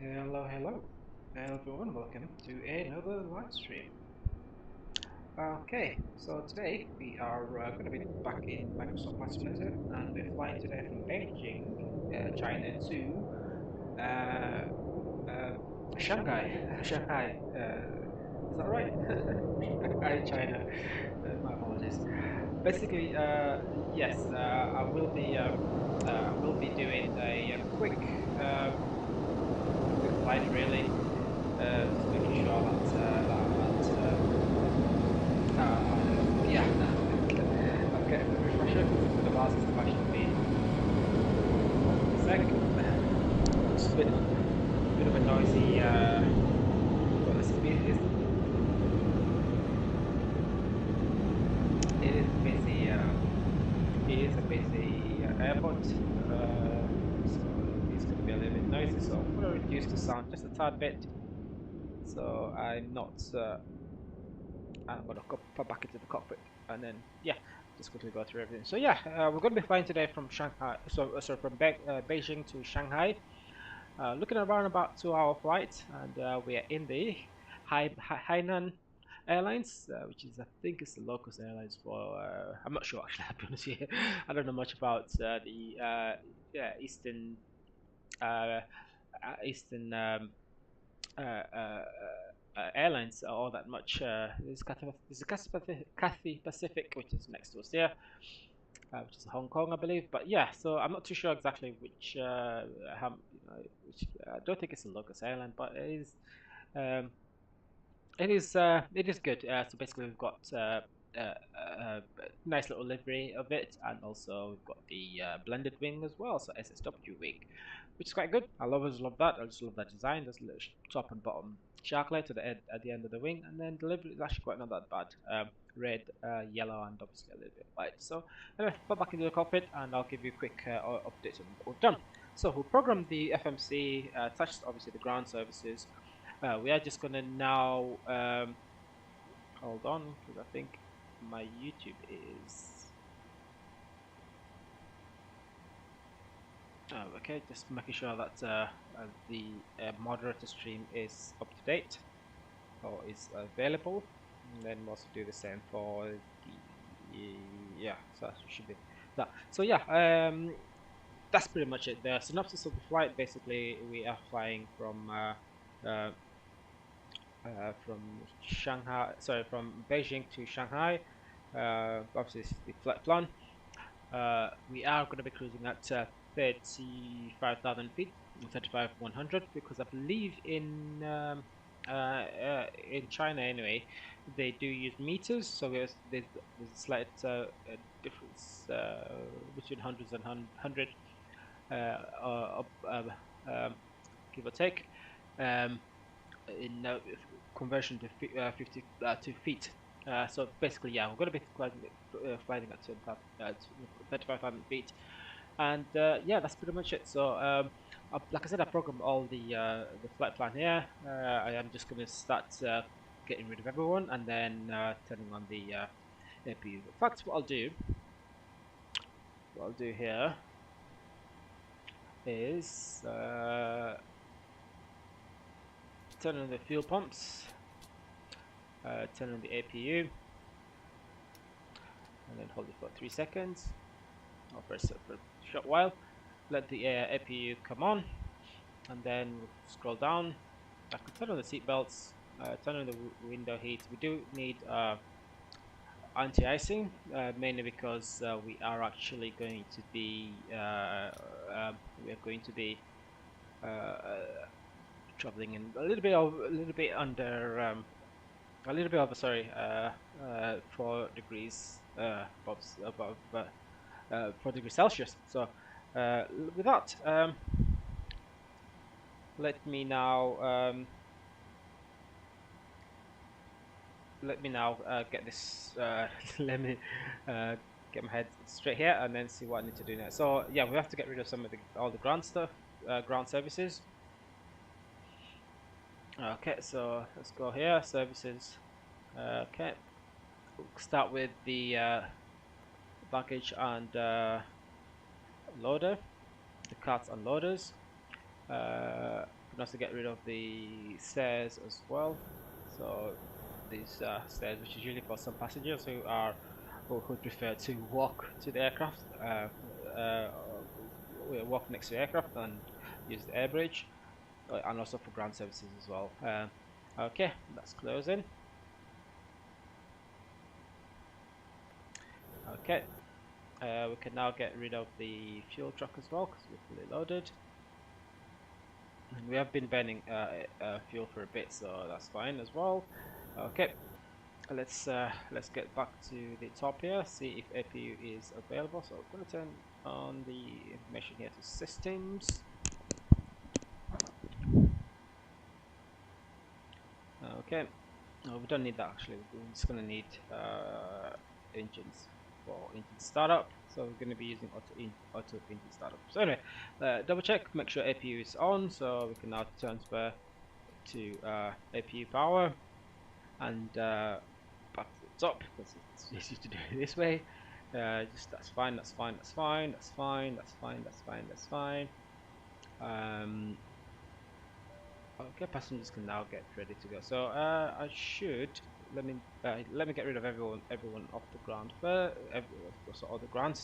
Hello, everyone. Welcome to another live stream. Okay, so today we are going to be back in Microsoft Flight Simulator, and we're flying today from Beijing, China, to Shanghai. Shanghai. Is that right? Shanghai, China. My apologies. Basically, yes, I will be doing a quick flight really. Just making sure yeah, I'm getting the refresher for the last system actually being a sec. It's a bit of a noisy, well, it is busy, it is a busy airport, so it's going to be a little bit noisy, so I'm going to reduce the sound just a tad bit, so I'm not I'm gonna pop back into the cockpit and then yeah, just quickly go through everything. So yeah, we're gonna be flying today from Shanghai. So from Beijing to Shanghai. Looking around about 2 hour flight, and we are in the Hainan Airlines, which is I think it's the locust airlines for. I'm not sure actually. To be honest here, I don't know much about the yeah, Eastern uh, uh, airlines all that much. There's Cathay Pacific, which is next to us here, which is Hong Kong, I believe. But yeah, so I'm not too sure exactly which. Which I don't think it's a locust airline, but um, it is good. So basically, we've got a nice little livery of it, and also we've got the blended wing as well, so SSW wing, which is quite good. I always love that. I just love that design. There's a little top and bottom shark light at the end of the wing, and then the livery is actually quite not that bad. Red, yellow, and obviously a little bit white. So anyway, put back into the cockpit, and I'll give you a quick update on what we've done. So we programmed the FMC, touched obviously the ground services. We are just gonna now hold on because I think my YouTube is okay. Just making sure that the moderator stream is up to date or is available, and then we'll also do the same for the yeah. So that should be that. So yeah, that's pretty much it. The synopsis of the flight: basically, we are flying from Shanghai, sorry, from Beijing to Shanghai. Obviously, this is the flight plan. We are going to be cruising at 35,000 feet, 35,100, because I believe in China anyway, they do use meters, so there's a slight difference between hundreds and hundred, give or take. In conversion to 52 feet. So basically, yeah, we're going to be flying at 35,000 feet, and yeah, that's pretty much it. So, like I said, I programmed all the flight plan here. I am just going to start getting rid of everyone, and then turning on the APU. In fact, what I'll do here is turn on the fuel pumps, turn on the APU, and then hold it for 3 seconds. I'll press it for a short while. Let the APU come on, and then we'll scroll down. I can turn on the seat belts, turn on the window heat. We do need anti-icing, mainly because we are actually going to be traveling in a little bit under a little bit over, sorry, 4 degrees above 4 degrees Celsius. So with that, let me now get this. Let me get my head straight here, and then see what I need to do next. So yeah, we have to get rid of some of all the ground stuff, ground services. Okay, so let's go here, services. Okay, we'll start with the baggage and loader, the carts and loaders. can also get rid of the stairs as well. So these stairs, which is usually for some passengers who prefer to walk to the aircraft, walk next to the aircraft and use the air bridge, and also for ground services as well. Okay, that's closing. Okay, we can now get rid of the fuel truck as well because we're fully loaded. And we have been burning fuel for a bit, so that's fine as well. Okay, let's get back to the top here, see if APU is available. So I'm going to turn on the information here to systems. Okay, no, we don't need that actually. We're just going to need engines for engine startup. So we're going to be using auto engine startup. So anyway, double check, make sure APU is on. So we can now transfer to APU power and back to the top because it's easy to do it this way. Just that's fine. That's fine. That's fine. That's fine. That's fine. That's fine. That's fine. Okay, passengers can now get ready to go. So I should let me get rid of everyone off the ground first. So all the ground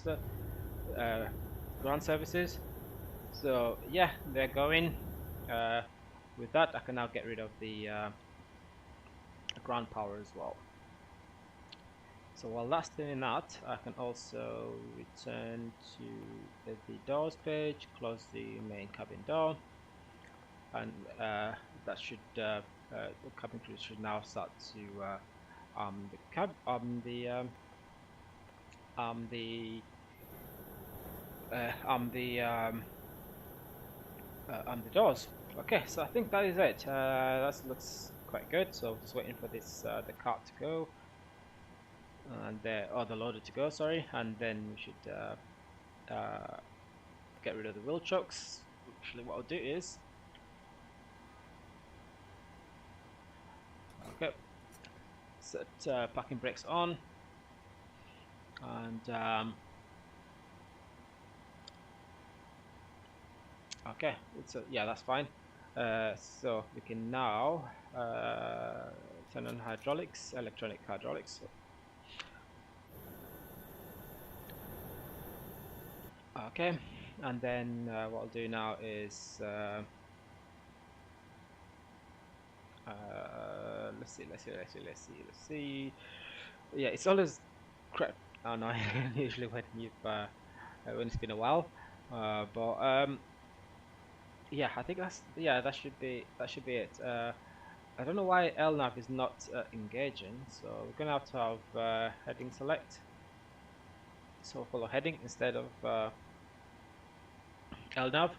services. So yeah, they're going. With that, I can now get rid of the ground power as well. So while that's doing that, I can also return to the doors page, close the main cabin door, and that should the cabin crew should now start to the doors. Okay, so I think that is it. That looks quite good. So just waiting for this the cart to go, and the loader to go. Sorry, and then we should get rid of the wheel chocks. Actually, what I'll do is set parking brakes on, and okay, yeah, that's fine. So we can now turn on hydraulics, electronic hydraulics. Okay, and then what I'll do now is let's see. Yeah, it's always crap. Oh no, usually when when it's been a while. But yeah, I think that should be it. I don't know why LNAV is not engaging, so we're gonna have to have heading select. So follow heading instead of LNAV.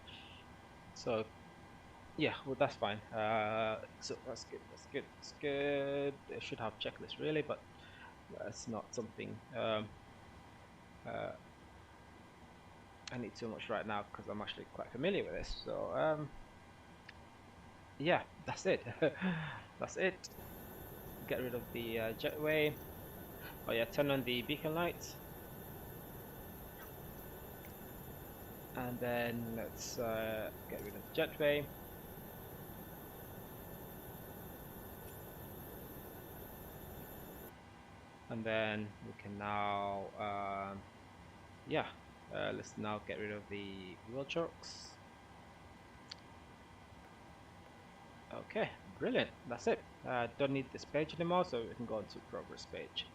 So yeah, well that's fine. So that's good. That's good. That's good. I should have checklist really, but that's not something I need too much right now because I'm actually quite familiar with this. So yeah, that's it. That's it. Get rid of the jetway. Oh yeah, turn on the beacon lights. And then let's get rid of the jetway. And then we can now let's now get rid of the wheel chocks. Okay, brilliant. That's it. Don't need this page anymore, so we can go into progress page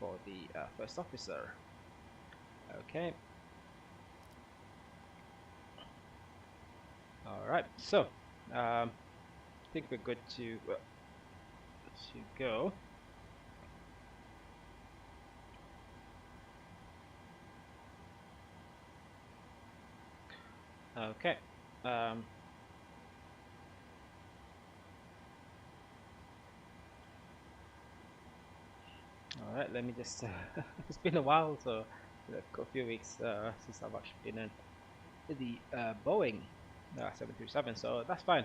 for the first officer. Okay. All right. So I think we're good to go. Okay. All right. Let me just. It's been a while, so a few weeks since I've actually been in the Boeing 737. So that's fine.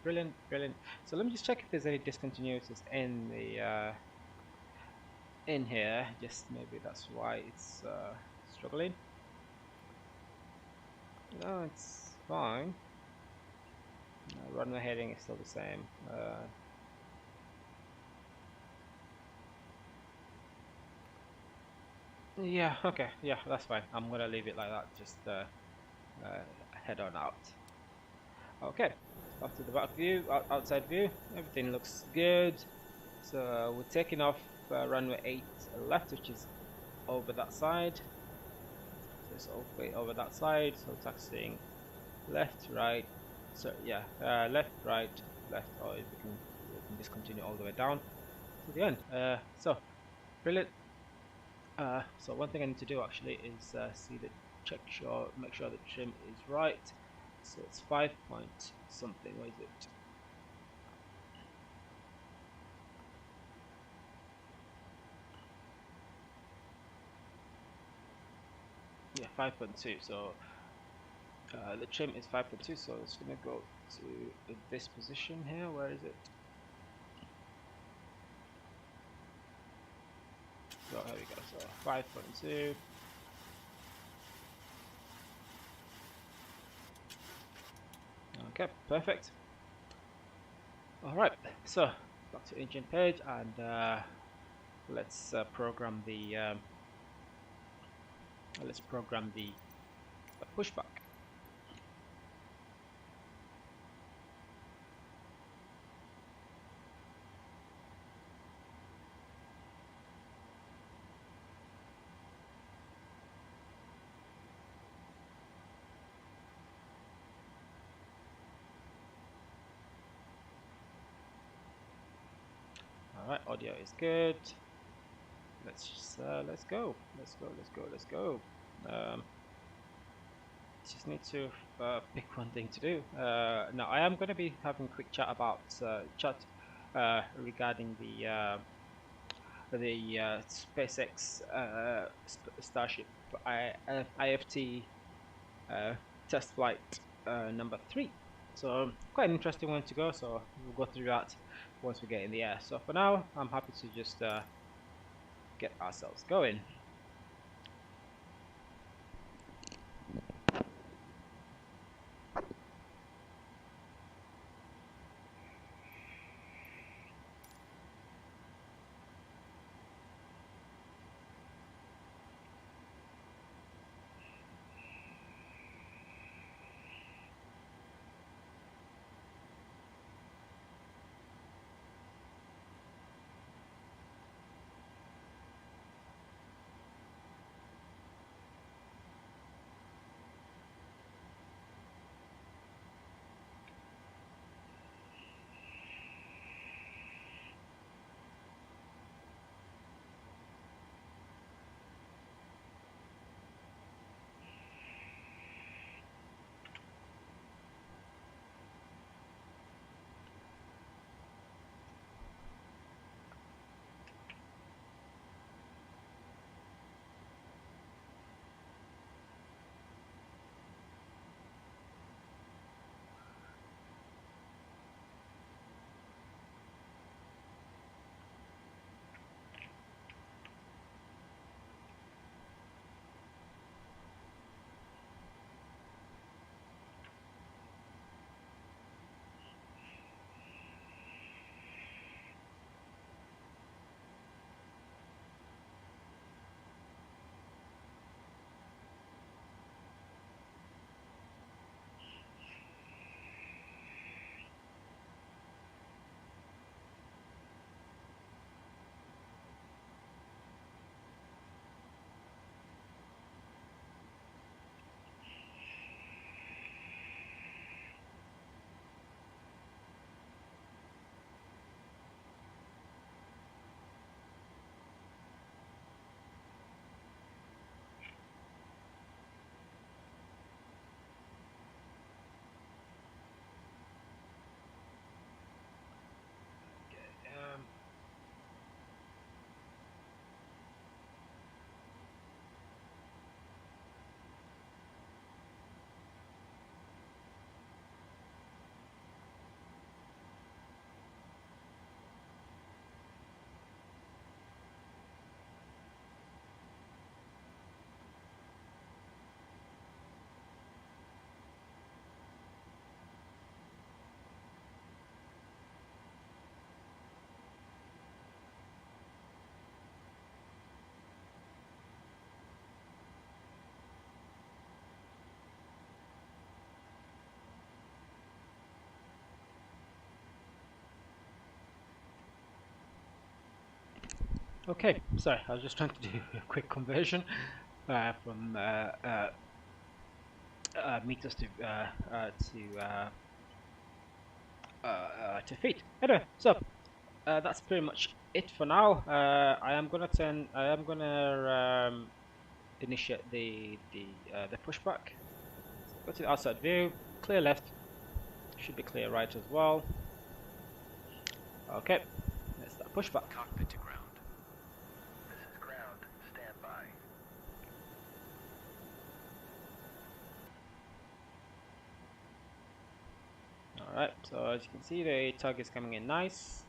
Brilliant, brilliant. So let me just check if there's any discontinuities in the in here. Just maybe that's why it's struggling. No, it's fine. Runway heading is still the same. Yeah, okay, yeah, that's fine. I'm gonna leave it like that. Just head on out. Okay, off to the back view, outside view. Everything looks good. So we're taking off runway 8 left, which is over that side. So it's over that side. So taxiing left, right. So yeah, left, right, left. Or we can just continue all the way down to the end. So brilliant. So one thing I need to do actually is make sure the trim is right. So it's 5 point something. What is it? Yeah, 5.2. So the trim is 5.2. So it's gonna go to this position here. Where is it? So here we go. So 5.2. Okay, perfect. All right. So back to engine page, and let's program the pushback. All right, audio is good. Let's go. Just need to pick one thing to do. Now I am going to be having a quick chat about regarding the SpaceX Starship IFT test flight number 3. So quite an interesting one to go. So we'll go through that once we get in the air. So for now, I'm happy to just get ourselves going. Okay, sorry, I was just trying to do a quick conversion from meters to feet. Anyway, so that's pretty much it for now. I am gonna initiate the pushback. Go to the outside view, clear left, should be clear right as well. Okay, let's start pushback. Cockpit to ground. This is ground. Stand by. Alright, so as you can see, the tug is coming in nice.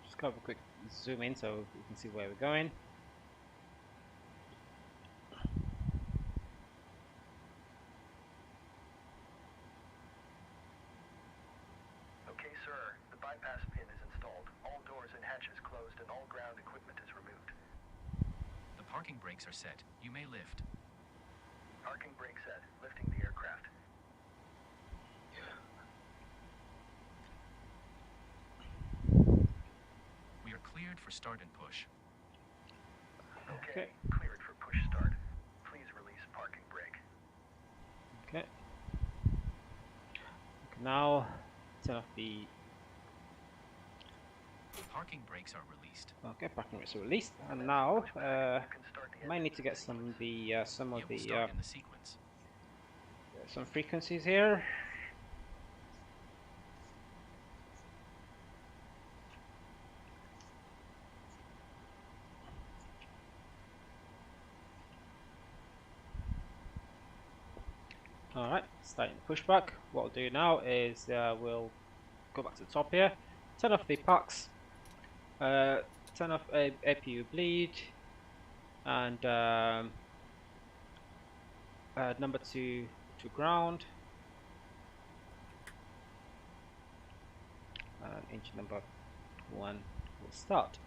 Just have a quick zoom in so you can see where we're going. Okay, sir. The bypass pin is installed. All doors and hatches closed and all ground equipment is removed. The parking brakes are set. You may lift. Parking brake set. Lifting the aircraft. We are cleared for start and push. Okay. Cleared for push start. Please release parking brake. Okay. Now turn off the. Parking brakes are released. Okay, parking brakes are released, and now might need to get some of the It will start in the sequence. some frequencies here. Alright, starting the pushback. What I'll do now is we'll go back to the top here, turn off the packs, turn off APU bleed, and number 2 to ground, and engine number 1 will start.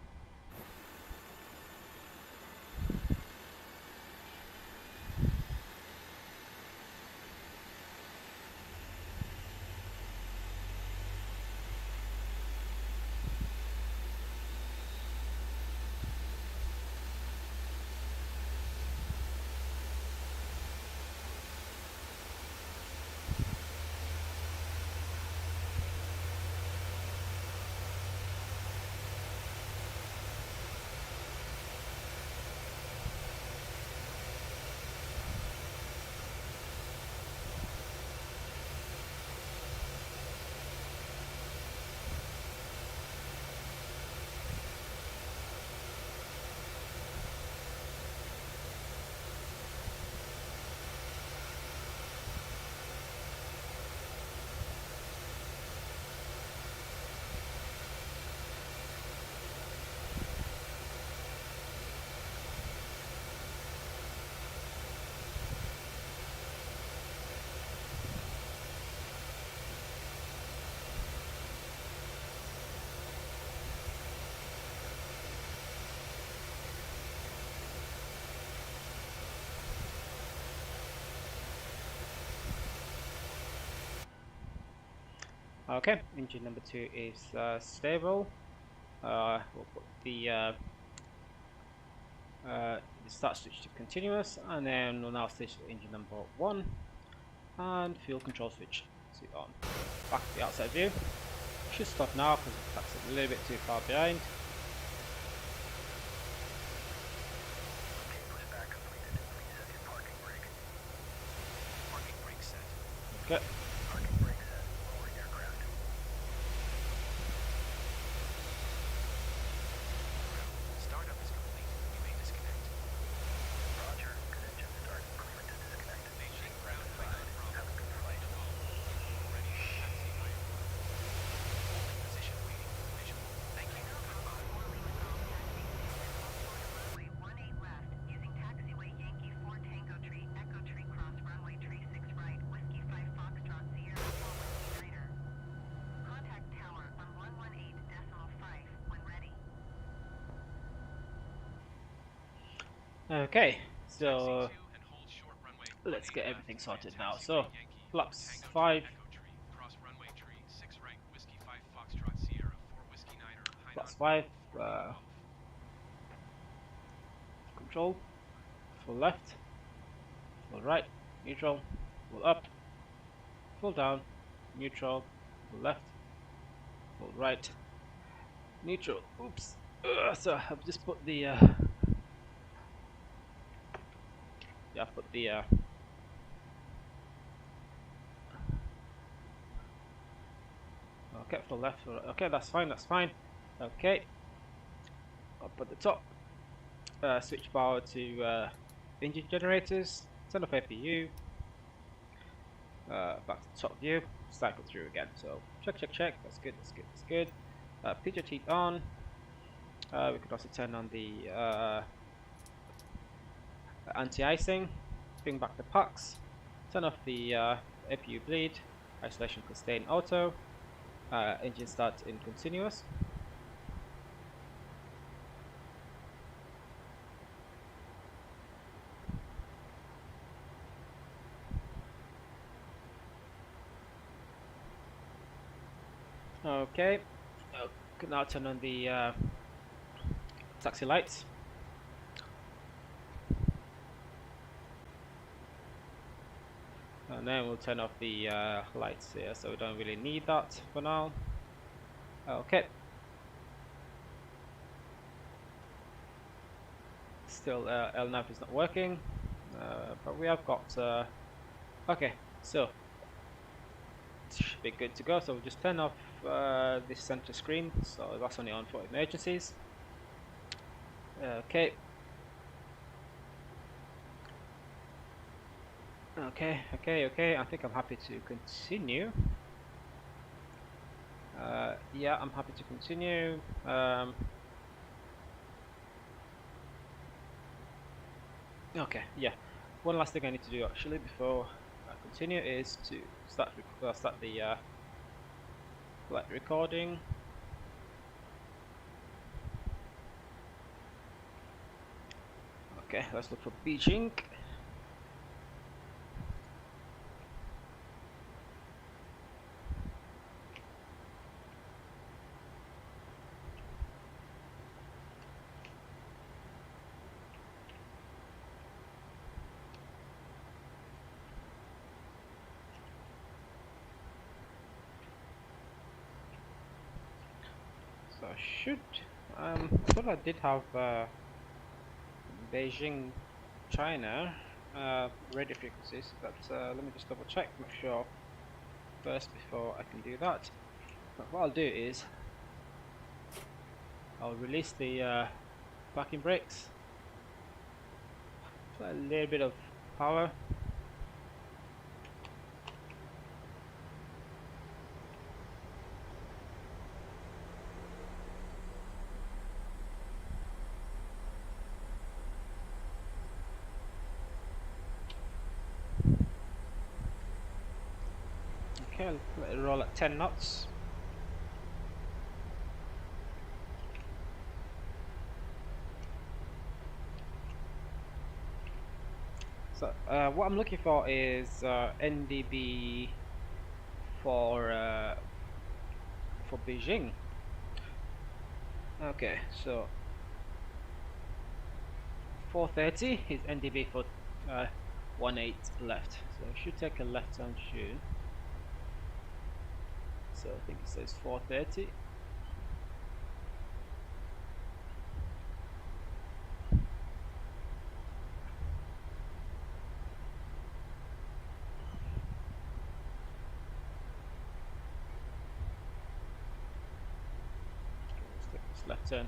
Okay, engine number 2 is stable. We'll put the start switch to continuous, and then we'll now switch to engine number 1 and fuel control switch to on. Back to the outside view. Should stop now because the truck's a little bit too far behind. Okay, pushback completed. Please set your parking brake. Parking brake set. Okay. Parking brake set. Lowering aircraft. Startup is complete. You may disconnect. Roger. Good engine start. Clear to disconnect. Beijing ground final from. Have a good flight. Ready for taxiway. Holding position waiting for visual. Thank you. Goodbye. Runway 18 left, using taxiway Yankee 4 Tango Tree, Echo Tree Cross, runway tree 6 right, Whiskey 5 Foxtrot Sierra Okay, Taxi so 2 and hold short runway let's 18 get left everything via sorted now. taxiway So Yankee, flaps Tango 5, Tree, Echo Tree, cross runway tree, 6 right, Whiskey 5 Foxtrot Sierra, 4 Whiskey Niner, flaps Hainan 5, Bravo, 4 Lima Golf. control, full left, full right, neutral, full up, full down, neutral, full left, full right, neutral. Oops. So I've just put the yeah, I've put the okay, full left, full right. Okay, that's fine, that's fine. Okay, up at the top, switch power to engine generators, turn off APU, back to top view, cycle through again. So check, check, check. That's good, that's good, that's good. Pidgeot heat on. We could also turn on the anti-icing, bring back the pucks, turn off the APU bleed, isolation could stay in auto, engine start in continuous. Okay, could now turn on the taxi lights. And then we'll turn off the lights here, so we don't really need that for now. Okay. Still LNAV is not working, but we have got okay, so it should be good to go. So we'll just turn off this center screen, so that's only on for emergencies. Okay. Okay, I think I'm happy to continue. Yeah, I'm happy to continue. Okay, yeah. One last thing I need to do actually before I continue is to start the flight recording. Okay, let's look for Beijing. So I should. I thought I did have Beijing, China radio frequencies, but let me just double check, make sure first before I can do that. But what I'll do is I'll release the parking brakes, apply a little bit of power. Okay, I'll let it roll at 10 knots. So what I'm looking for is NDB for Beijing. Okay, so 430 is NDB for 18 left. So I should take a left turn soon. So I think it says 430. Let's take this left turn.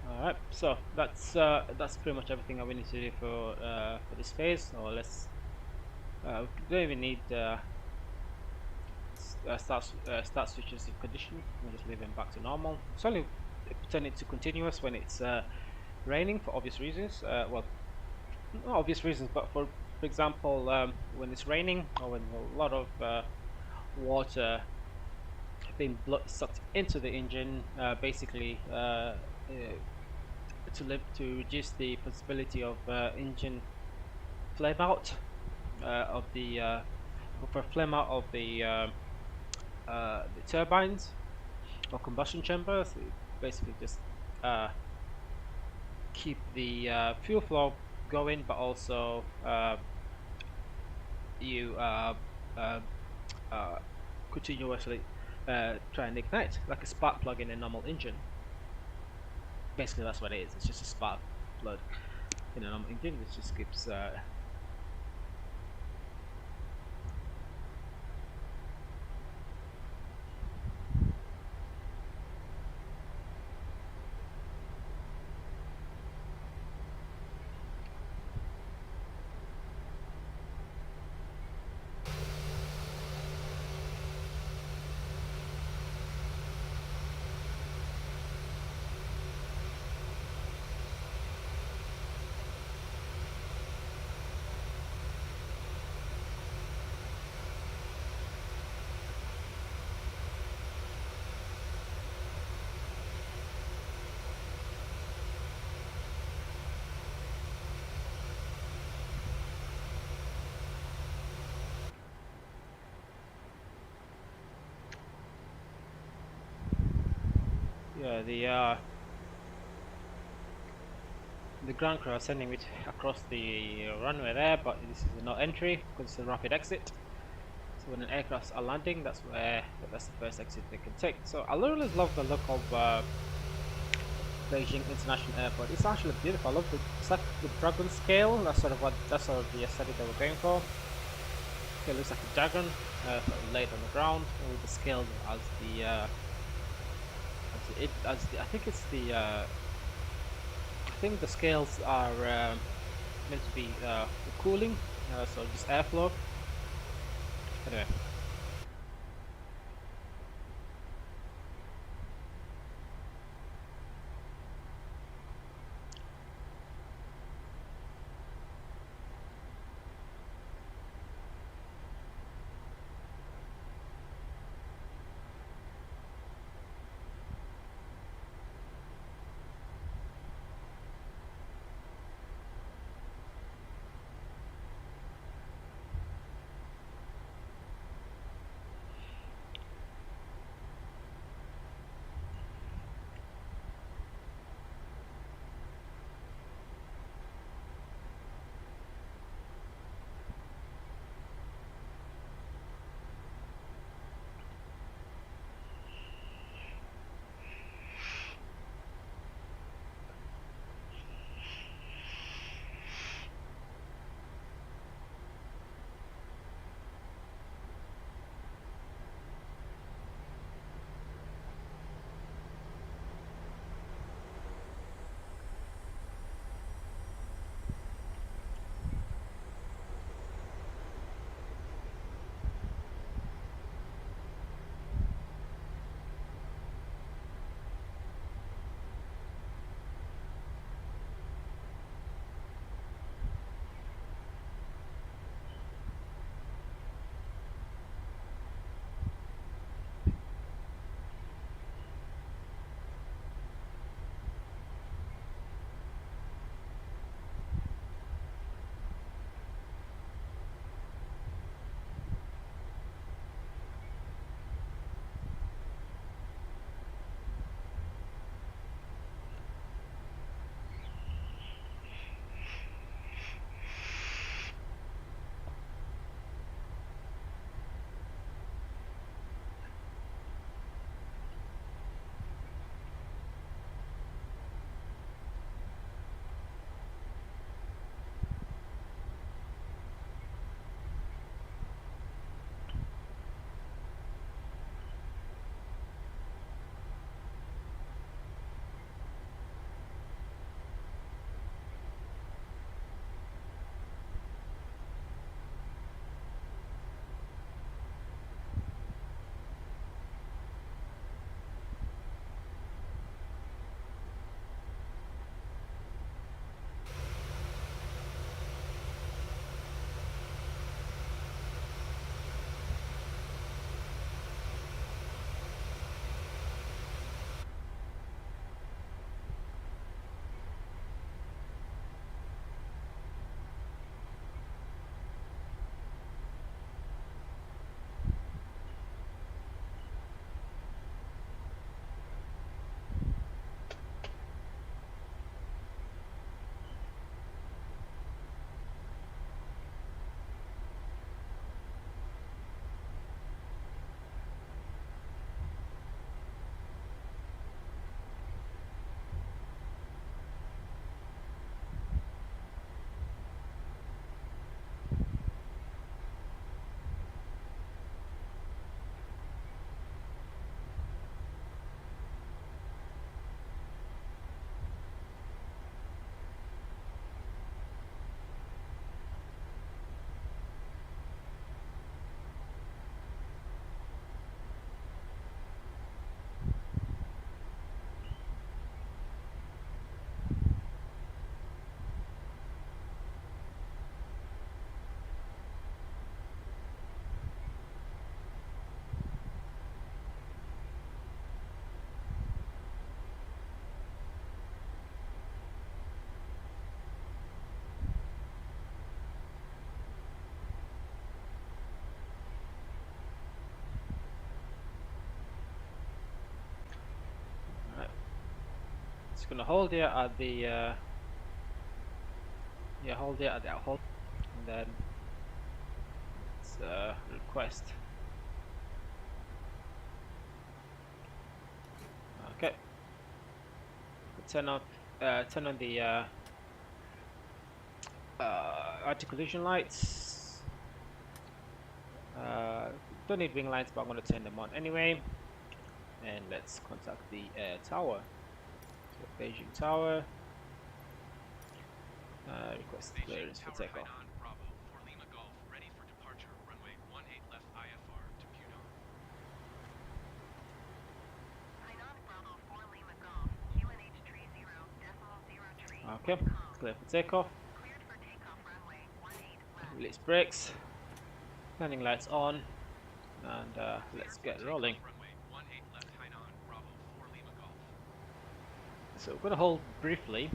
Alright, so that's pretty much everything I need to do for this phase. So let's don't even need start switches in condition. We'll just leave them back to normal. It's only turn it to continuous when it's raining for obvious reasons. Well, not obvious reasons, but for example, when it's raining or when a lot of water being sucked into the engine, basically to reduce the possibility of engine flame out of for flame out of the turbines or combustion chambers. It basically just keep the fuel flow going, but also you continuously try and ignite like a spark plug in a normal engine. Basically, that's what it is. It's just a spark plug in a normal engine. It just keeps yeah, the ground crew are sending it across the runway there, but this is not entry because it's a rapid exit. So when an aircrafts are landing, that's the first exit they can take. So I really love the look of Beijing International Airport. It's actually beautiful. I love it's like the dragon scale. That's sort of the aesthetic that we're going for. It looks like a dragon laid on the ground with the scale as I think it's I think the scales are meant to be cooling, so just airflow. Anyway. just gonna hold here at the hold here at the hold, and then let's request. Okay. Turn on the articulation lights. Don't need wing lights, but I'm going to turn them on anyway. And let's contact the tower. So Beijing Tower. Request clearance for takeoff. Hainan Bravo for Lima Golf, ready for departure. Runway 18 left IFR to Pudong. Hainan Bravo 4 Lima Golf, QNH tree 0.0 Okay, clear for takeoff. Cleared for takeoff runway 18 left. Release brakes. Landing lights on. And let's get rolling. Runway 18 left Hainan Bravo 4 Lima Golf. So we're going to hold briefly.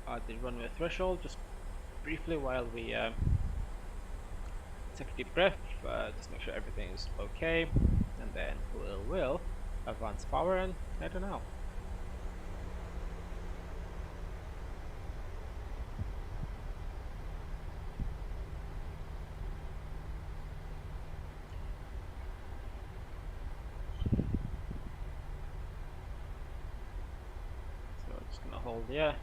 At the runway threshold, just briefly while we take a deep breath, just make sure everything is okay, and then we'll advance power and head on out. So I'm just gonna hold here.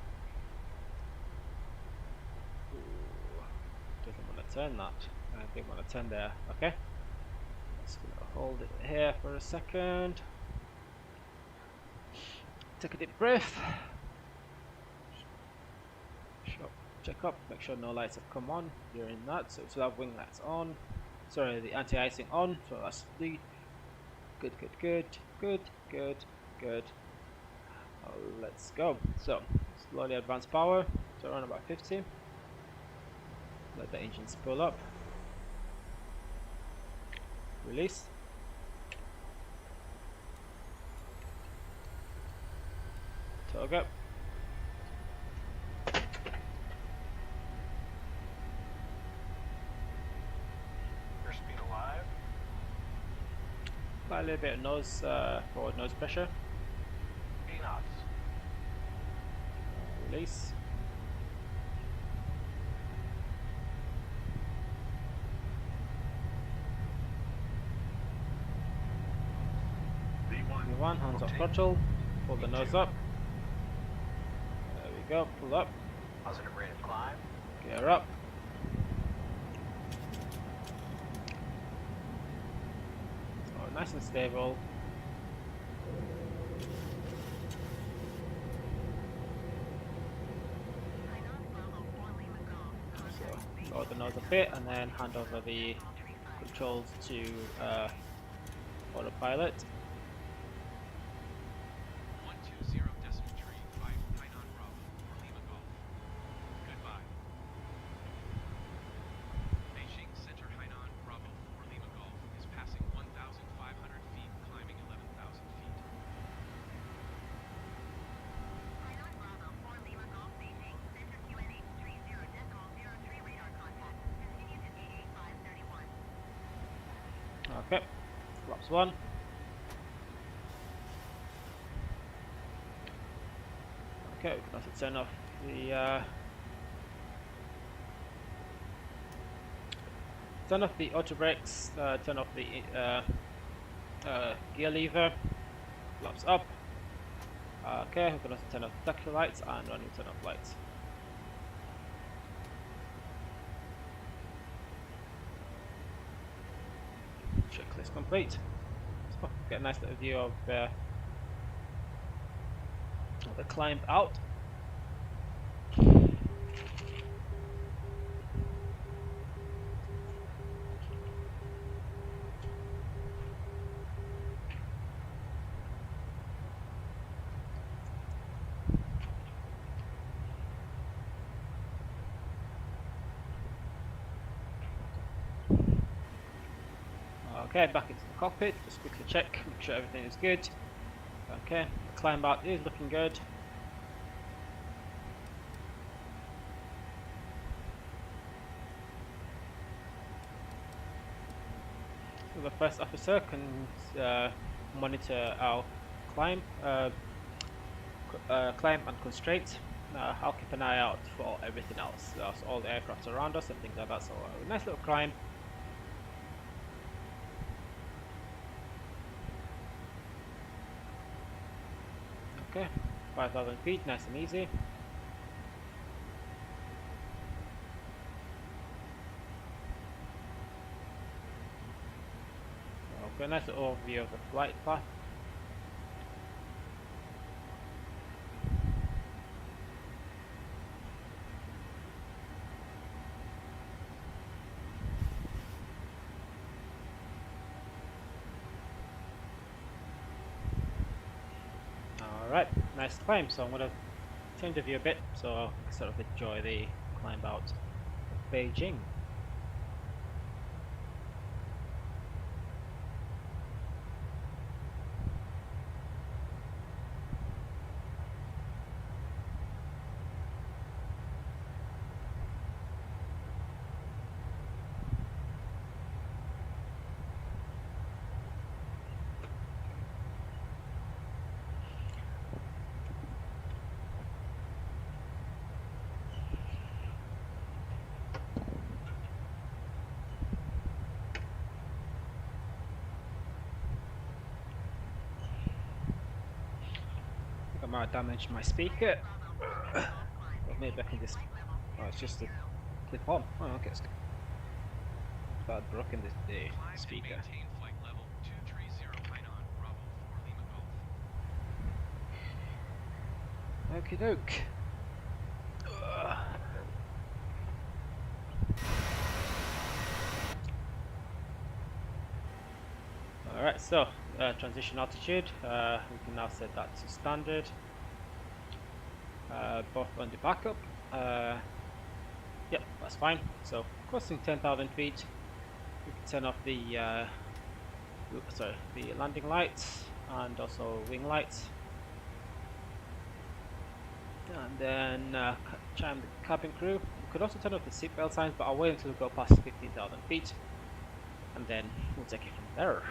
Doesn't want to turn that. I didn't want to turn there. Okay. Just gonna hold it here for a second. Take a deep breath. Check up. Make sure no lights have come on during that. So we'll have wing lights on. Sorry, the anti-icing on. So that's the good. Let's go. So slowly advance power to around about 50. Let the engines pull up. Release. Tug up. Airspeed alive. Apply a little bit of nose, forward nose pressure. 8 knots. Release. V1, hands up throttle, pull the nose up. There we go, pull up, Positive rate of climb. gear up. So nice and stable. Hainan Bravo 4 Lima Golf, So lower the nose a bit and then hand over the controls to autopilot. 120.3 Hainan Bravo for Lima Golf. Goodbye. Beijing Center Hainan Bravo for Lima Golf is passing 1,500 feet, climbing 11,000 feet. Hainan Bravo 4 Lima Golf Beijing, center QNH tree 0.03 radar contact. Continue to AA 531. Okay, flaps 1. Okay, we can also turn off the auto brakes, turn off the gear lever, flaps up. Okay, we can also turn off the tactile lights and running turn off lights. Checklist complete. So get a nice little view of the climb out. Okay, back into the cockpit, just quickly check, make sure everything is good. Okay, the climb out is looking good. So the first officer can monitor our climb, climb and constraint. I'll keep an eye out for everything else. So all the aircraft around us and things like that. So a nice little climb. Okay, 5,000 feet, nice and easy. Okay, a nice little overview of the flight path. Alright, nice climb. So I'm going to change the view a bit so I can sort of enjoy the climb out of Beijing. I might have damaged my speaker, but maybe I can just. Oh, it's just a clip on. Oh, okay, it's good. But I've broken the speaker. Maintain flight level 230 Hainan, Bravo 4 Lima Golf. Okie doke. Alright, so transition altitude, we can now set that to standard, both on the backup. Yep, that's fine. So crossing 10,000 feet, we can turn off the the landing lights and also wing lights, and then chime the cabin crew. We could also turn off the seatbelt signs, but I'll wait until we go past 15,000 feet, and then we'll take it from there.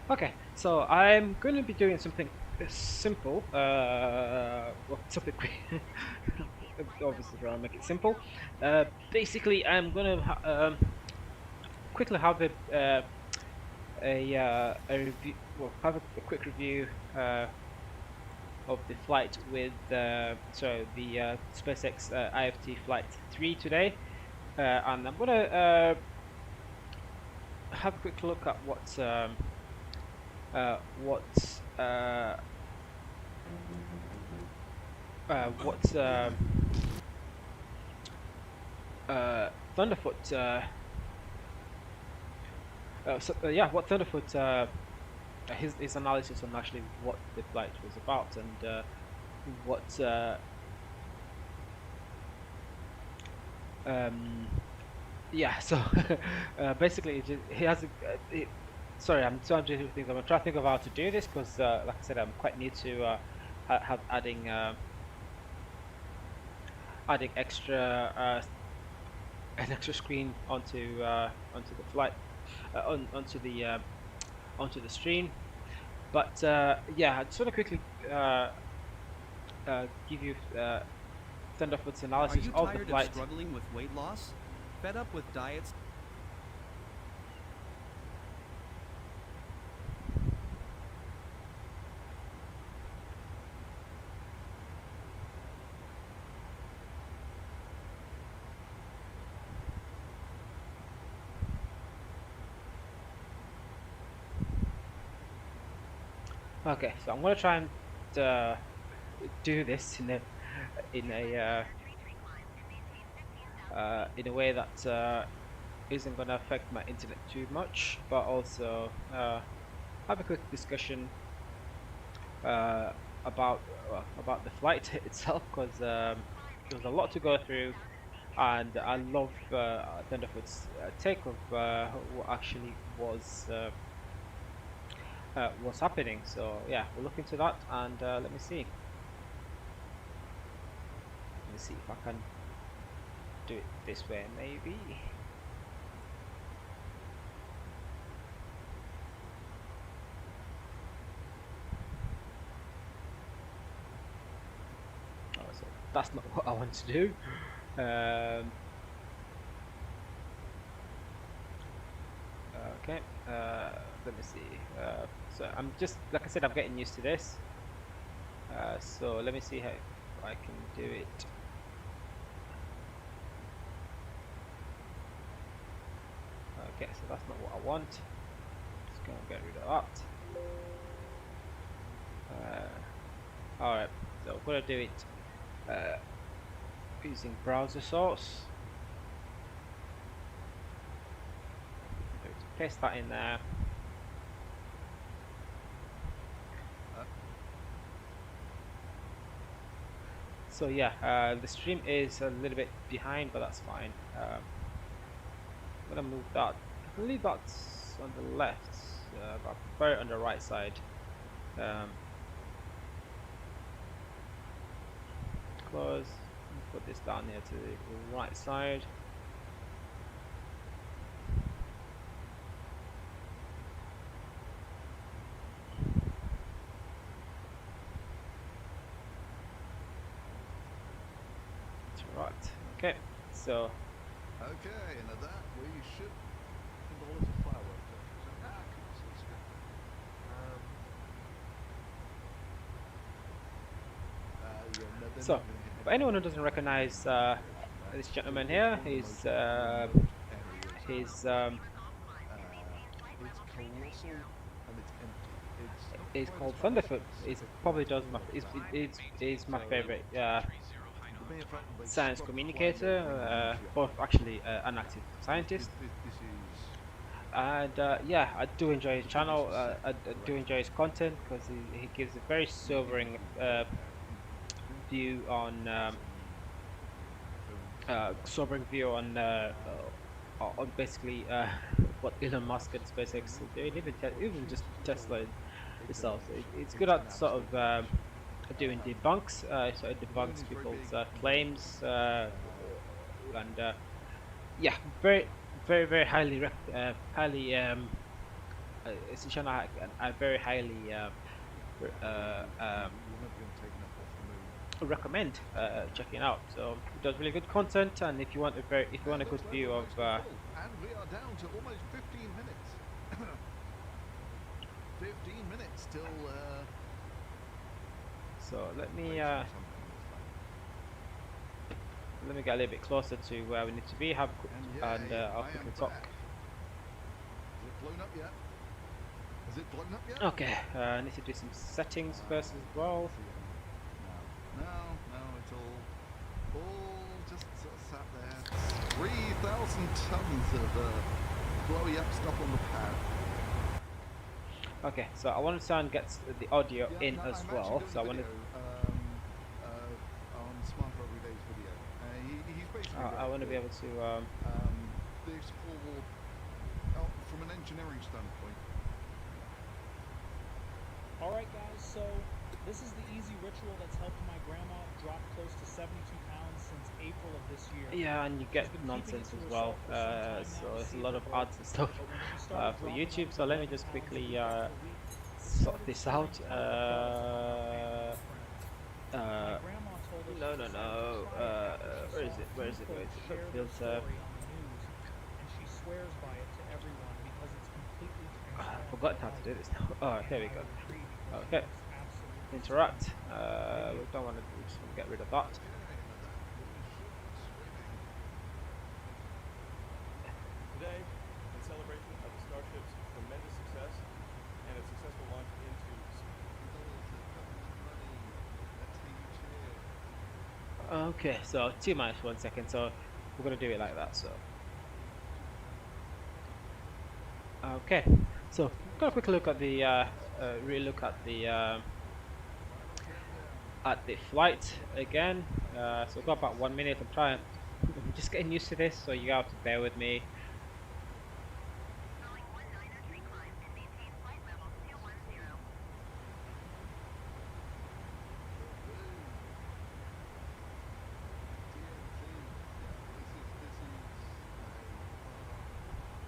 Okay, so I'm going to be doing something simple, well, something quick. Obviously, trying to make it simple. Basically, I'm going to quickly have a review, well, have a quick review of the flight with the SpaceX IFT Flight 3 today, and I'm going to have a quick look at what Thunderfoot what Thunderfoot his analysis on actually what the flight was about, and what so basically he has a sorry, I'm trying to do things. I'm trying to think of how to do this because, like I said, I'm quite new to adding extra an extra screen onto the flight, onto the stream. But yeah, I just want to quickly give you Thunderfoot's analysis of the flight. Are you tired of struggling with weight loss? Fed up with diets? Okay, so I'm going to try and do this in a way that isn't going to affect my internet too much, but also have a quick discussion about the flight itself, because there's a lot to go through, and I love Thunderfoot's take of what actually was happening. So yeah, we'll look into that, and let me see. Let me see if I can do it this way, maybe. Oh, so that's not what I want to do. Okay, let me see. So I'm just, like I said, I'm getting used to this. So let me see how I can do it. Okay, so that's not what I want. Just gonna get rid of that. Alright, so we're gonna do it using browser source. I'm going to paste that in there. So yeah, the stream is a little bit behind, but that's fine. I'm gonna move that. I believe that's on the left, but I prefer it on the right side. Close. Put this down here to the right side. Right. Okay. So. Okay, and at that we should indulge in fireworks. So, So, for anyone who doesn't recognize this gentleman here, he's it's called Thunderfoot. It probably does my is my favorite science communicator, both actually an active scientist. And yeah, I do enjoy his channel. I do enjoy his content because he gives a very sobering view on basically what Elon Musk and SpaceX are doing, even just Tesla itself. It's good at sort of doing debunks, so it debunks people's claims, and yeah, very highly it's a channel I very highly recommend checking out. So it does really good content, and if you want a good view of and we are down to almost 15 minutes. 15 minutes till so let me get a little bit closer to where we need to be, I'll quickly talk. Is it blown up yet? Is it blown up yet? Okay, I need to do some settings first as well. No, it's all just sort of sat there. 3,000 tons of blowy up stuff on the pad. Okay, so I want to try and get the audio in as well. So I want to. On Smarter Everyday's video, he's basically. I want to be able to. This whole, from an engineering standpoint. Alright guys, so this is the easy ritual that's helped my grandma drop close to 72 pounds since April of this year. Yeah, and you get nonsense as well. So there's a lot of ads and stuff for YouTube. So let me just quickly sort this out. No. Where is it? Filter. And she swears by it to everyone because it's completely I've forgotten how to do this now. Oh, here we go. Okay. Interact. We don't want to. We just want to get rid of that. Today, in celebration of the Starship's tremendous success and its successful launch into Okay, so T minus 1 second. So we're gonna do it like that. So okay, so I'm gonna quickly look at the relook at the flight again. So we've got about 1 minute. I'm trying I'm just getting used to this, so you have to bear with me. Boeing 193 climb and maintain flight level 210.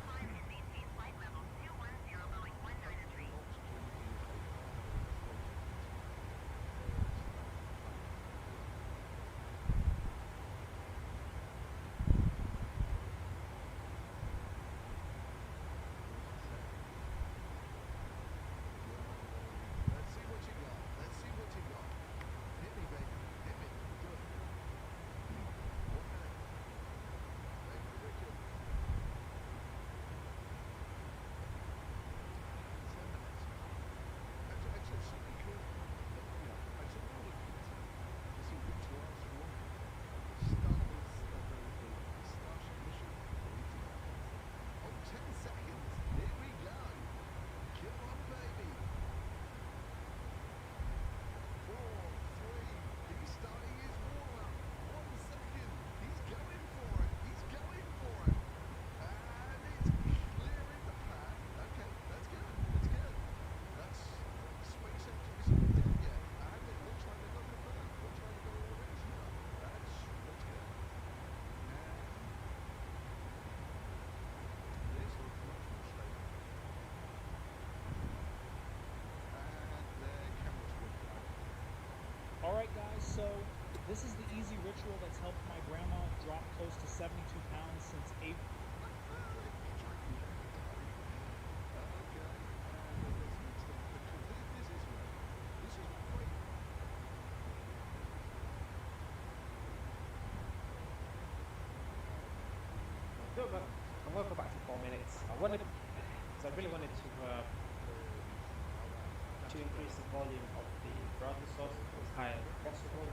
Climb and maintain flight level 210 Boeing 193. Let's see what you got. Let's see what you got. Hit me, baby. Hit me. Good. 1 minute. Thank you, Richard. 10 minutes. Actually, it should be good. I should know what it is. To see which lasts longer. Start with the Starship mission. Oh, 10 seconds. Here we go. Come on, baby. 4, 3, he's starting his warm-up. 1 second, he's going for it. He's going for it. And it's clearing the path. Okay, that's good. That's good. That's space engine isn't dead yet. And it looks like they've got the burn. Looks like they've got all the engine up. That's good. And this looks much more stable. And their cameras work out. Alright guys, so this is the easy ritual that's helped my grandma drop close to 72 pounds since April. I'm going to go back to 4 minutes. I really wanted to increase the volume of the browser source as high as possible.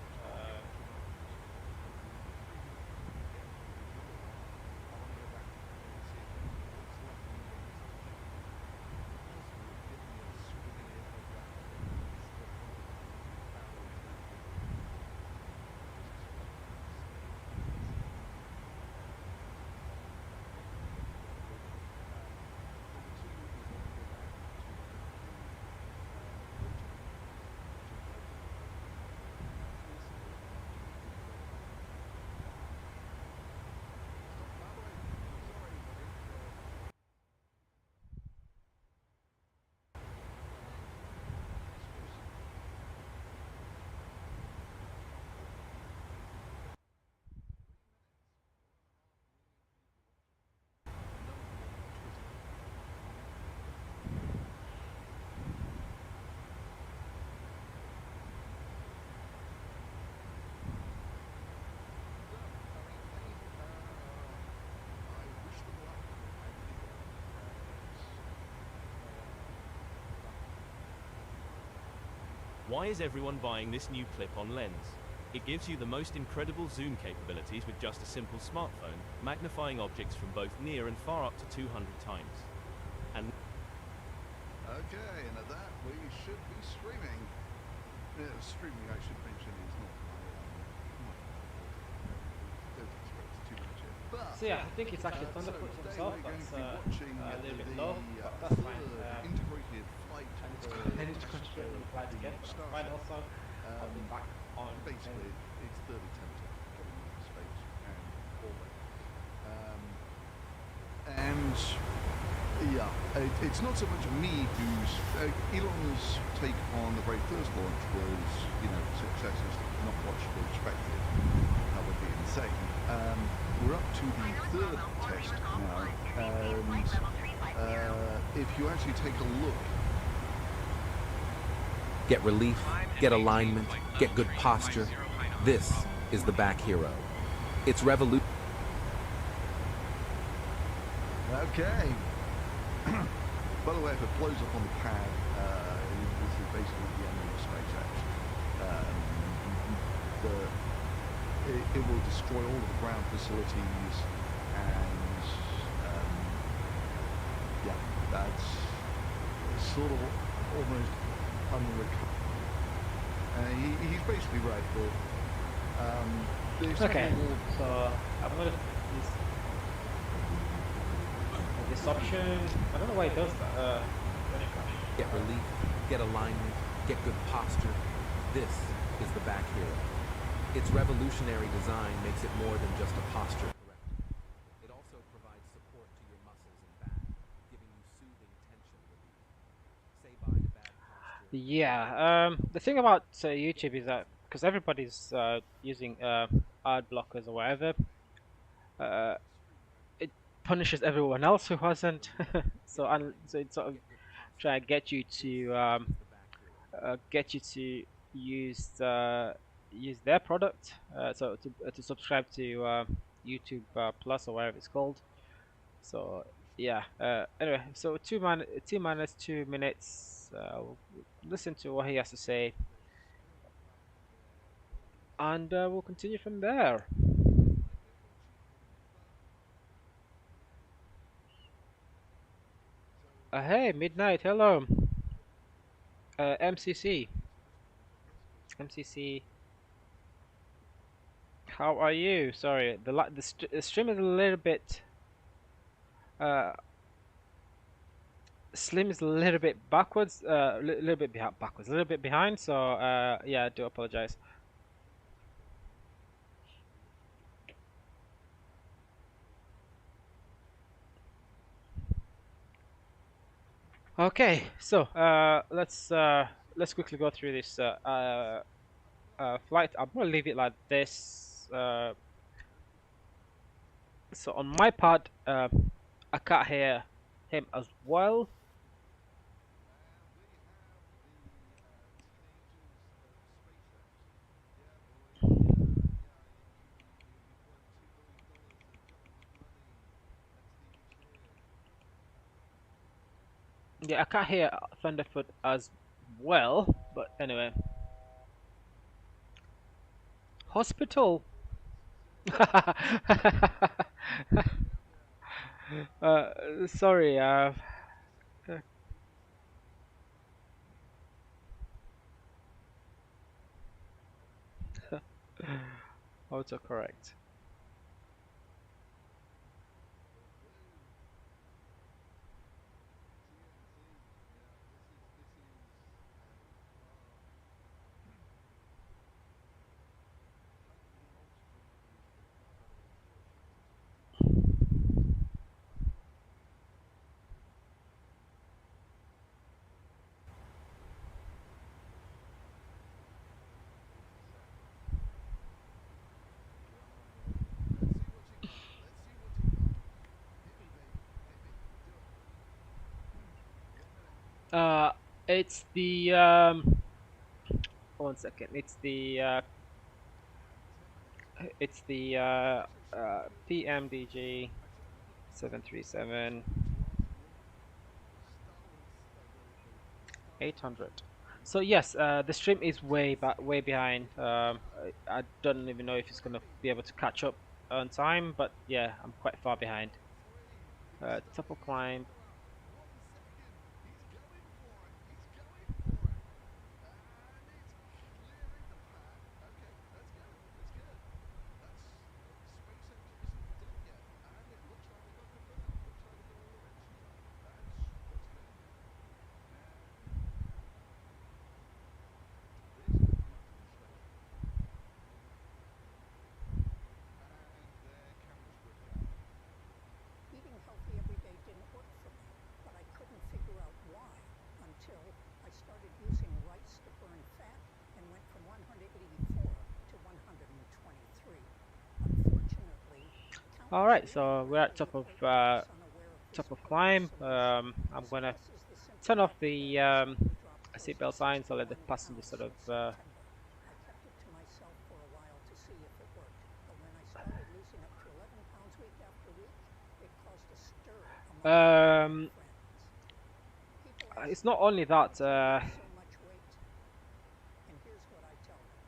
Why is everyone buying this new clip-on lens? It gives you the most incredible zoom capabilities with just a simple smartphone, magnifying objects from both near and far up to 200 times. And Okay, and at that we should be streaming. Streaming, I should mention, is not my don't expect too much here. But So yeah, I think it's actually Thunderfoot today himself we're going that's to be watching a little bit the low, but that's fine. third integrated flight I need to concentrate on the flight again, but that's fine also. I'll be back on. Basically, it's 30 temperature getting into space and orbit. And yeah, it's not so much me who's Elon's take on the very first launch was, success is not what should be expected. That would be insane. We're up to the third test now, and if you actually take a look. Get relief, get alignment, get good posture. This is the back hero. It's revolution. Okay. By the way, if it blows up on the pad, this is basically the end of the SpaceX. It will destroy all of the ground facilities, and yeah, that's sort of almost unrecoverable. He's basically right that Okay, so I'm gonna use this option. I don't know why it does that. When it crashes. Get relief, get alignment, get good posture. This is the back hero. Its revolutionary design makes it more than just a posture corrector. It also provides support to your muscles and back, giving you soothing tension relief. Say bye to bad posture. Yeah, the thing about YouTube is that because everybody's using ad blockers or whatever, uh, it punishes everyone else who hasn't. So it sort of try to get you to use use their product. So to subscribe to YouTube Plus or whatever it's called. So yeah. Anyway, so 2 minutes. We'll listen to what he has to say, and we'll continue from there. Hey, Midnight. Hello. MCC. MCC. How are you? Sorry, the stream is a little bit. Uh, Slim is a little bit backwards, little bit backwards, a little bit behind. So yeah, I do apologize. Okay, so let's quickly go through this flight. I'm gonna leave it like this. So on my part, I can't hear him as well. Yeah, I can't hear Thunderfoot as well, but anyway. Hospital. Sorry. Autocorrect. It's the 1 second. It's the PMDG 737-800. So yes, the stream is way behind. I don't even know if it's gonna be able to catch up on time, but yeah, I'm quite far behind. Triple climb. Eating healthy every day didn't work for me, but I couldn't figure out why until I started using rice to burn fat and went from 184 to 123. Unfortunately, All right, so we're at top of climb. I'm gonna turn off the seatbelt signs. I'll let the passenger sort of. I kept it to myself for a while to see if it worked, but when I started losing up to 11 pounds week after week, it caused a stir among my friends. It's not only that. So much weight, and here's what I tell them.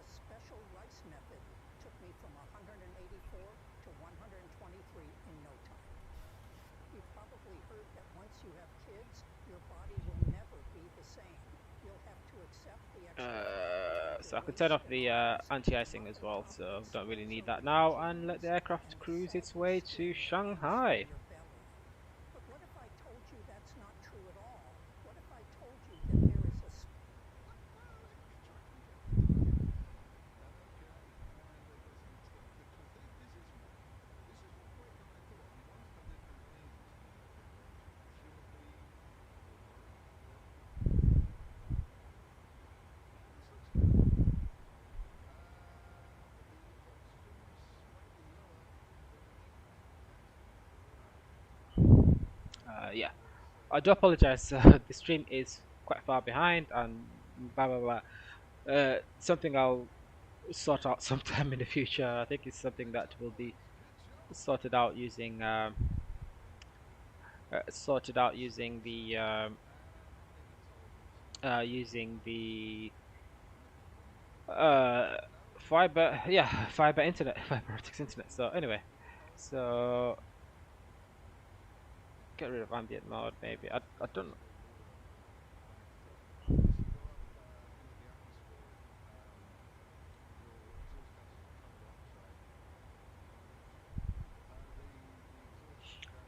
A special rice method took me from 184 to 123 in no time. You've probably heard that once you have kids, your body will never be the same. You'll have to accept the extra So I could turn off the anti-icing as well, so don't really need that now, and let the aircraft cruise its way to Shanghai. your belly. But what if I told you that's not true at all? What if I told you that there is a Yeah, I do apologize. The stream is quite far behind, and blah blah blah. Something I'll sort out sometime in the future. I think it's something that will be sorted out using using the fiber, yeah, fiber internet, fiber optics internet. So anyway, so get rid of ambient mode, maybe. I don't know.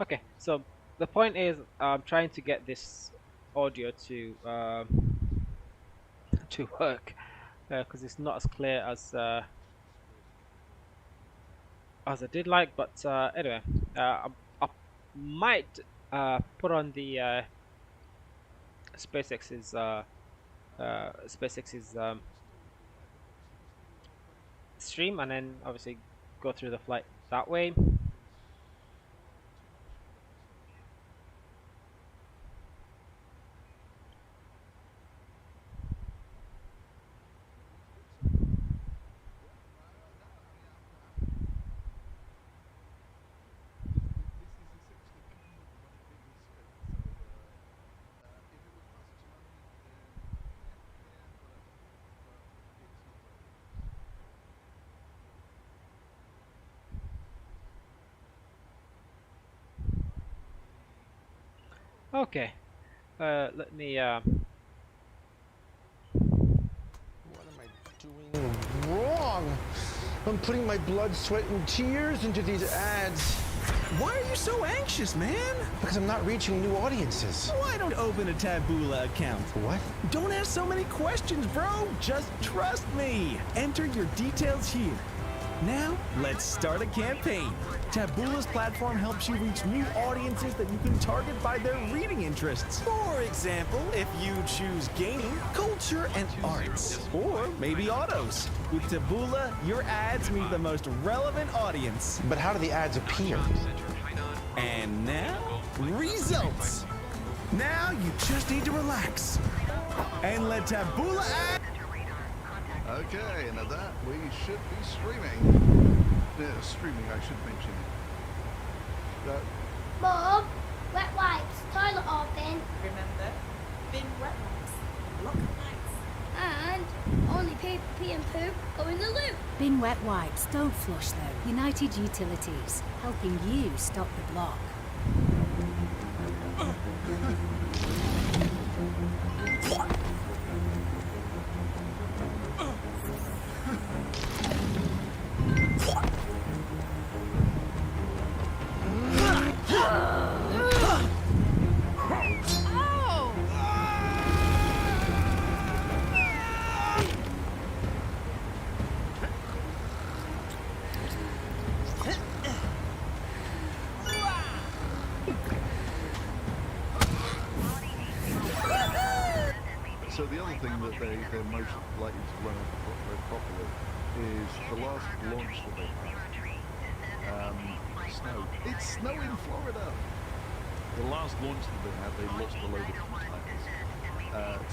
Okay, so the point is, I'm trying to get this audio to work, because it's not as clear as I did like. But anyway, I might put on the SpaceX's stream, and then obviously go through the flight that way. Okay, let me What am I doing wrong? I'm putting my blood, sweat, and tears into these ads. Why are you so anxious, man? Because I'm not reaching new audiences. Why don't open a Taboola account? What? Don't ask so many questions, bro. Just trust me. Enter your details here. Now, let's start a campaign. Taboola's platform helps you reach new audiences that you can target by their reading interests. For example, if you choose gaming, culture, and arts, or maybe autos. With Taboola, your ads meet the most relevant audience. But how do the ads appear? And now, results. Now you just need to relax and let Taboola add. Okay, and at that we should be streaming. Streaming, I should mention. Bob, wet wipes, toilet open. Remember, bin wet wipes, lock nights. And only paper, pee and poop go in the loo. Bin wet wipes don't flush though. United Utilities, helping you stop the block. So the other thing that they're most likely to run properly is the last launch that they had. Snow. It's snow in Florida. The last launch that they had, they lost a load of containers.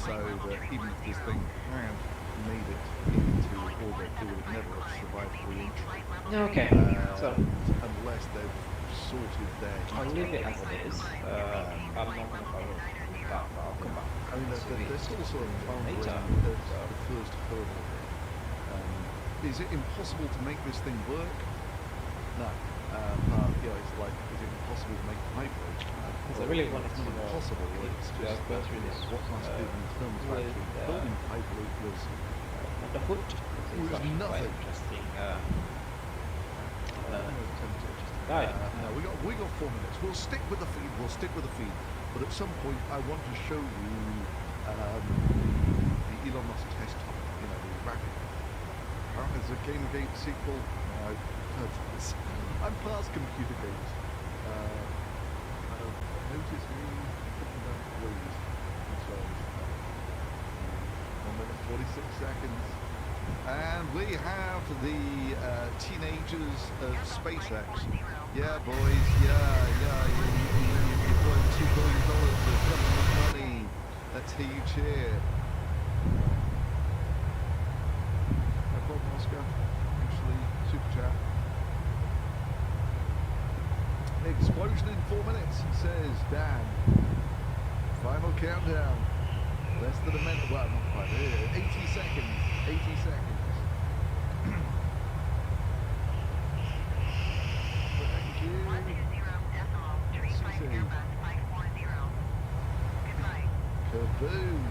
So that even if this thing had made it into orbit, it would have never have survived re-entry. Okay, so unless they've sorted their. I'll leave it as it is. I'm not going to follow that, but I'll come back. I mean, they're still sort of foundering the first hurdle. Is it impossible to make this thing work? No. It's like, is it impossible to make pipe work? Because I really want to know impossible. It's just go through this. what must be in terms of actually building pipe was underfoot. It's With actually quite nothing. interesting. Guy. We got 4 minutes. We'll stick with the feed. We'll stick with the feed. But at some point, I want to show you the Elon Musk test hub. You know, the rapid. Apparently, there's a GameGate sequel. I've heard of this. I'm past computer games. Notice me putting down ways. So, 1 minute 46 seconds. And we have the teenagers of SpaceX. Yeah, boys, yeah, you blowing $2 billion of government money. Let's hear you cheer. No problem, Oscar. Actually, super chat. Explosion in 4 minutes, says Dan. Final countdown. Less than a minute. Well, not quite. 80 seconds. 80 seconds. Thank you. 120.35 Airbus 540. Goodbye. Kaboom.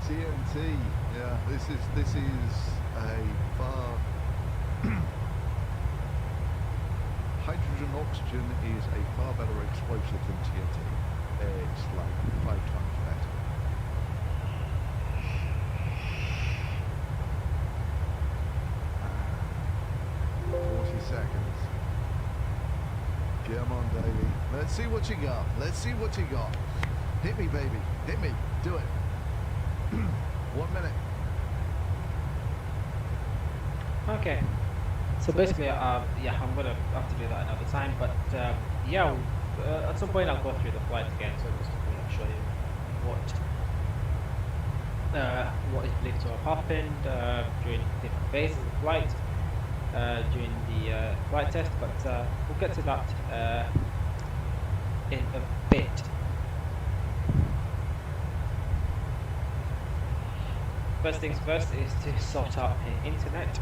TNT. Yeah, this is a far. Hydrogen oxygen is a far better explosive than TNT. It's like 5 times better. Seconds. Come on, baby. Let's see what you got. Let's see what you got. Hit me, baby. Hit me. Do it. 1 minute. Okay. So basically, yeah, I'm gonna have to do that another time. But yeah, at some point I'll go through the flight again, so just to show you what is believed to have happened during different phases of the flight. During the flight test, but we'll get to that in a bit. First things first is to sort out an internet.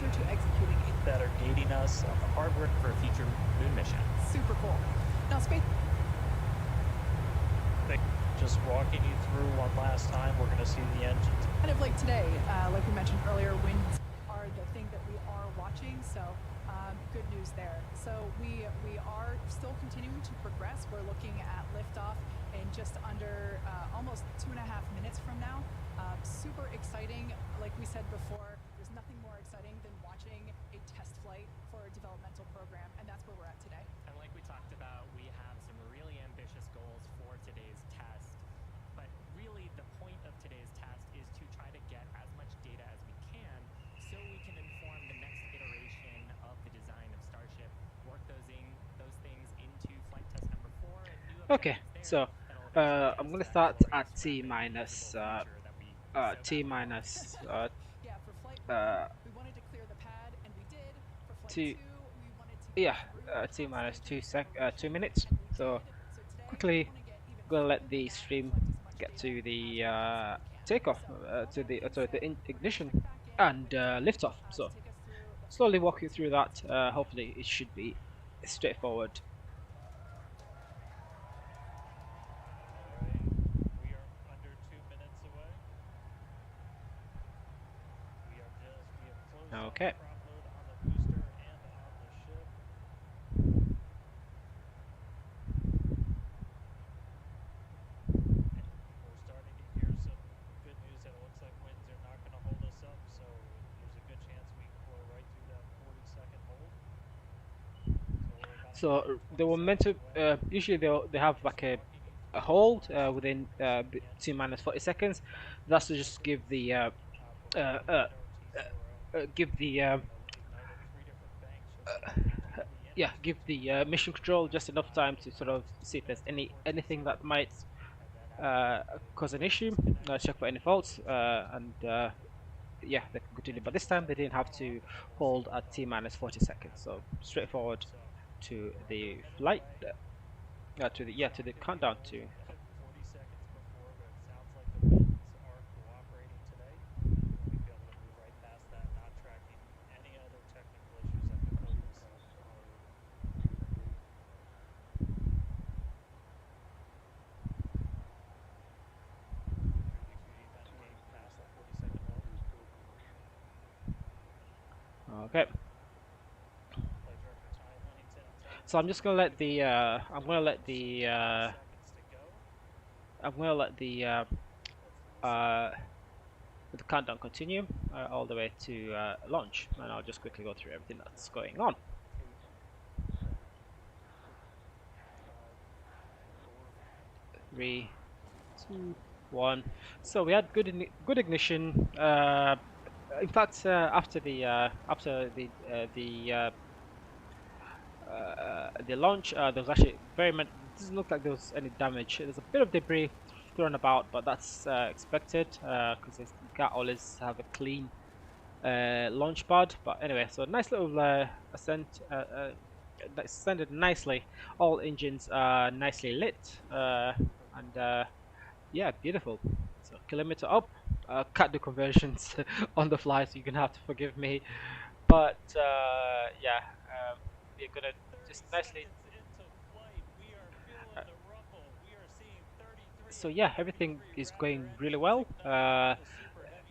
closer to executing that are gating us on the hardware for a future moon mission. super cool. Now, space. Just walking you through one last time, we're going to see the engines. Kind of like today, like we mentioned earlier, winds are the thing that we are watching, so good news there. So we are still continuing to progress. We're looking at liftoff in just under almost 2.5 minutes from now. Super exciting. Like we said before, there's nothing more exciting than watching a test flight for a developmental program, and that's where we're at today. And like we talked about, we have some really ambitious goals for today's test. But really, the point of today's test is to try to get as much data as we can so we can inform the next iteration of the design of Starship, work those things into flight test number 4 and new Okay, so I'm gonna start at T minus T minus 2 minutes. So quickly gonna let the stream get to the takeoff, to the ignition and liftoff. So slowly walk you through that. Hopefully it should be straightforward. We are under 2 minutes away. We have closed Okay. prop load on the booster and on the ship. We're starting to hear some good news that it looks like winds are not going to hold us up, so there's a good chance we can blow right through that 40-second hold. So they were meant to usually they have like a hold within T minus 40 seconds. That's to just give the mission control just enough time to sort of see if there's anything that might cause an issue, check for any faults, and yeah, they can continue. But this time they didn't have to hold at T minus 40 seconds, so straightforward to the flight, to the countdown to. 40 seconds before, but it sounds like the winds are cooperating today. We'll be able to move right past that, not tracking any other technical issues that could hold us up. Okay. So I'm just gonna let the the countdown continue all the way to launch, and I'll just quickly go through everything that's going on. Three, two, one. So we had good ignition. In fact, after the launch, there was actually it doesn't look like there was any damage. There's a bit of debris thrown about, but that's expected because you can't always have a clean launch pad. But anyway, so nice little ascent, ascended nicely. All engines are nicely lit, and yeah, beautiful. So kilometer up. Can't do conversions on the fly, so you're gonna have to forgive me. But yeah, we're gonna just nicely. So yeah, everything is going really well.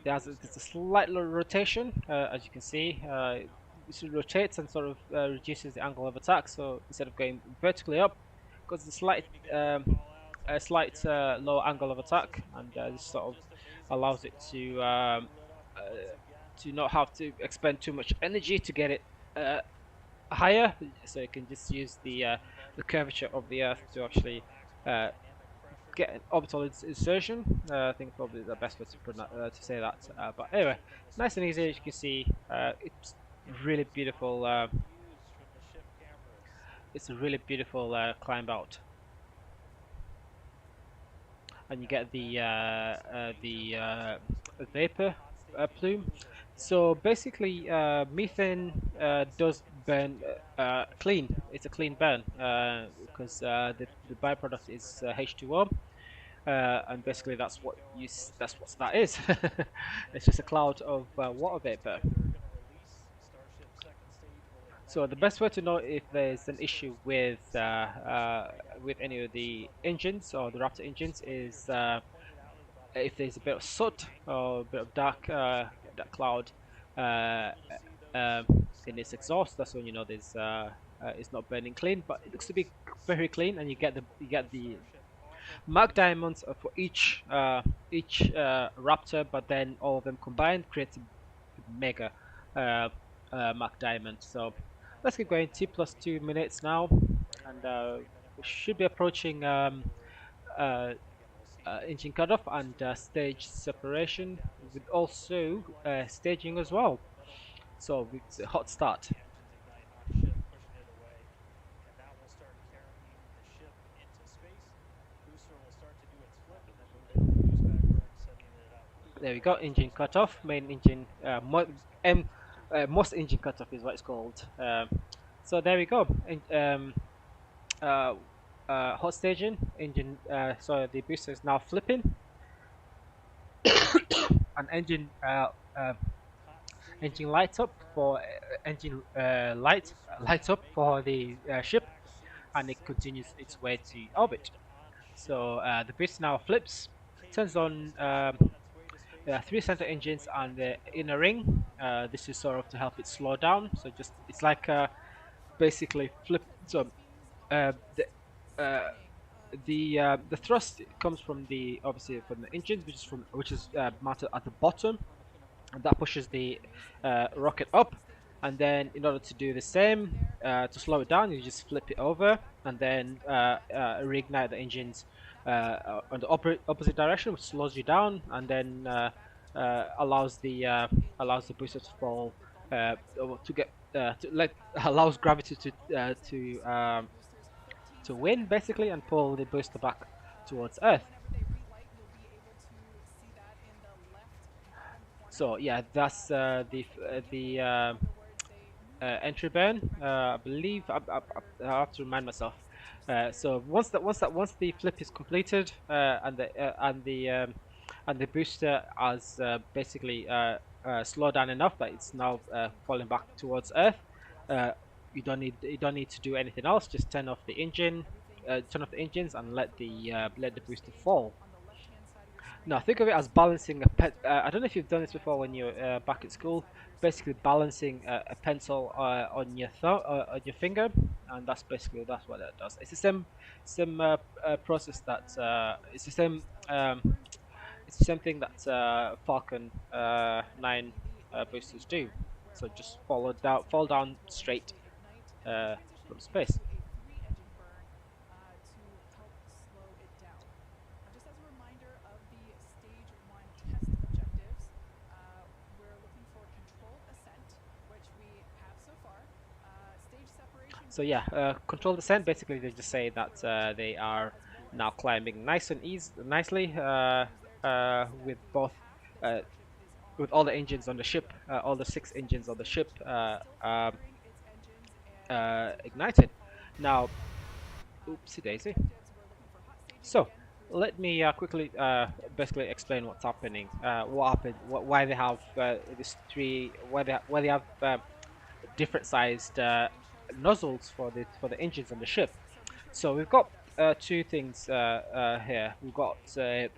There's a slight little rotation, as you can see. It rotates and sort of reduces the angle of attack. So instead of going vertically up, because a slight low angle of attack, and this sort of allows it to not have to expend too much energy to get it higher. So you can just use the curvature of the Earth to actually get an orbital insertion. I think probably the best way to say that. But anyway, nice and easy. As you can see, it's really beautiful. It's a really beautiful climb out, and you get the vapor plume. So basically, methane does burn clean. It's a clean burn because the byproduct is H2O, and basically that's what that is. It's just a cloud of water vapor. So the best way to know if there's an issue with any of the engines or the Raptor engines is if there's a bit of soot or a bit of dark cloud uh, in its exhaust. That's when you know there's it's not burning clean, but it looks to be very clean, and you get the mark diamonds for each Raptor, but then all of them combined creates a mega mark diamond. So let's get going. T plus 2 minutes now, and we should be approaching engine cutoff and stage separation, with also staging as well. So it's a hot start. There we go, engine cutoff, main engine, most engine cutoff is what it's called. So there we go. Hot staging, engine, so the booster is now flipping, and engine lights up for lights up for the ship, and it continues its way to orbit. So the booster now flips, turns on 3 center engines and the inner ring. This is sort of to help it slow down. So just it's like basically flip. So the thrust comes from obviously from the engine, which is mounted at the bottom, and that pushes the rocket up. And then in order to do the same, to slow it down, you just flip it over and then reignite the engines on the opposite direction, which slows you down, and then allows the booster to fall allows gravity to win basically, and pull the booster back towards Earth. So yeah, that's the entry burn. I believe I have to remind myself. So once the flip is completed, and the booster has basically slowed down enough that it's now falling back towards Earth, you don't need to do anything else. Just turn off the engines, and let the booster fall. Now think of it as balancing I don't know if you've done this before when you're back at school. Basically balancing a pencil on your finger, and that's what it does. It's the same process that it's the same thing that Falcon 9 boosters do. So just fall down straight from space. So yeah, controlled descent. Basically, they just say that they are now climbing nicely with all the engines on the ship, all the 6 engines on the ship ignited. Now, oopsie daisy. So let me quickly basically explain what's happening. What happened? Why they have why they have different sized nozzles for the engines on the ship. So we've got 2 things here. We've got 2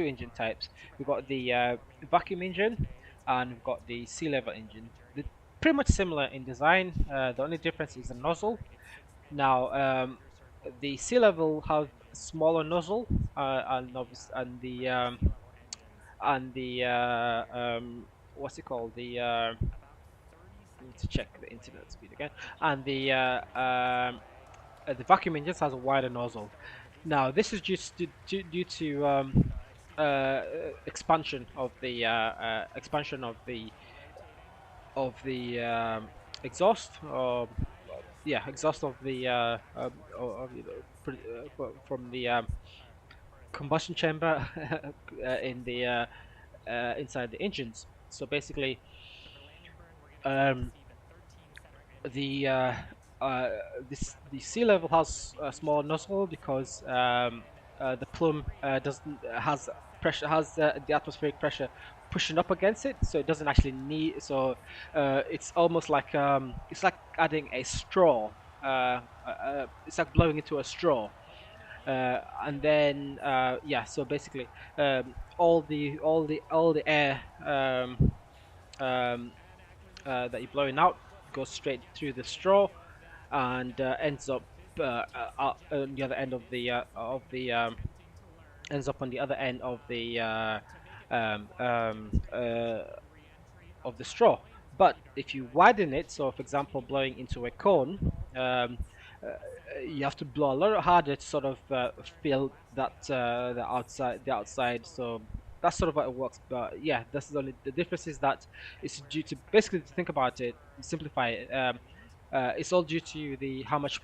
engine types. We've got the vacuum engine, and we've got the sea level engine. They're pretty much similar in design. The only difference is the nozzle. Now the sea level have a smaller nozzle, and what's it called? I need to check the internet speed again. And the vacuum engine has a wider nozzle. Now this is just due to expansion of the exhaust, exhaust of the from the combustion chamber in the inside the engines. So basically, the sea level has a small nozzle because the plume has pressure, has the atmospheric pressure pushing up against it, so it doesn't actually need. So it's almost like it's like adding a straw. It's like blowing into a straw. And then yeah, so basically all the air that you're blowing out goes straight through the straw and ends up on the other end ends up on the other end um, um, uh, of the straw. But if you widen it, so for example, blowing into a cone, uh, you have to blow a lot harder to sort of fill the outside. So that's sort of how it works. But yeah, that's the only the difference is that it's due to basically to think about it, simplify it. It's all due to the how much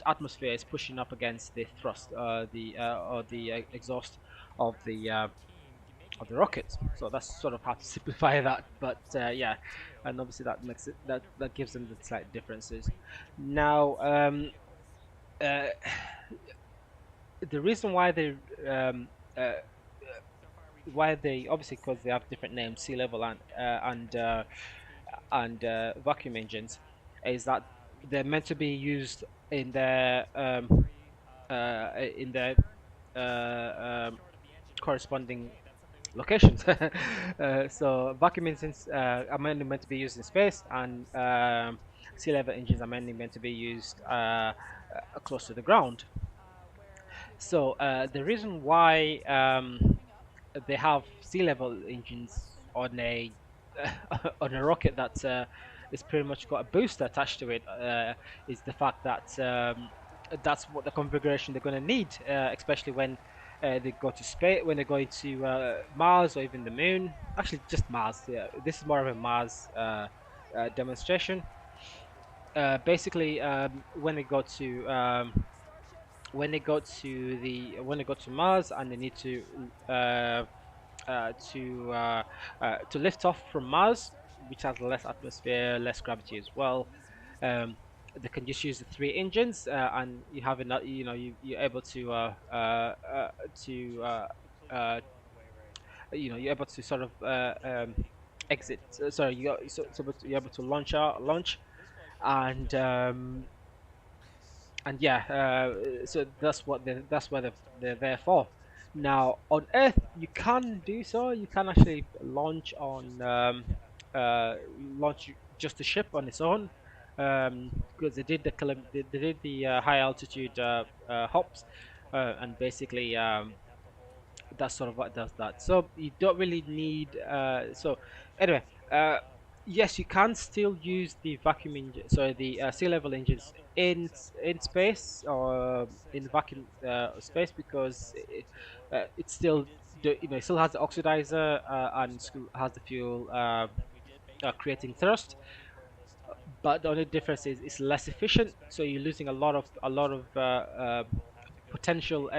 atmosphere is pushing up against the thrust, or the exhaust of the rocket. So that's sort of how to simplify that. But yeah, and obviously that makes it that gives them the slight differences. Now, uh, the reason why they obviously because they have different names, sea level and vacuum engines, is that they're meant to be used in their corresponding locations. So vacuum engines are mainly meant to be used in space, and sea level engines are mainly meant to be used close to the ground. So the reason why they have sea level engines on a on a rocket that is pretty much got a booster attached to it is the fact that that's what the configuration they're going to need, especially when they go to space, when they're going to Mars or even the Moon. Actually, just Mars. Yeah, this is more of a Mars demonstration. Basically, when they go to Mars and they need to lift off from Mars, which has less atmosphere, less gravity as well. They can just use the three engines, and you have enough. You're able you're able to sort of exit. Sorry, you're able to launch, and yeah, so that's what they're there for. Now on Earth, you can do so. You can actually launch just the ship on its own, because they did the high altitude hops, and basically that's sort of what does that. So you don't really need. So anyway, yes, you can still use the vacuum engine, sorry, the sea level engines in space or in vacuum space, because it still it still has the oxidizer and still has the fuel creating thrust. But the only difference is it's less efficient, so you're losing a lot of potential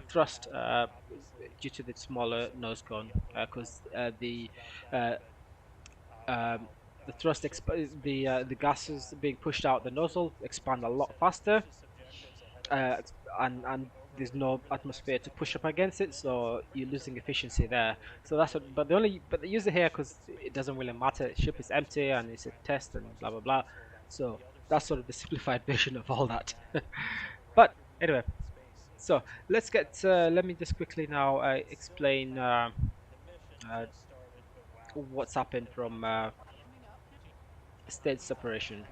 thrust due to the smaller nose cone, because uh, the the gases being pushed out the nozzle expand a lot faster, and there's no atmosphere to push up against it, so you're losing efficiency there. So that's what, but they use it here because it doesn't really matter. The ship is empty and it's a test and blah blah blah. So that's sort of the simplified version of all that. But anyway, so let me just quickly now explain what's happened from stage separation.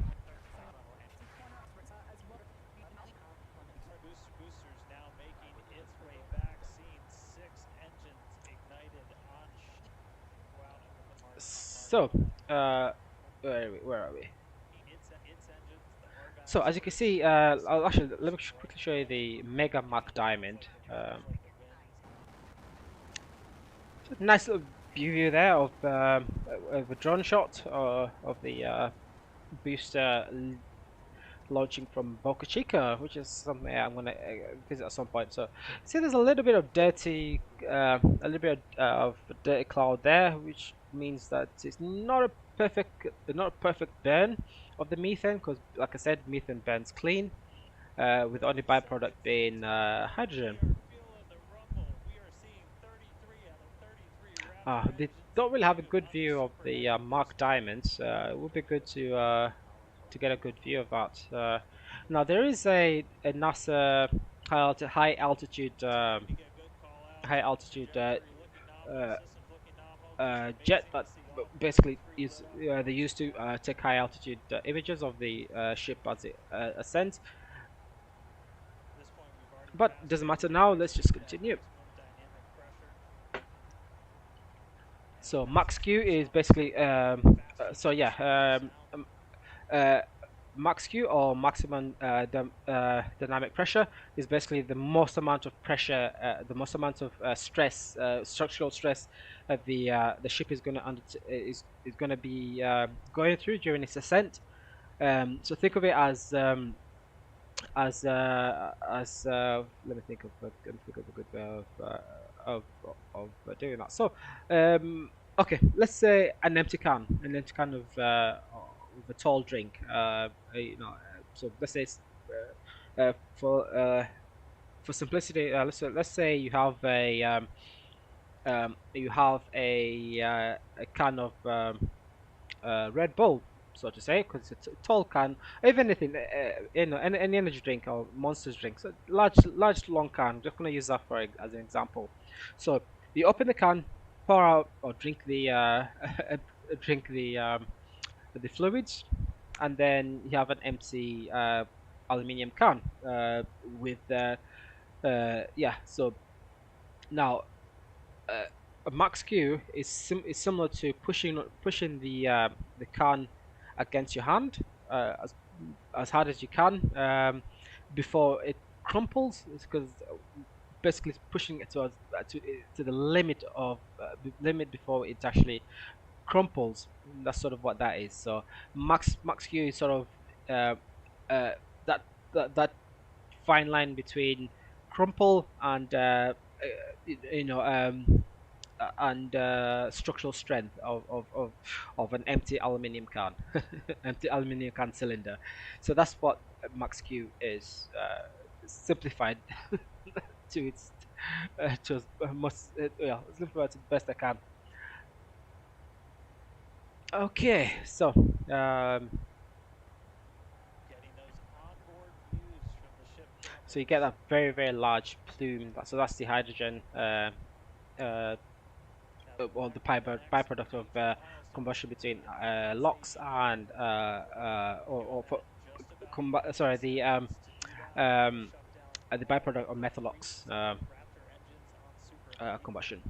Boosters now making its way back, seeing 6 engines ignited on So, where are we? So as you can see, let me quickly show you the Mega Mach Diamond. Nice little view there of a drone shot of the booster launching from Boca Chica, which is something I'm gonna visit at some point. So, see, there's a little bit of a little bit of dirty cloud there, which means that it's not a perfect burn of the methane, because, like I said, methane burns clean, with the only byproduct being hydrogen. they don't really have a good view of the Mark Diamonds. It would be good to get a good view of that. Now there is a NASA high altitude uh, jet that basically is they used to take high altitude images of the ship as it ascends. But it doesn't matter now. Let's just continue. So max Q is basically max Q or maximum dynamic pressure is basically the most amount of pressure, the most amount of stress, structural stress that the ship is going to is going to be going through during its ascent. So think of it as let me think of a good way of doing that. So okay, let's say an empty can of a tall drink. So let's say for simplicity, let's say you have a can of Red Bull, so to say, because it's a tall can. If anything, any energy drink or Monsters drink, so large long can. I'm just gonna use that as an example. So you open the can, pour out or drink the drink the fluids, and then you have an empty aluminium can with yeah. So now a max Q is similar to pushing the can against your hand as hard as you can before it crumples. It's because basically it's pushing it to the limit of limit before it actually crumples. That's sort of what that is. So max Q is sort of that that fine line between crumple and you know and structural strength of an empty aluminium can, empty aluminium can cylinder. So that's what max Q is, simplified to its simplified to the best I can. Okay, so so you get that very large plume. So that's the hydrogen. Or the byproduct of combustion between LOX and sorry, the byproduct of methalox combustion.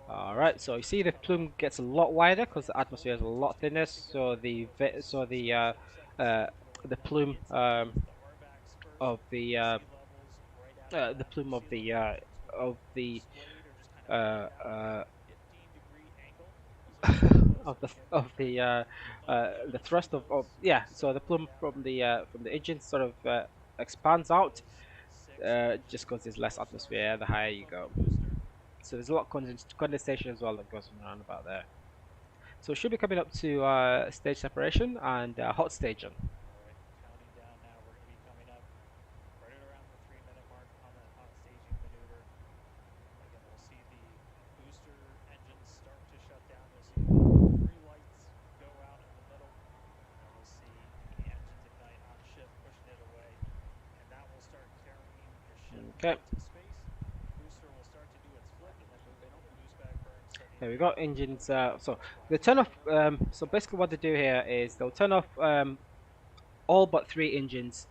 Alright, so you see the plume gets a lot wider because the atmosphere is a lot thinner. So the plume of the plume of the the thrust of yeah, so the plume from the engine sort of expands out just because there's less atmosphere the higher you go. So there's a lot of condensation as well that goes around about there. So it should be coming up to stage separation and hot staging. Okay. There we go, engines. So they turn off. So basically, what they do here is they'll turn off all but 3 engines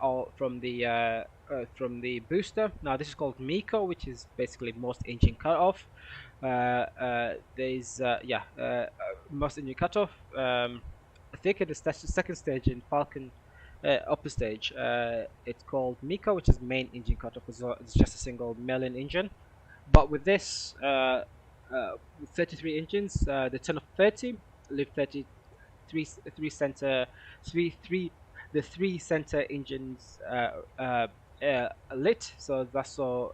all from the booster. Now this is called MECO, which is basically most engine cut off. There's most engine cut off. I think in the second stage in Falcon upper stage, it's called MECO, which is main engine cutoff, because it's just a single main engine. But with this, with 33 engines, they turn off 30, leave 33 the 3 center engines lit. So that's so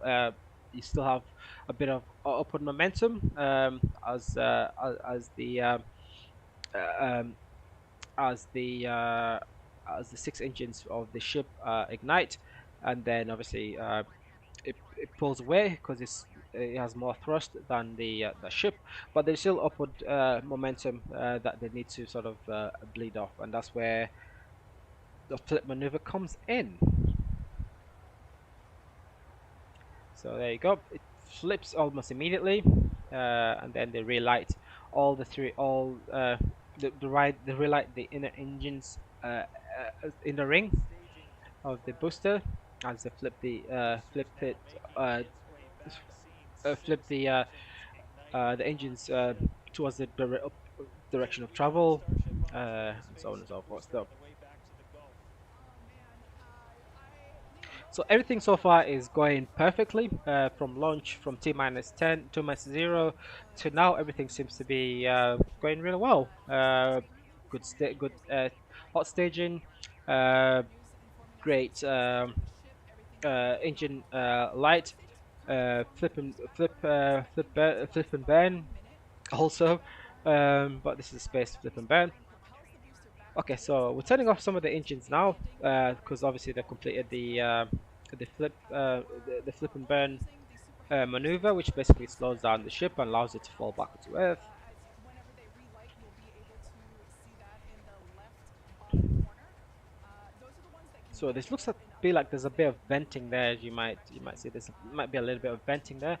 you still have a bit of upward momentum as the 6 engines of the ship ignite, and then obviously it pulls away because it's it has more thrust than the ship, but there's still upward momentum that they need to sort of bleed off, and that's where the flip maneuver comes in. So there you go. It flips almost immediately, and then they relight all the they relight the inner engines in the ring of the booster as they flip the engines towards the direction of travel, and so on and so forth. So everything so far is going perfectly from launch, from T-10, T-0 to now. Everything seems to be going really well. Good hot staging, great engine light, flip and burn also, but this is space flip and burn. Okay, so we're turning off some of the engines now because obviously they've completed the flip and burn maneuver, which basically slows down the ship and allows it to fall back to Earth. So this looks like there's a bit of venting there. You might see there might be a little bit of venting there.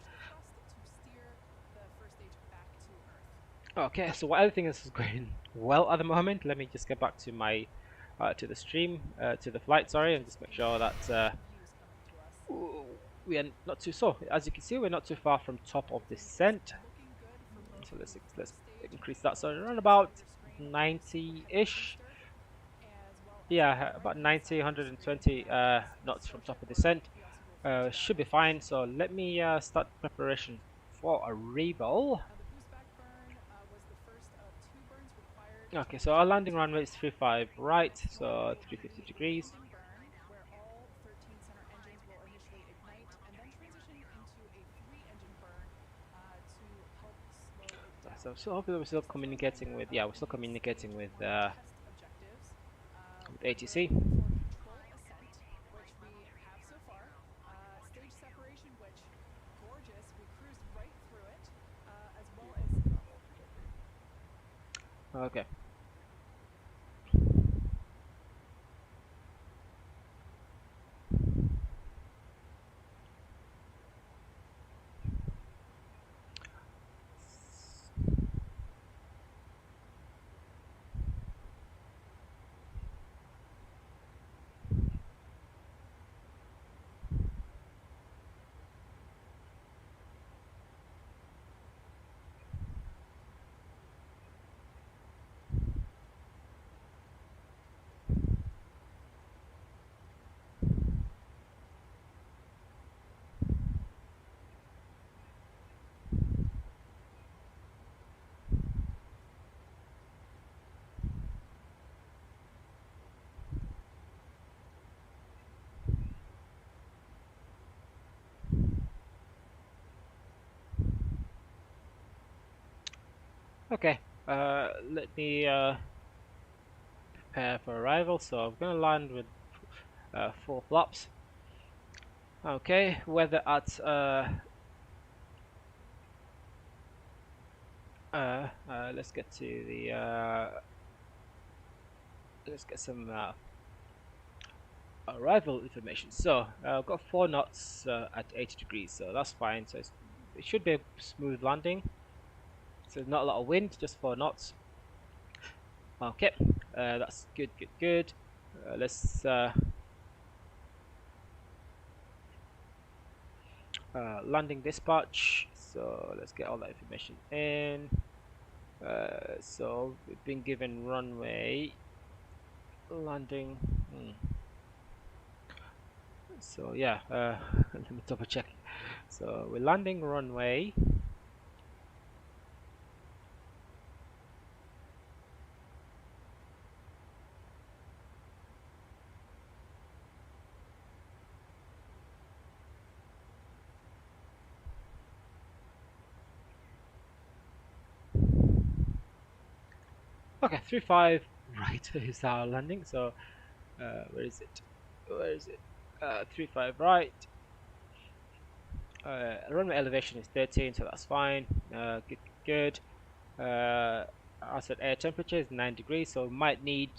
Okay, so everything is going well at the moment. Let me just get back to my to the stream, to the flight, sorry, and just make sure that we are not too as you can see, we're not too far from top of descent. So let's increase that. So around about 90-ish. Yeah, about 90, 120 knots from top of descent. Should be fine. So let me start preparation for a reroll. Okay, so our landing runway is 35 right, so 350 degrees. So hopefully we're still communicating with, we're still communicating with ATC. Okay. Okay, let me prepare for arrival. So I'm gonna land with 4 flaps. Okay, weather at let's get to the let's get some arrival information. So I've got 4 knots at 80 degrees, so that's fine. So it should be a smooth landing. So not a lot of wind, just 4 knots. Okay, that's good. Let's landing dispatch. So let's get all that information in. So we've been given runway landing. So yeah, let me double check. So we're landing runway. Okay, 35 right is our landing. So where is it? 35 right. runway elevation is 13, so that's fine. Good. I said air temperature is 9 degrees, so we might need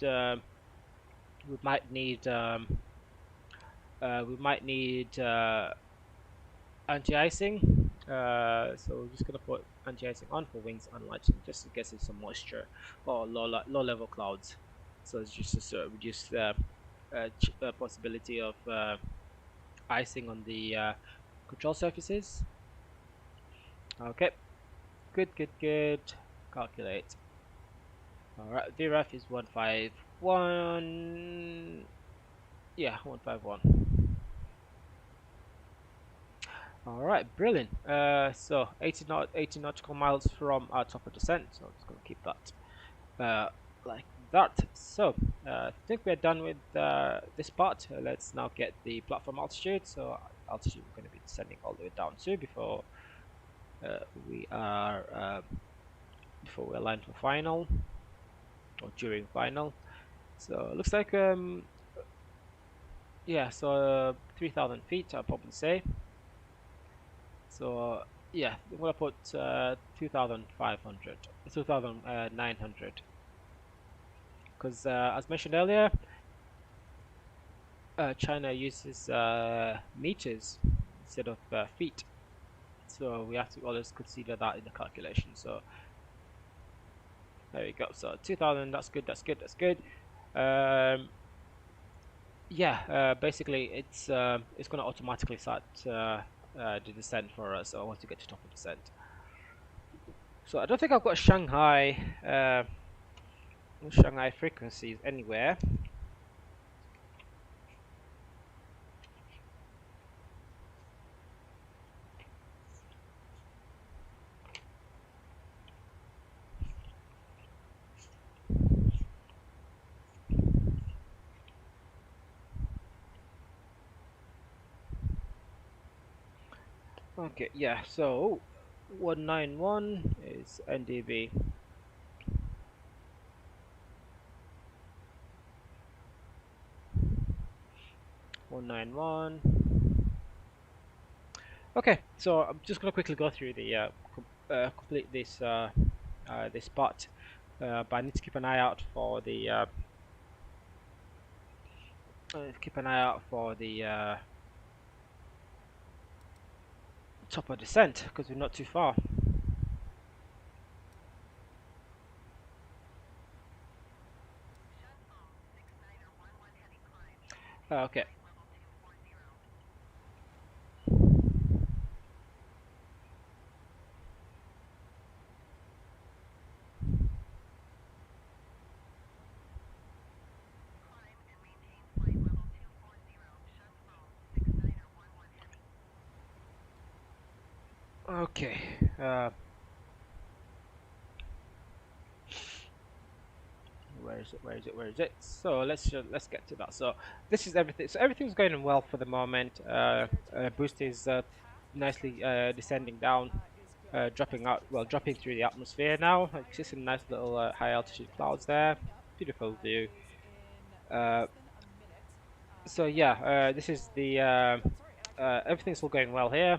anti-icing. So we're just gonna put anti-icing on for wings and lighting, just in case there's some moisture or low level clouds. So it's just to sort of reduce the possibility of icing on the control surfaces. Okay, good. Calculate. Alright, VREF is 151. Yeah, 151. Alright, brilliant. So 80 nautical miles from our top of descent. So I'm just going to keep that like that. So I think we're done with this part. Let's now get the platform altitude. So altitude we're going to be descending all the way down to before we are aligned for final or during final. So it looks like yeah, so 3,000 feet I'll probably say. So yeah, I'm gonna put 2,900, because as mentioned earlier, China uses meters instead of feet, so we have to always consider that in the calculation. So there we go. So 2,000. That's good. Yeah, basically it's gonna automatically start the descent for us. So I want to get to top of descent. So I don't think I've got Shanghai frequencies anywhere. Okay, yeah, so 191 is NDB. Okay, so I'm just gonna quickly go through the complete this this part, but I need to keep an eye out for the top of descent, because we're not too far. Okay. Okay. Where is it? So let's get to that. So this is everything. So everything's going well for the moment. Boost is nicely descending down, dropping through the atmosphere now. Just some nice little high altitude clouds there. Beautiful view. So yeah, this is the everything's all going well here.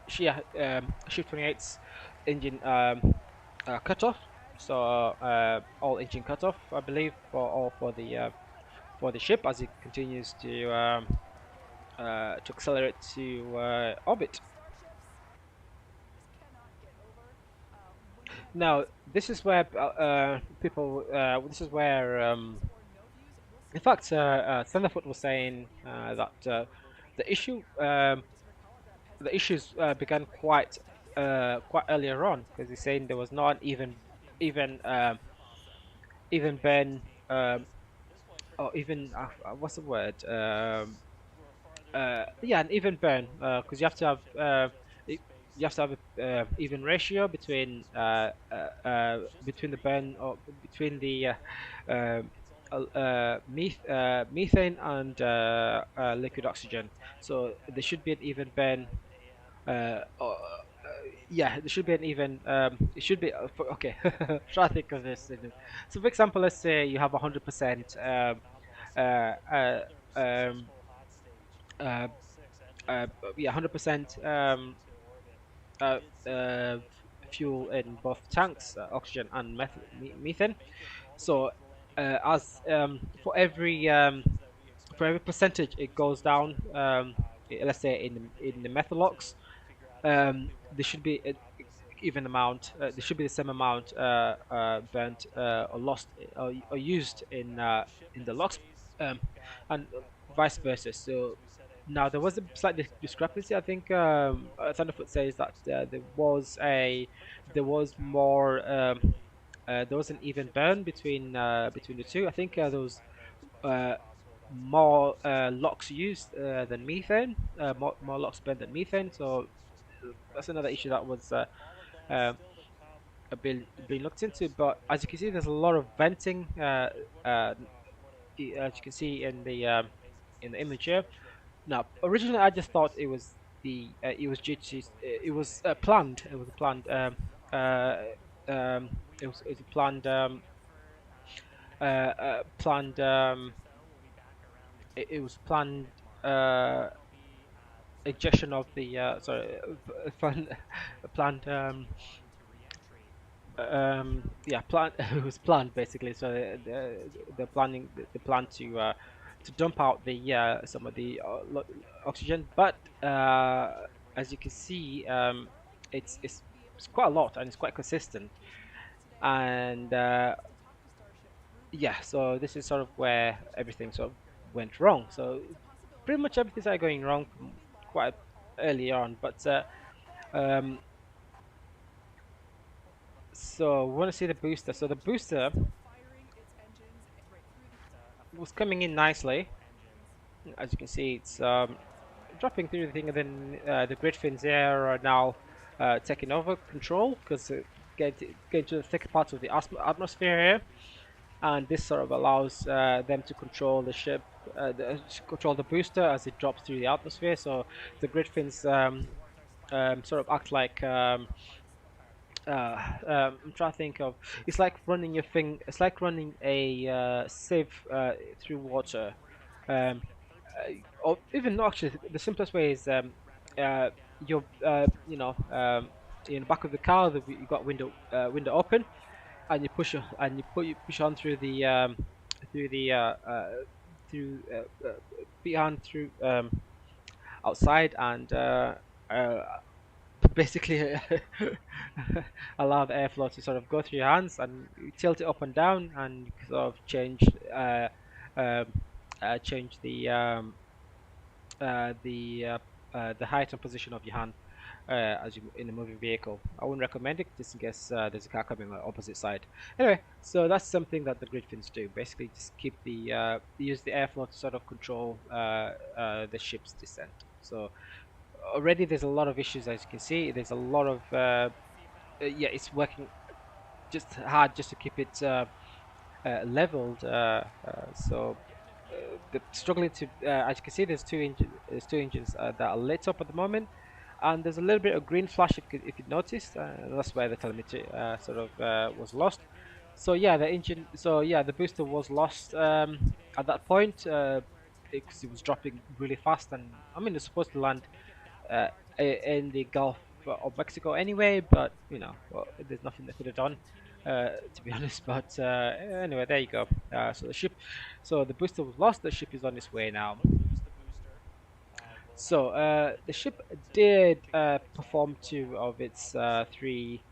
Shift 28's engine cutoff. So all engine cutoff, I believe, for the ship as it continues to accelerate to orbit. Now this is where people. This is where, in fact, Thunderfoot was saying that the issues began quite earlier on, because he's saying there was not even burn, or even what's the word? Yeah, an even burn, because you have to have even ratio between the burn, or between the methane and liquid oxygen. So there should be an even burn. Yeah, there should be an even. It should be okay. Try to think of this. So, for example, let's say you have 100% yeah, 100% fuel in both tanks, oxygen and methane. So as for every percentage it goes down, let's say in the methalox, there should be an even amount. There should be the same amount burnt or lost or used in the lox, um, and vice versa. So now there was a slight discrepancy. I think Thunderfoot says that there was more there was an even burn between the two. I think there was uh, more LOX used than methane, more LOX burned than methane. So that's another issue that was uh, been looked into. But as you can see, there's a lot of venting. As you can see in the image here. Now, originally I just thought it was due to it was planned. It was a planned. It was a planned planned. It was planned injection of the planned planned yeah, plan. It was planned basically. So the planning the plan to dump out the some of the oxygen, but as you can see, it's quite a lot and it's quite consistent. And yeah, so this is sort of where everything sort of went wrong. So pretty much everything started going wrong from quite early on, but um, so we want to see the booster. So the booster was coming in nicely. As you can see, it's dropping through the thing, and then the grid fins there are now taking over control because getting to the thicker parts of the atmosphere here, and this sort of allows them to control the ship, control the booster as it drops through the atmosphere. So the grid fins sort of act like I'm trying to think of. It's like running your thing. It's like running a sieve through water. Um, or even no, actually, the simplest way is you're in the back of the car. You got window open, and you push on through the through the through put your hand through outside and basically allow the airflow to sort of go through your hands, and you tilt it up and down, and you sort of um, change the height and position of your hand as you in a moving vehicle. I wouldn't recommend it just in case there's a car coming on the opposite side. Anyway, so that's something that the grid fins do. Basically, just keep use the airflow to sort of control the ship's descent. So already there's a lot of issues, as you can see. There's a lot of yeah, it's working just hard just to keep it leveled. So the struggling to as you can see, there's two engines that are lit up at the moment, and there's a little bit of green flash if you noticed. That's where the telemetry sort of was lost. So yeah, the booster was lost at that point because it was dropping really fast, and I mean it's supposed to land in the Gulf of Mexico anyway, but you know, well, there's nothing they could have done, to be honest. But anyway, there you go. So the booster was lost. The ship is on its way now. So the ship did perform two of its three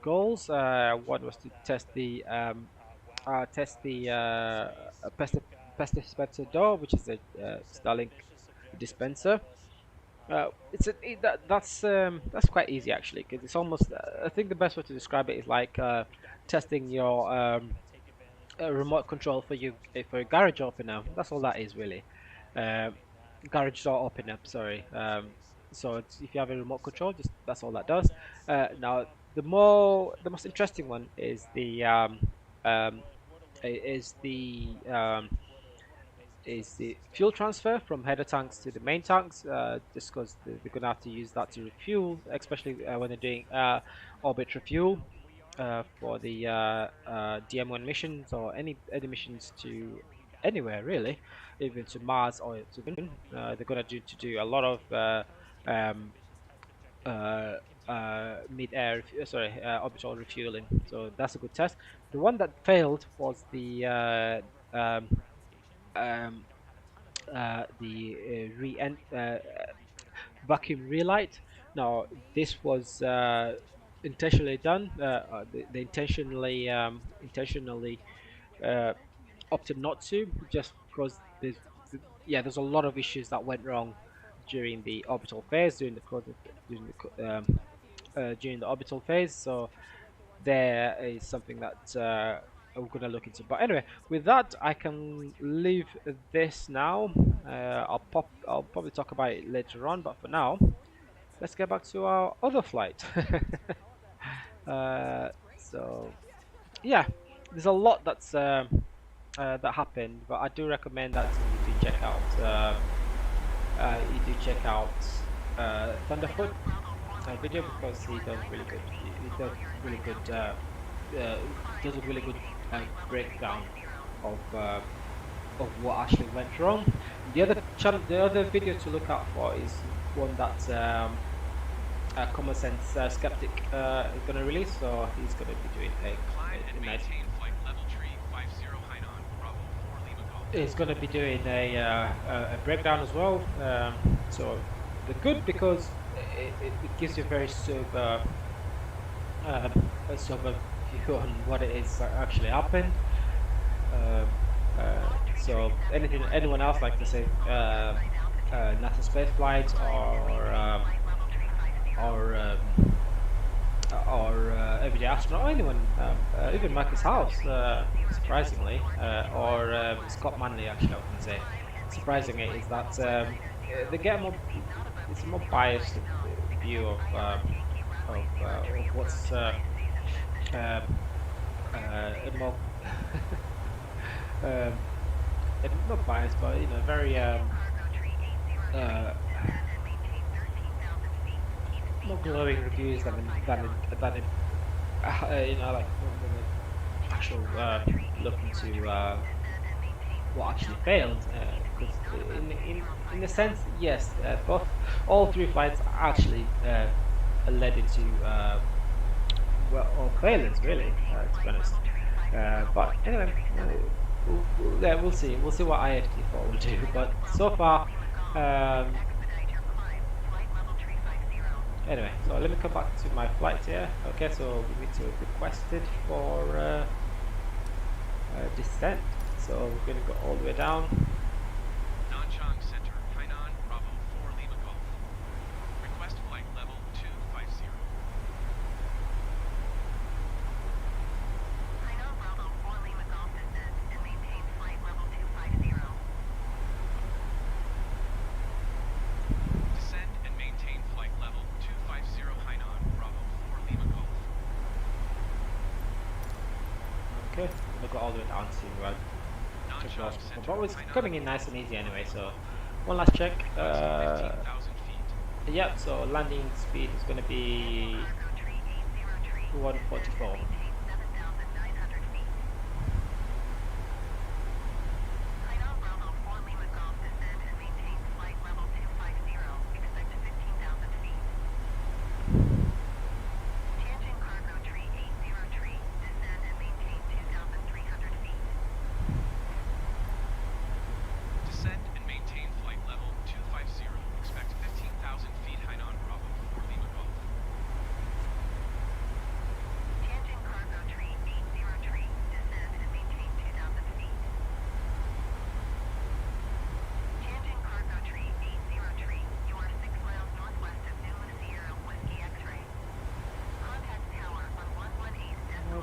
goals. One was to test the pest dispenser door, which is a Starlink dispenser. That's quite easy actually, because it's almost. I think the best way to describe it is like testing your remote control for a garage opener. That's all that is really. Garage door opener. Sorry. So if you have a remote control, that's all that does. Now the most interesting one is the is the is the fuel transfer from header tanks to the main tanks, just because they're going to have to use that to refuel, especially when they're doing orbit refuel for the DM1 missions or any missions to anywhere really, even to Mars or to the Moon. They're gonna do a lot of um, mid-air, orbital refueling. So that's a good test. The one that failed was the vacuum relight. Now this was intentionally done. They intentionally uh, opted not to, just because there's a lot of issues that went wrong during the orbital phase, during the orbital phase. So there is something that we're gonna look into. But anyway, with that, I can leave this now. I'll probably talk about it later on, but for now, let's get back to our other flight. So yeah, there's a lot that happened, but I do recommend that you do check out Thunderfoot video, because he does really good. He does really good. Does a really good breakdown of what actually went wrong. The other video to look out for is one that Common Sense Skeptic is going to release. So he's going to be doing a nice. He's going to be doing a breakdown as well. So they're good because it gives you a very sober view on what it is that actually happened. So anyone else like to say NASA space flight or everyday astronaut, or anyone, even Marcus House, surprisingly, or Scott Manley, actually, I was going to say. Surprisingly, is that they get it's a more biased view of what's more not biased, but very more glowing reviews than like when they actual look into what actually failed. Because in a sense, yes, all three flights actually led into all failures, really, to be honest. But anyway, we'll see. We'll see what IFT4 will do. But so far, anyway, so let me come back to my flight here. Okay, so we need to requested for descent. So we're going to go all the way down. Nanchang Center, Hainan, Bravo 4 Lima Golf. Request flight level 250. Hainan Bravo 4 Lima Golf descend and maintain flight level 250. Descend and maintain flight level 250 Hainan, Bravo 4 Lima Golf. Okay, we'll go all the way down to but it's coming in nice and easy anyway. So one last check. Yeah, so landing speed is going to be 144.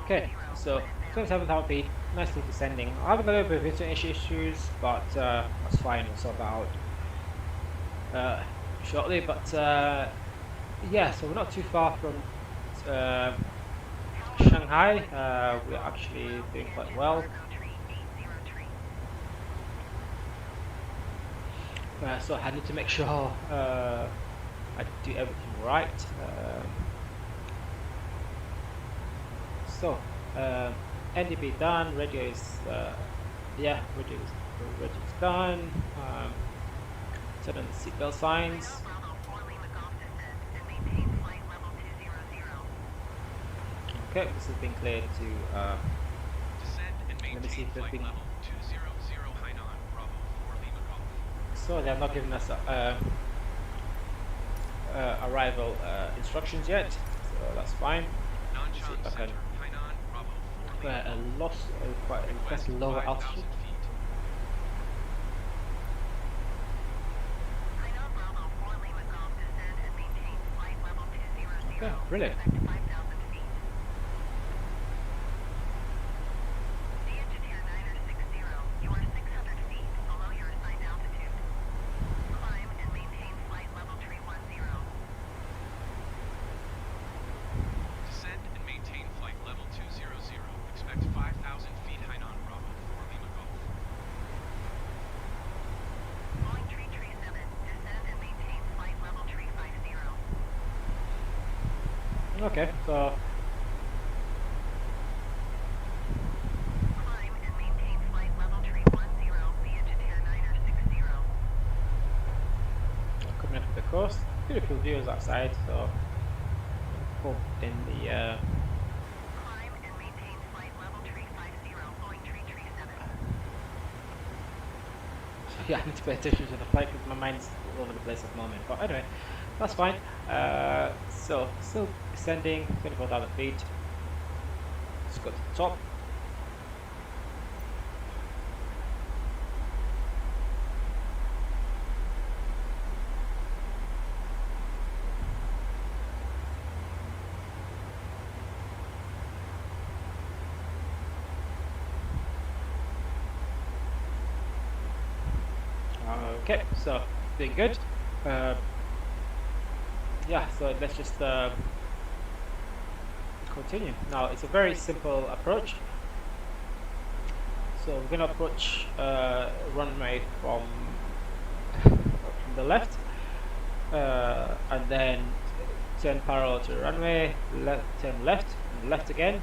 Okay, so 27,000 feet, nicely descending. I'm having a little bit of internet issues, but that's fine, we'll sort that out shortly. But yeah, so we're not too far from Shanghai. We're actually doing quite well. So I need to make sure I do everything right. So NDB done. Radio is radio is Bridge is done. Turn on the seatbelt signs. Okay, this has been cleared to. Let me see if there's been. So they have not given us arrival instructions yet, so that's fine. Let's see if I can request lower altitude. Okay, brilliant. Okay, so coming up the coast, beautiful views outside. So hope in the yeah, I need to pay attention to the flight because my mind's all over the place at the moment. But anyway, that's fine. So still descending 24,000 feet. Let's go to the top. Okay, so doing good. Yeah, so let's just continue. Now it's a very simple approach. So we're going to approach runway from the left, and then turn parallel to the runway, turn left, and left again,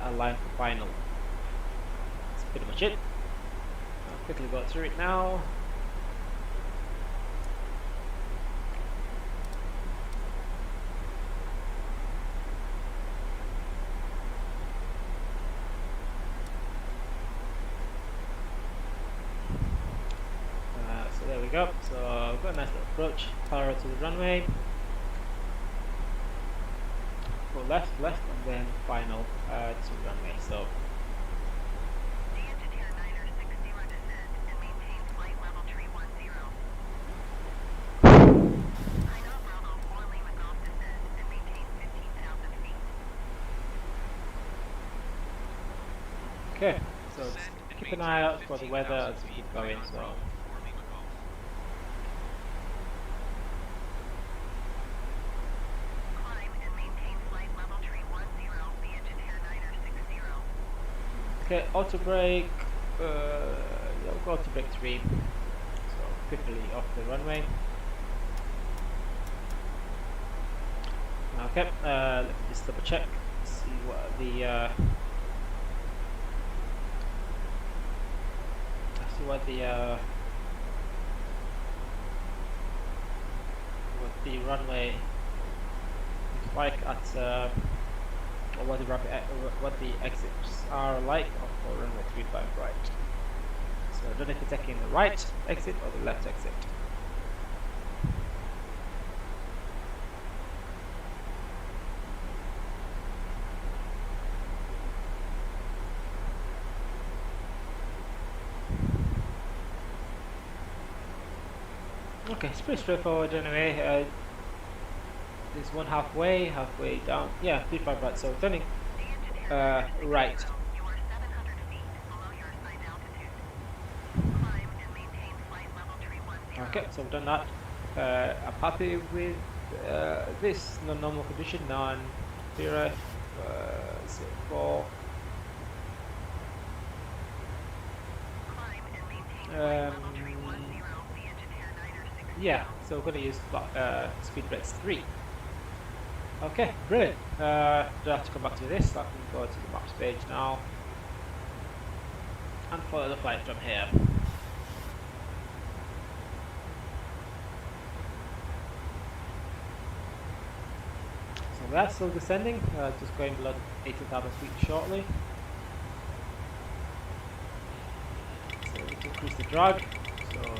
align for final. That's pretty much it. I'll quickly go through it now. There we go. So we've got a nice little approach, parallel to the runway. Go left, left, and then final to the runway. So okay, so just keep an eye out for the weather as we keep going. So okay, auto brake, we'll go to brake 3, so quickly off the runway. Okay, let me just double check, see what the runway looks like at or what the exits are like for runway 35 right. So I don't know if you're taking the right exit or the left exit. Okay, it's pretty straightforward anyway. There's one halfway down. Yeah, 35 right. So turning right. Okay, so we've done that. I'm happy with this non-normal condition, non-PRF 4. Yeah, so we're going to use speed brakes 3. Okay, brilliant. Don't have to come back to this. I can go to the maps page now and follow the flight from here. we are still descending, just going below 18,000 feet shortly. So we can increase the drag. So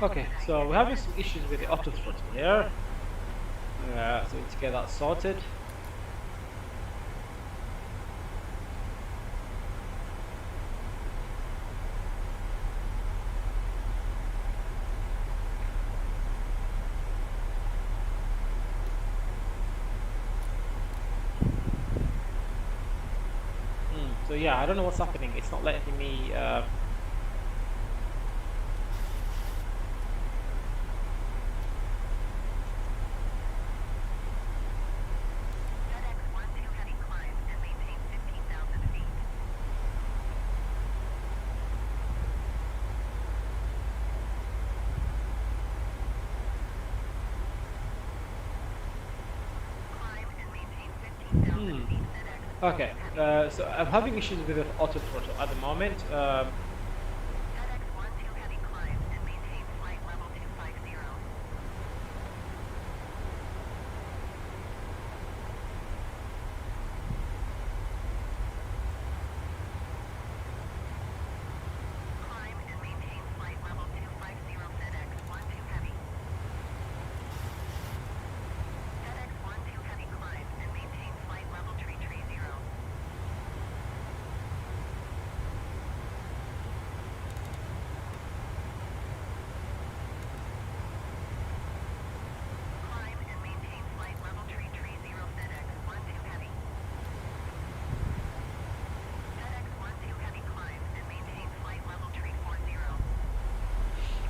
okay, so we're having some issues with the auto throttle here. So we need to get that sorted. So yeah, I don't know what's happening. It's not letting me. Okay, so I'm having issues with the auto throttle at the moment.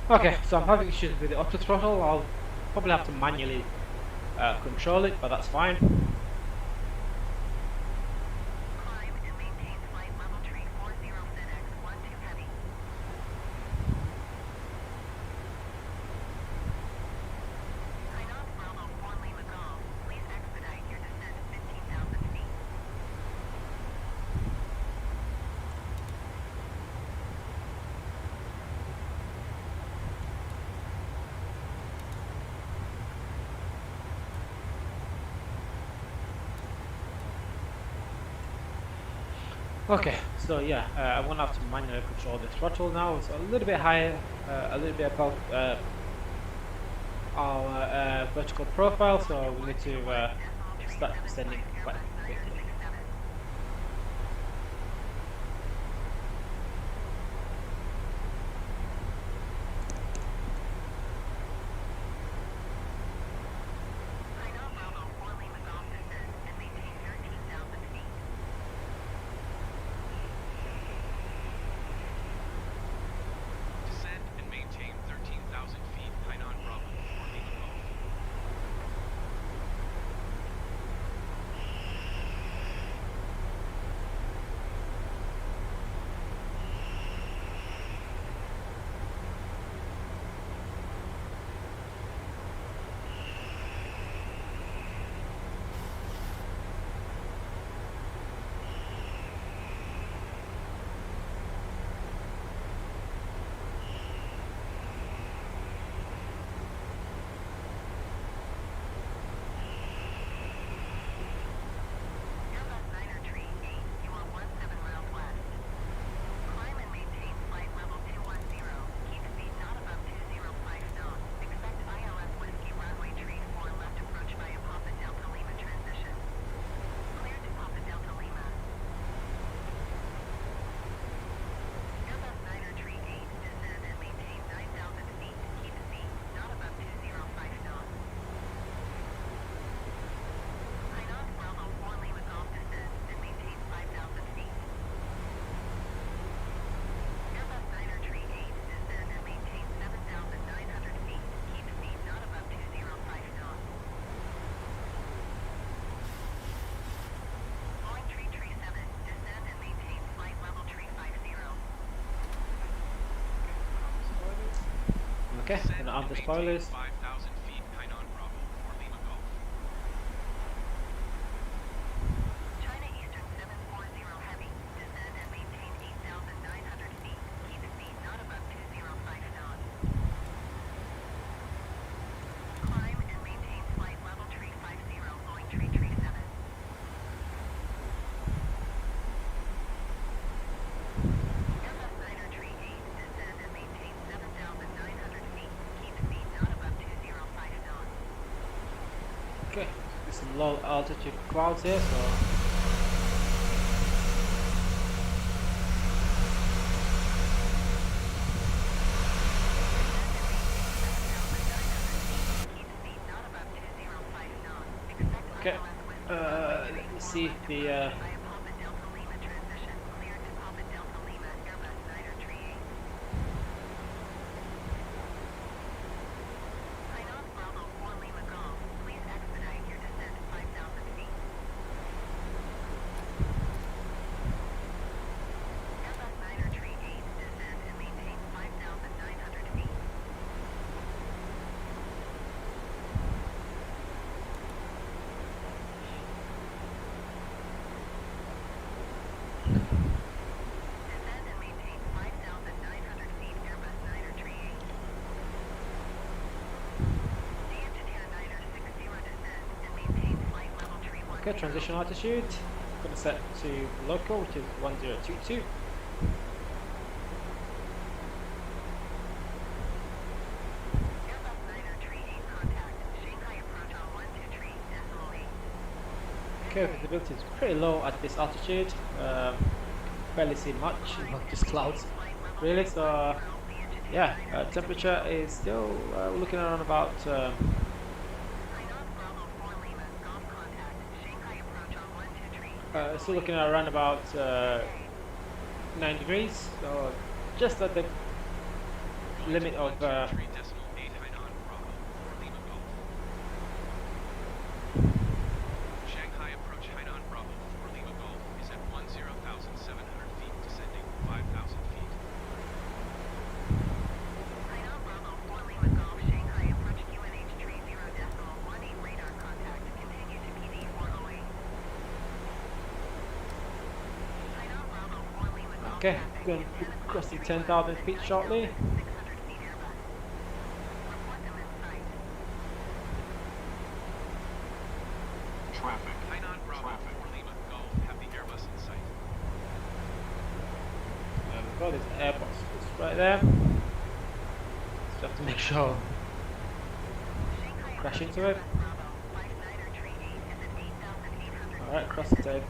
Okay, so I'm having issues with the auto throttle. I'll probably have to manually control it, but that's fine. Okay, so yeah, I'm gonna have to manually control the throttle now. It's a little bit higher, a little bit above our vertical profile, so we need to start descending quite quickly. Okay, gonna arm the spoilers. 5,000 feet, Hainan Bravo, 4 Lima Golf. China Eastern 740 Heavy. Descend and maintain 8,900 feet. Keep speed not above 205 knots. Climb and maintain flight level tree 50, Boeing tree 7. Airbus 9er tree 8. Descend and maintain 7,900 feet. Keep speed not above 205 knots. Okay, there's some low altitude clouds here, so okay. Let me see if the okay, transition altitude. Gonna set to local, which is 1022. Okay, visibility is pretty low at this altitude. Barely see much, not just clouds, really. So, yeah, temperature is still looking around about. Still looking at around about 9 degrees, so just at the limit of Shanghai approach Hainan Bravo, 4 Lima Golf is at 10,700 feet, descending 5,000 feet. Hainan Bravo 4 Lima Golf, Shanghai approach QNH tree 0.18 radar contact. Continue to PD 408. okay, going to be crossing 10,000 feet shortly. Traffic. Hainan Bravo, 4 Lima Golf, have the Airbus in sight. There we go, there's Airbus just right there. Just have to make sure crash into it. Alright, crossing 10,000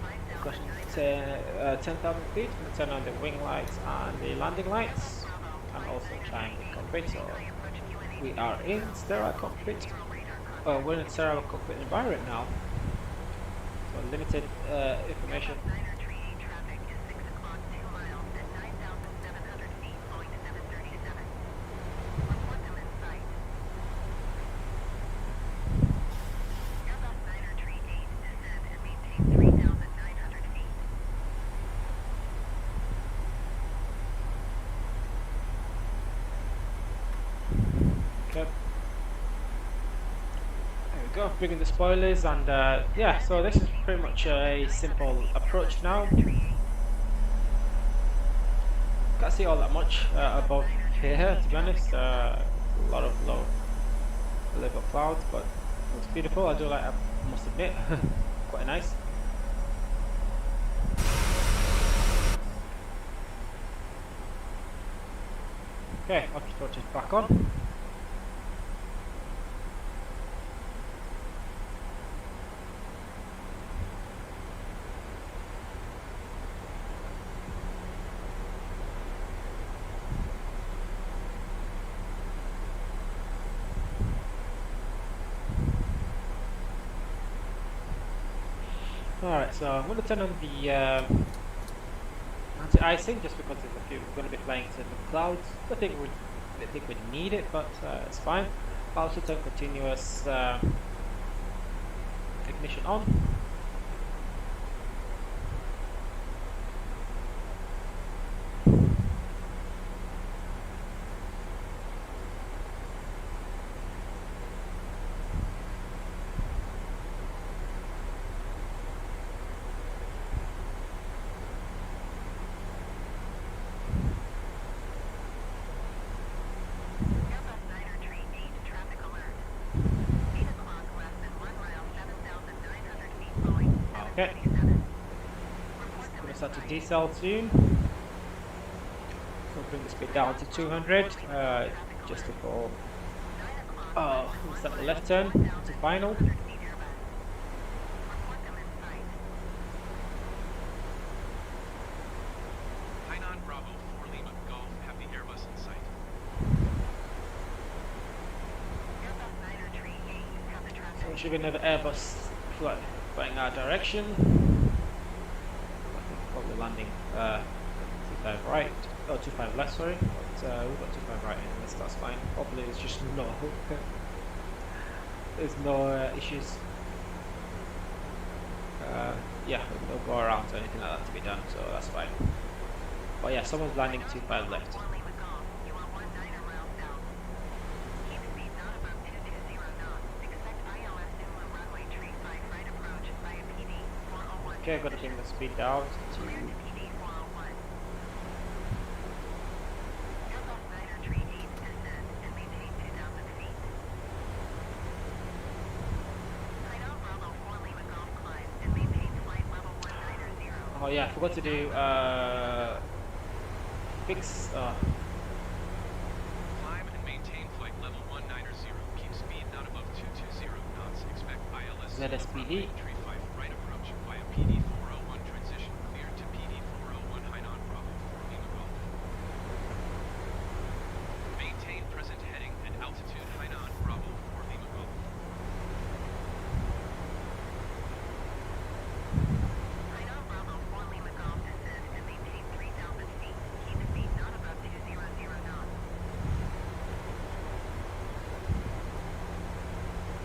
feet. We'll turn on the wing lights and the landing lights, and also try and cockpit. So we are in sterile cockpit. We're in sterile cockpit environment now. So limited information. Bringing the spoilers, and yeah, so this is pretty much a simple approach now. Can't see all that much above here, to be honest. A lot of low level clouds, but it's beautiful. I do like, I must admit, quite nice. Okay, autopilot is back on. Alright, so I'm going to turn on the anti-icing just because there's a few we're going to be flying to the clouds. I think we need it, but it's fine. I'll also turn continuous ignition on. start to decel soon. So bring the speed down to 200 just before. Oh, we'll start the left turn to final. Hainan Bravo 4 Lima Golf, have the Airbus in sight. So there should be another Airbus flying our direction. I think probably landing 25 right, or 25 left, sorry. But we've got 25 right in this, that's fine. Hopefully it's just no there's no issues. Yeah, no go around or anything like that to be done, so that's fine. But yeah, someone's landing 25 left. Okay, I've got to bring the speed down to oh yeah, I forgot to do fix Climb and maintain flight level 190. Keep speed not above 220 knots. Expect ILS ZSPD. tree 5 right approach via PD 401 transition cleared to PD 401 Hainan Bravo 4 Lima Golf. Maintain present heading and altitude Hainan Bravo 4 Lima Golf.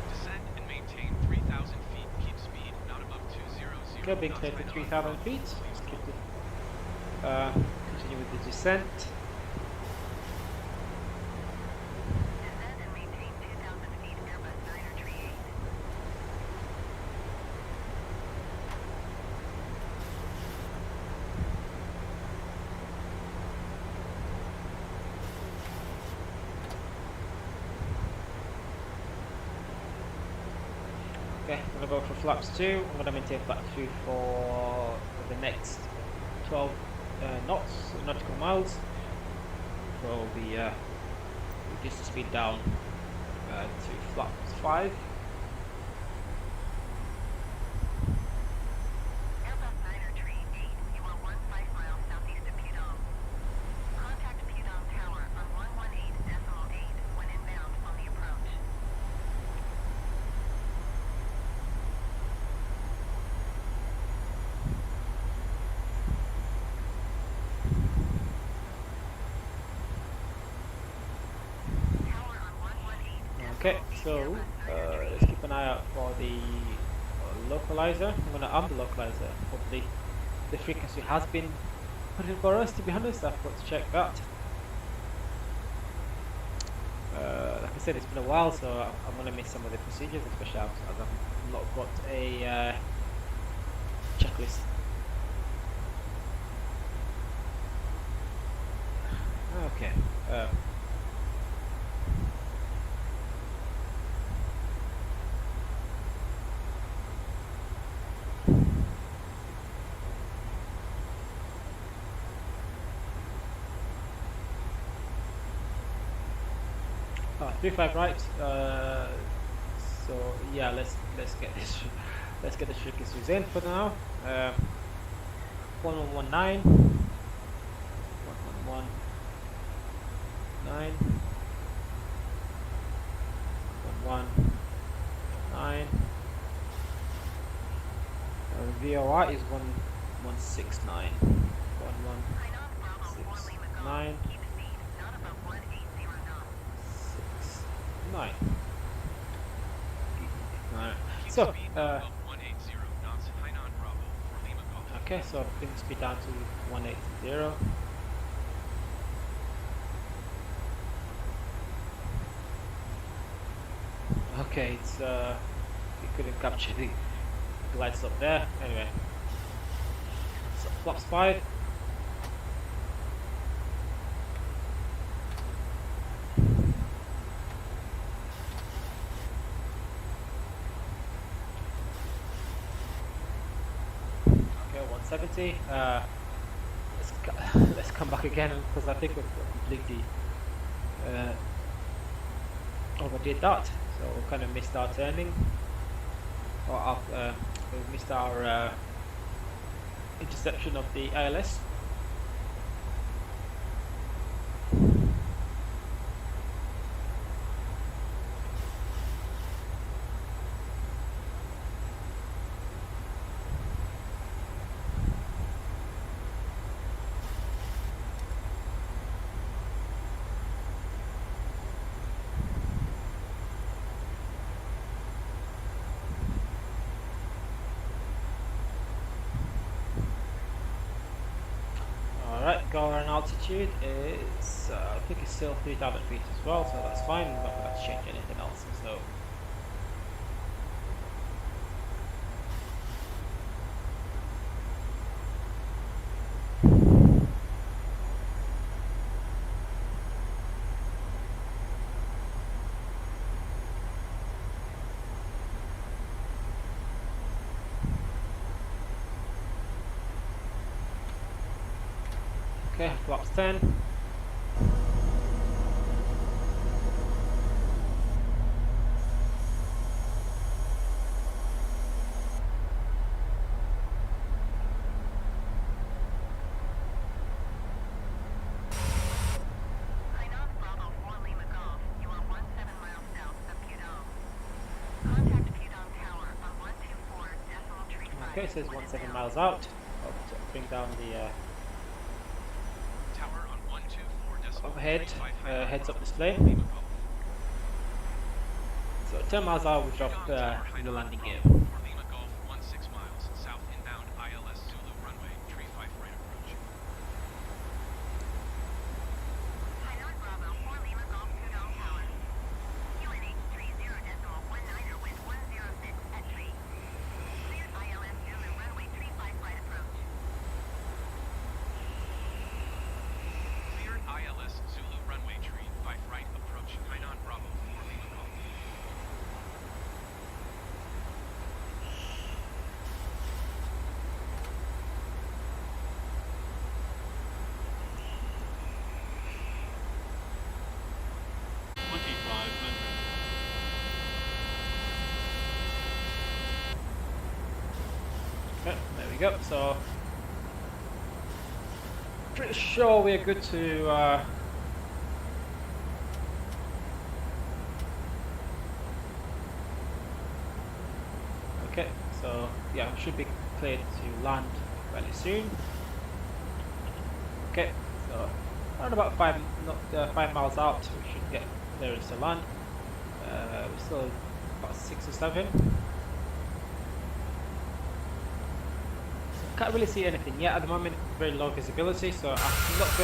Descend and maintain 3,000 feet. Keep speed not above 200 okay, being cleared to 3,000 feet. Let's keep the, continue with the descent. Okay, I'm going to go for flaps 2. I'm going to maintain flap 2 for the next 12 knots, nautical miles. So we'll reduce the speed down to flaps 5. Okay, so let's keep an eye out for the localizer. I'm going to arm the localizer. Hopefully the frequency has been put in for us, to be honest. I've got to check that. Like I said, it's been a while, so I'm going to miss some of the procedures, especially as I've not got a checklist. Okay. 35 right. So yeah, let's get the frequencies in for now. 1119, 1119, 1119. VOR is 1169. 1169. 9. Alright. So, okay, so bring the speed down to 180. Okay, it's we couldn't capture the glide stop there. Anyway, so flaps 5. 170. Let's come back again because I think we've completely overdid that. So we kind of missed our turning, or we missed our interception of the ILS. Alright, Goran altitude is, I think it's still 3,000 feet as well, so that's fine. I'm not going to change anything else. So. Okay, flaps 10. Okay, it says 17 miles out. I'll bring down the Tower on 124.35 overhead heads-up display. So 10 miles out, we dropped in the landing gear. For Lima Golf, 16 miles, south inbound ILS Zulu runway, tree 5 right approach. Hainan Bravo, 4 Lima Golf 2 Dome Tower. QNH 30.19 with 106 at tree. Cleared ILS Zulu runway, tree 5 right approach. Cleared ILS Zulu runway, tree 5 right approach, Hainan Bravo, 4 Lima Golf. Okay, there we go. So pretty sure we're good to okay, so yeah, we should be cleared to land fairly soon. Okay, so around about 5 miles out, we should get clearance to land. We're still about 6 or 7. Can't really see anything yet at the moment. Very low visibility, so I'm not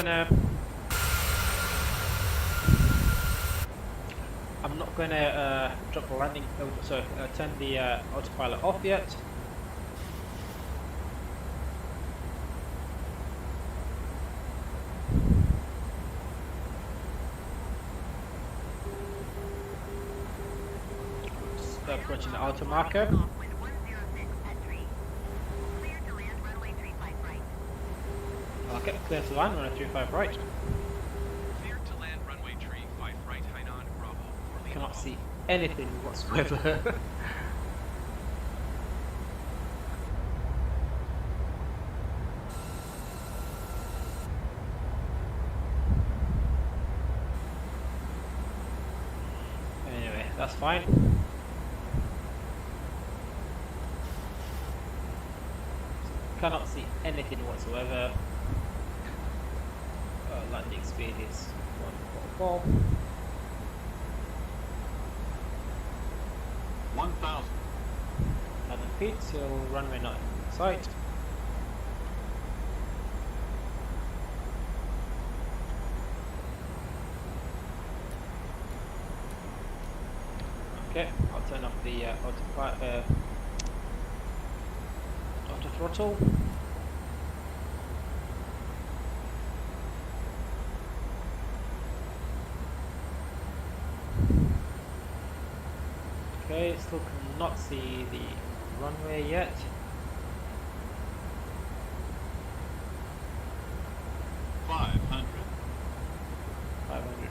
gonna drop the landing. Turn the autopilot off yet. Just approaching the auto marker. Okay, clear to land, runway 35 right. Cleared to land runway, tree 5 right, Hainan Bravo, 4 Lima Cannot Golf. see anything whatsoever. Anyway, that's fine. Cannot see anything whatsoever. Landing speed is 144. 1,000. 11 feet till runway 9 in sight. Okay, I'll turn off the auto throttle. Okay, still cannot see the runway yet.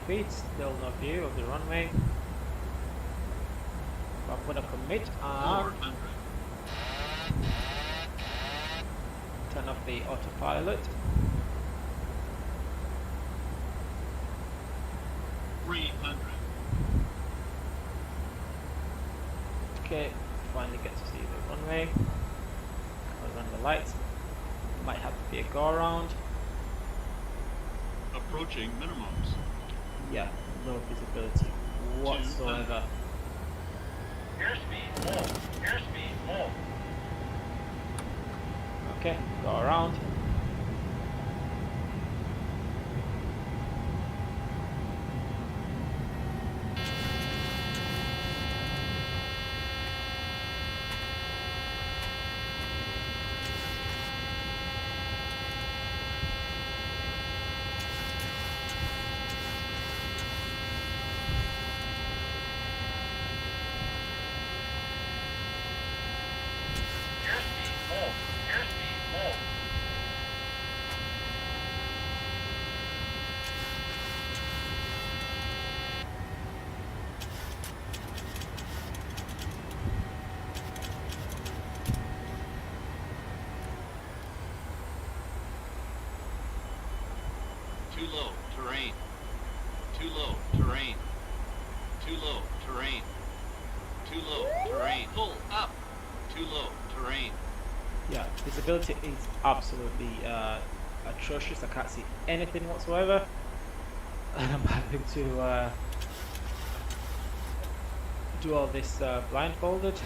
feet, still no view of the runway. I'm gonna commit and turn off the autopilot. 300. Okay, finally get to see the runway. I'll run the lights. Might have to be a go around. Approaching minimums. Yeah, no visibility whatsoever. Airspeed full. Airspeed full. Okay, go around. Too low, terrain. Too low, terrain. Too low, terrain. Too low, terrain. Pull up. Too low, terrain. Yeah, visibility is absolutely atrocious. I can't see anything whatsoever, and I'm having to do all this blindfolded.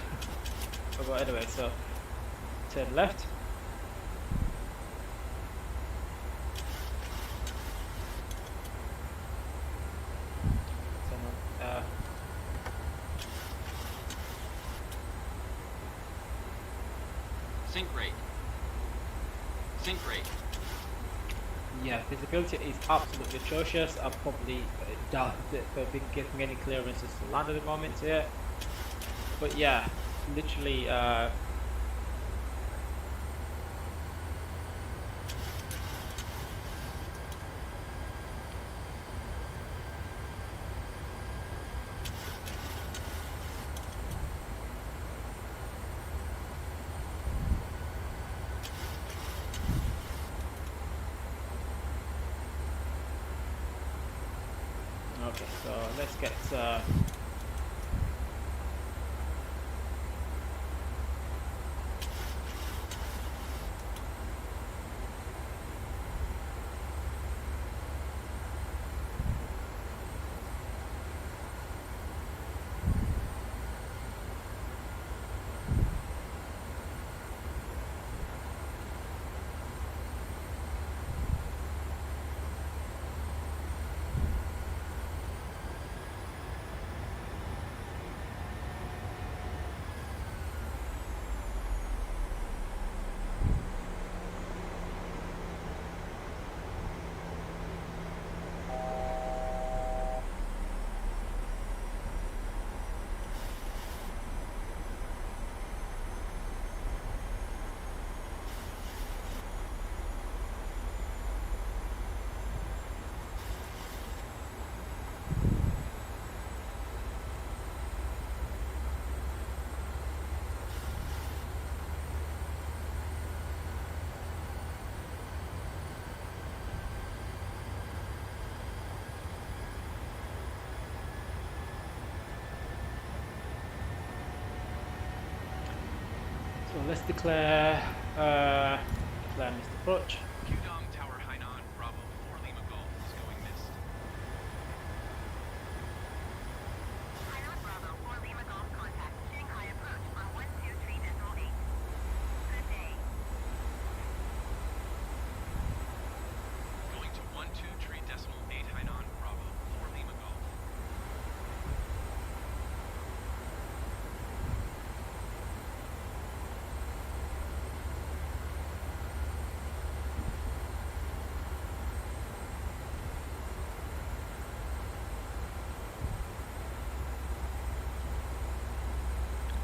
But anyway, so turn left. Sync rate. Sync rate. Yeah, visibility is absolutely atrocious. I probably doubt that they've been getting any clearances to land at the moment here. But yeah, literally okay, so let's get let's declare missed approach. Qdong Tower Hainan, Bravo 4 Lima Golf is going missed. Hainan Bravo 4 Lima Golf contact Shanghai approach on 123.8. Good day. Going to 123.8 Hainan, Bravo 4 Lima Golf.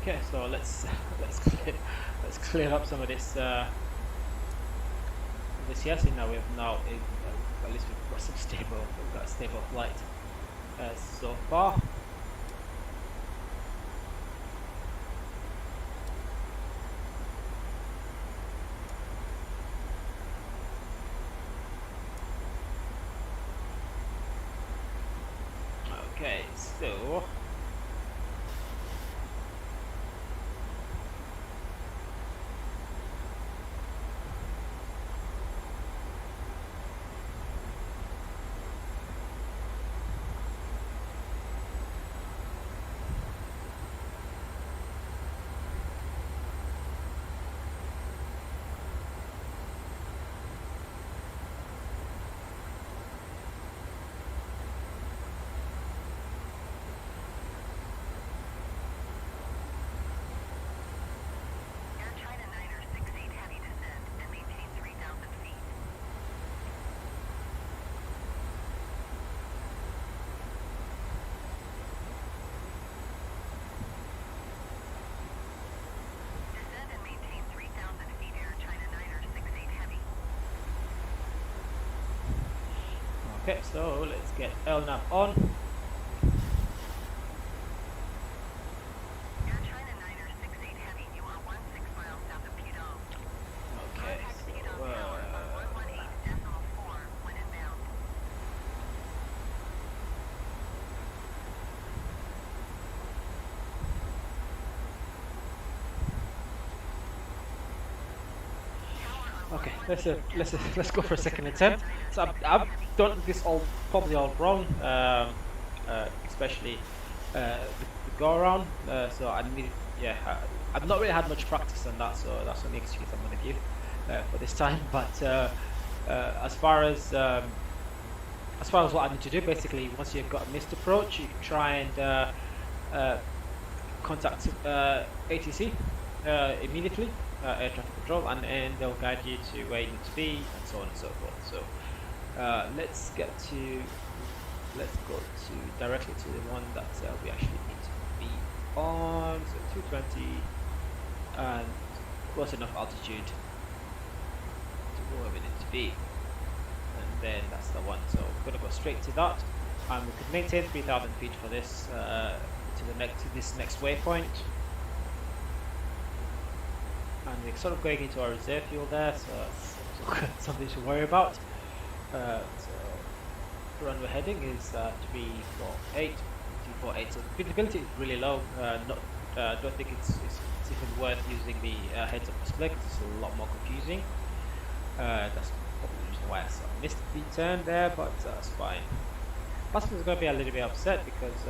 Okay, so let's clear up some of this this yachting now. We have now at least we've got some stable, we've got a stable flight. so far. Okay, so Air China 968 heavy descend and maintain 3,000 feet. Descend and maintain 3,000 feet. Air China 968 heavy. okay, so let's get LNAV on. Air China 968 heavy. You are 16 miles south of Pudong. Okay, Contact so Pudong Tower on 118.4 when inbound. okay, let's go for a second attempt. So I've done this probably all wrong, especially the go around. So I need, yeah, I've not really had much practice on that, so that's the only excuse I'm going to give for this time. But as far as what I need to do, basically, once you've got a missed approach, you can try and contact ATC immediately, air traffic control, and they'll guide you to where you need to be, and so on and so forth. So let's go directly to the one that we actually need to be on. So 220 and close enough altitude to where we need to be, and then that's the one. So we're gonna go straight to that, and we could maintain 3,000 feet for this to this next waypoint. And we're sort of going into our reserve fuel there, so that's something to worry about. So the runway heading is 348. So visibility is really low. Don't think it's even worth using the heads-up display because it's a lot more confusing. That's probably the reason why I sort of missed the turn there, but that's fine. Passengers are going to be a little bit upset because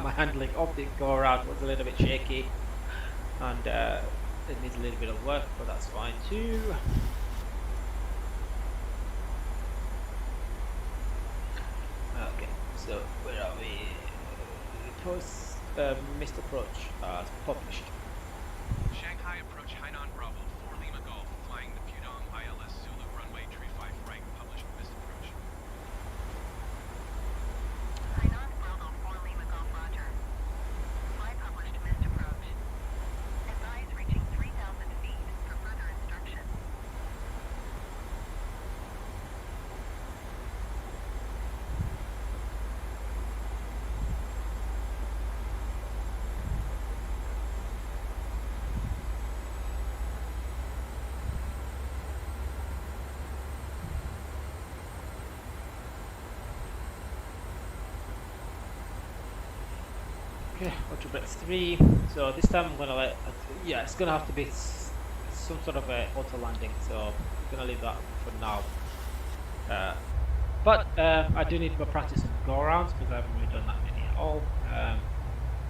my handling of the go around was a little bit shaky, and it needs a little bit of work, but that's fine too. Okay, so where are we? Post missed approach published. Shanghai approach Hainan Bravo 4 Lima Golf, flying the Pudong ILS Zulu runway 35 right, published missed approach. Hainan Bravo 4 Lima Golf Roger. Fly published missed approach. Advise reaching 3,000 feet for further instruction. Okay, Ultrabrex 3. So this time I'm gonna yeah, it's gonna have to be some sort of a auto landing. So I'm gonna leave that for now. But I do need more practice on go arounds because I haven't really done that many at all.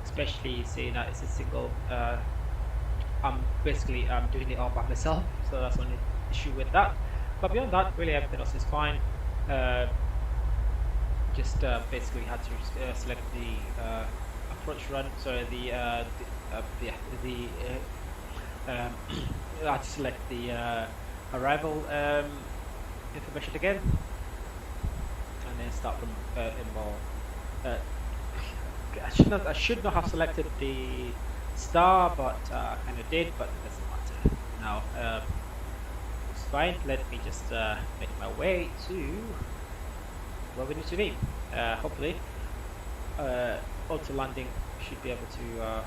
Especially seeing that it's a single. I'm doing it all by myself, so that's the only issue with that. But beyond that, really everything else is fine. Just basically had to select the approach run. Sorry, I had to select the arrival information again, and then start from more. I should not have selected the star, but I kind of did. But it doesn't matter now. It's fine. Let me just make my way to where we need to be. Hopefully, auto landing should be able to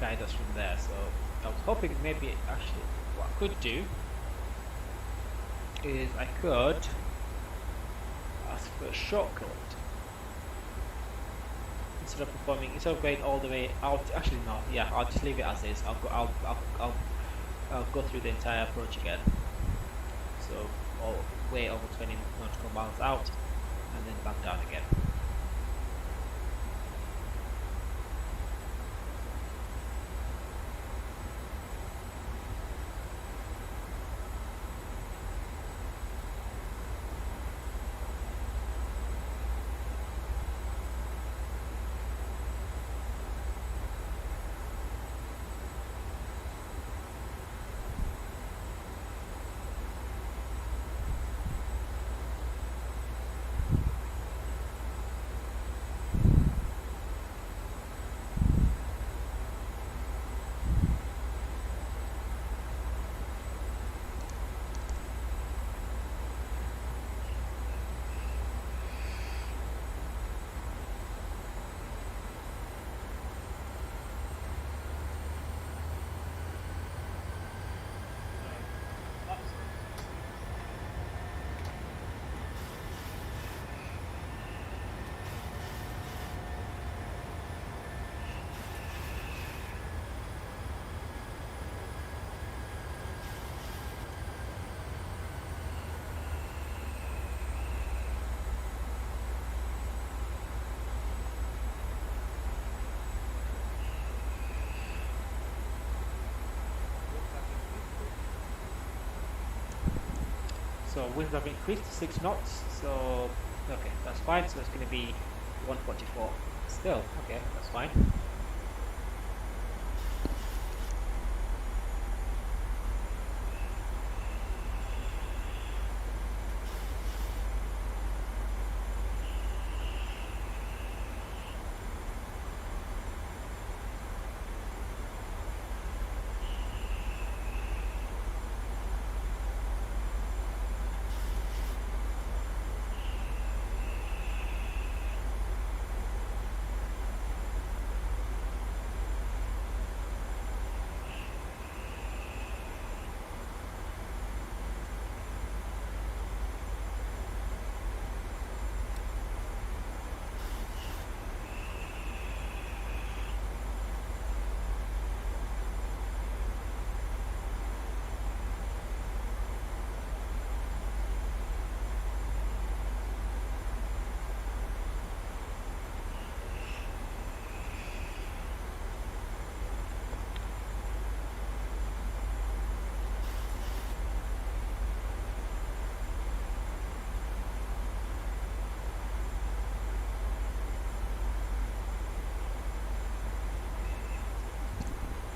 guide us from there. So I was hoping maybe actually what I could do is I could ask for a shortcut instead of going all the way out. Actually, no. Yeah, I'll just leave it as is. I'll go through the entire approach again. So way over 20 nautical miles out, and then back down again. So winds have increased to 6 knots, so okay, that's fine. So it's going to be 144 still. Okay, that's fine.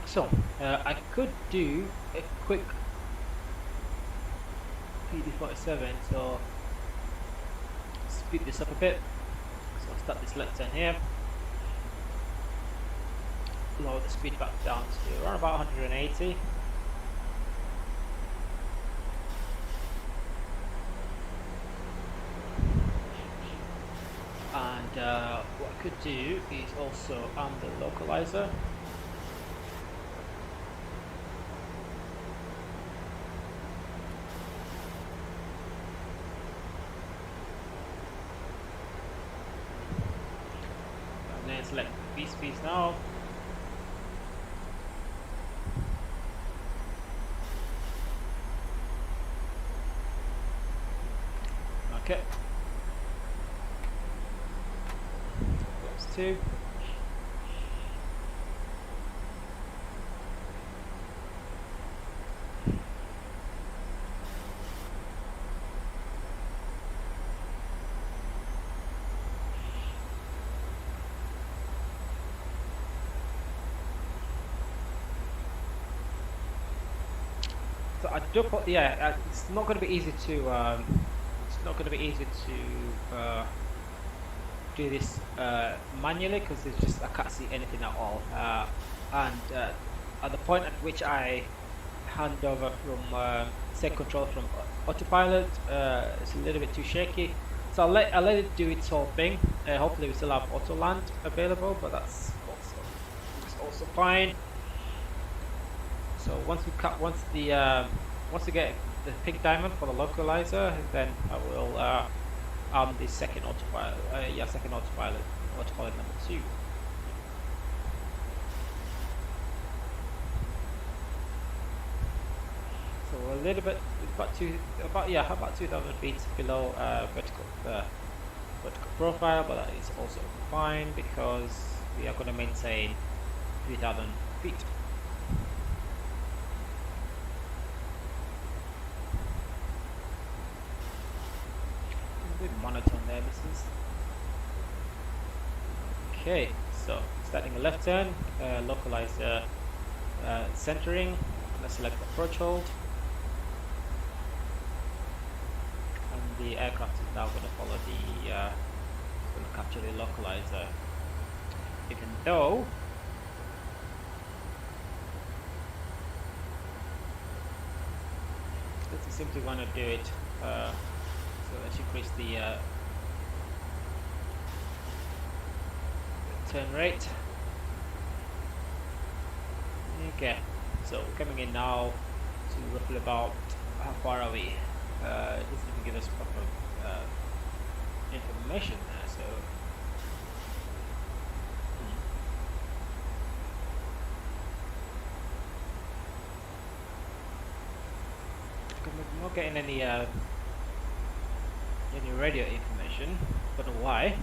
So I could do a quick PD47, so speed this up a bit. So I'll start this left turn here, lower the speed back down to around about 180. And what I could do is also arm the localizer. Select these speeds now. Okay. That's 2. So I do put, yeah, it's not going to be easy to do this manually, because there's just, I can't see anything at all. And at the point at which I hand over from take control from autopilot. It's a little bit too shaky, so I'll let it do its whole thing. Hopefully we still have auto land available, but that's also fine. So once we get the pink diamond for the localizer, then I will arm the second autopilot. Second autopilot number 2. So we're a little bit about 2,000 feet below vertical profile, but that is also fine because we are going to maintain 3,000 feet. Monotone there, this is. Okay, so starting a left turn, localize centering. Let's select approach hold, and the aircraft is now going to follow the going to capture the localizer, even though let's simply want to do it. So let's increase the turn rate. Okay, so we're coming in now to roughly about how far are we? It doesn't even give us proper information there, so we're not getting any radio information. Don't know why.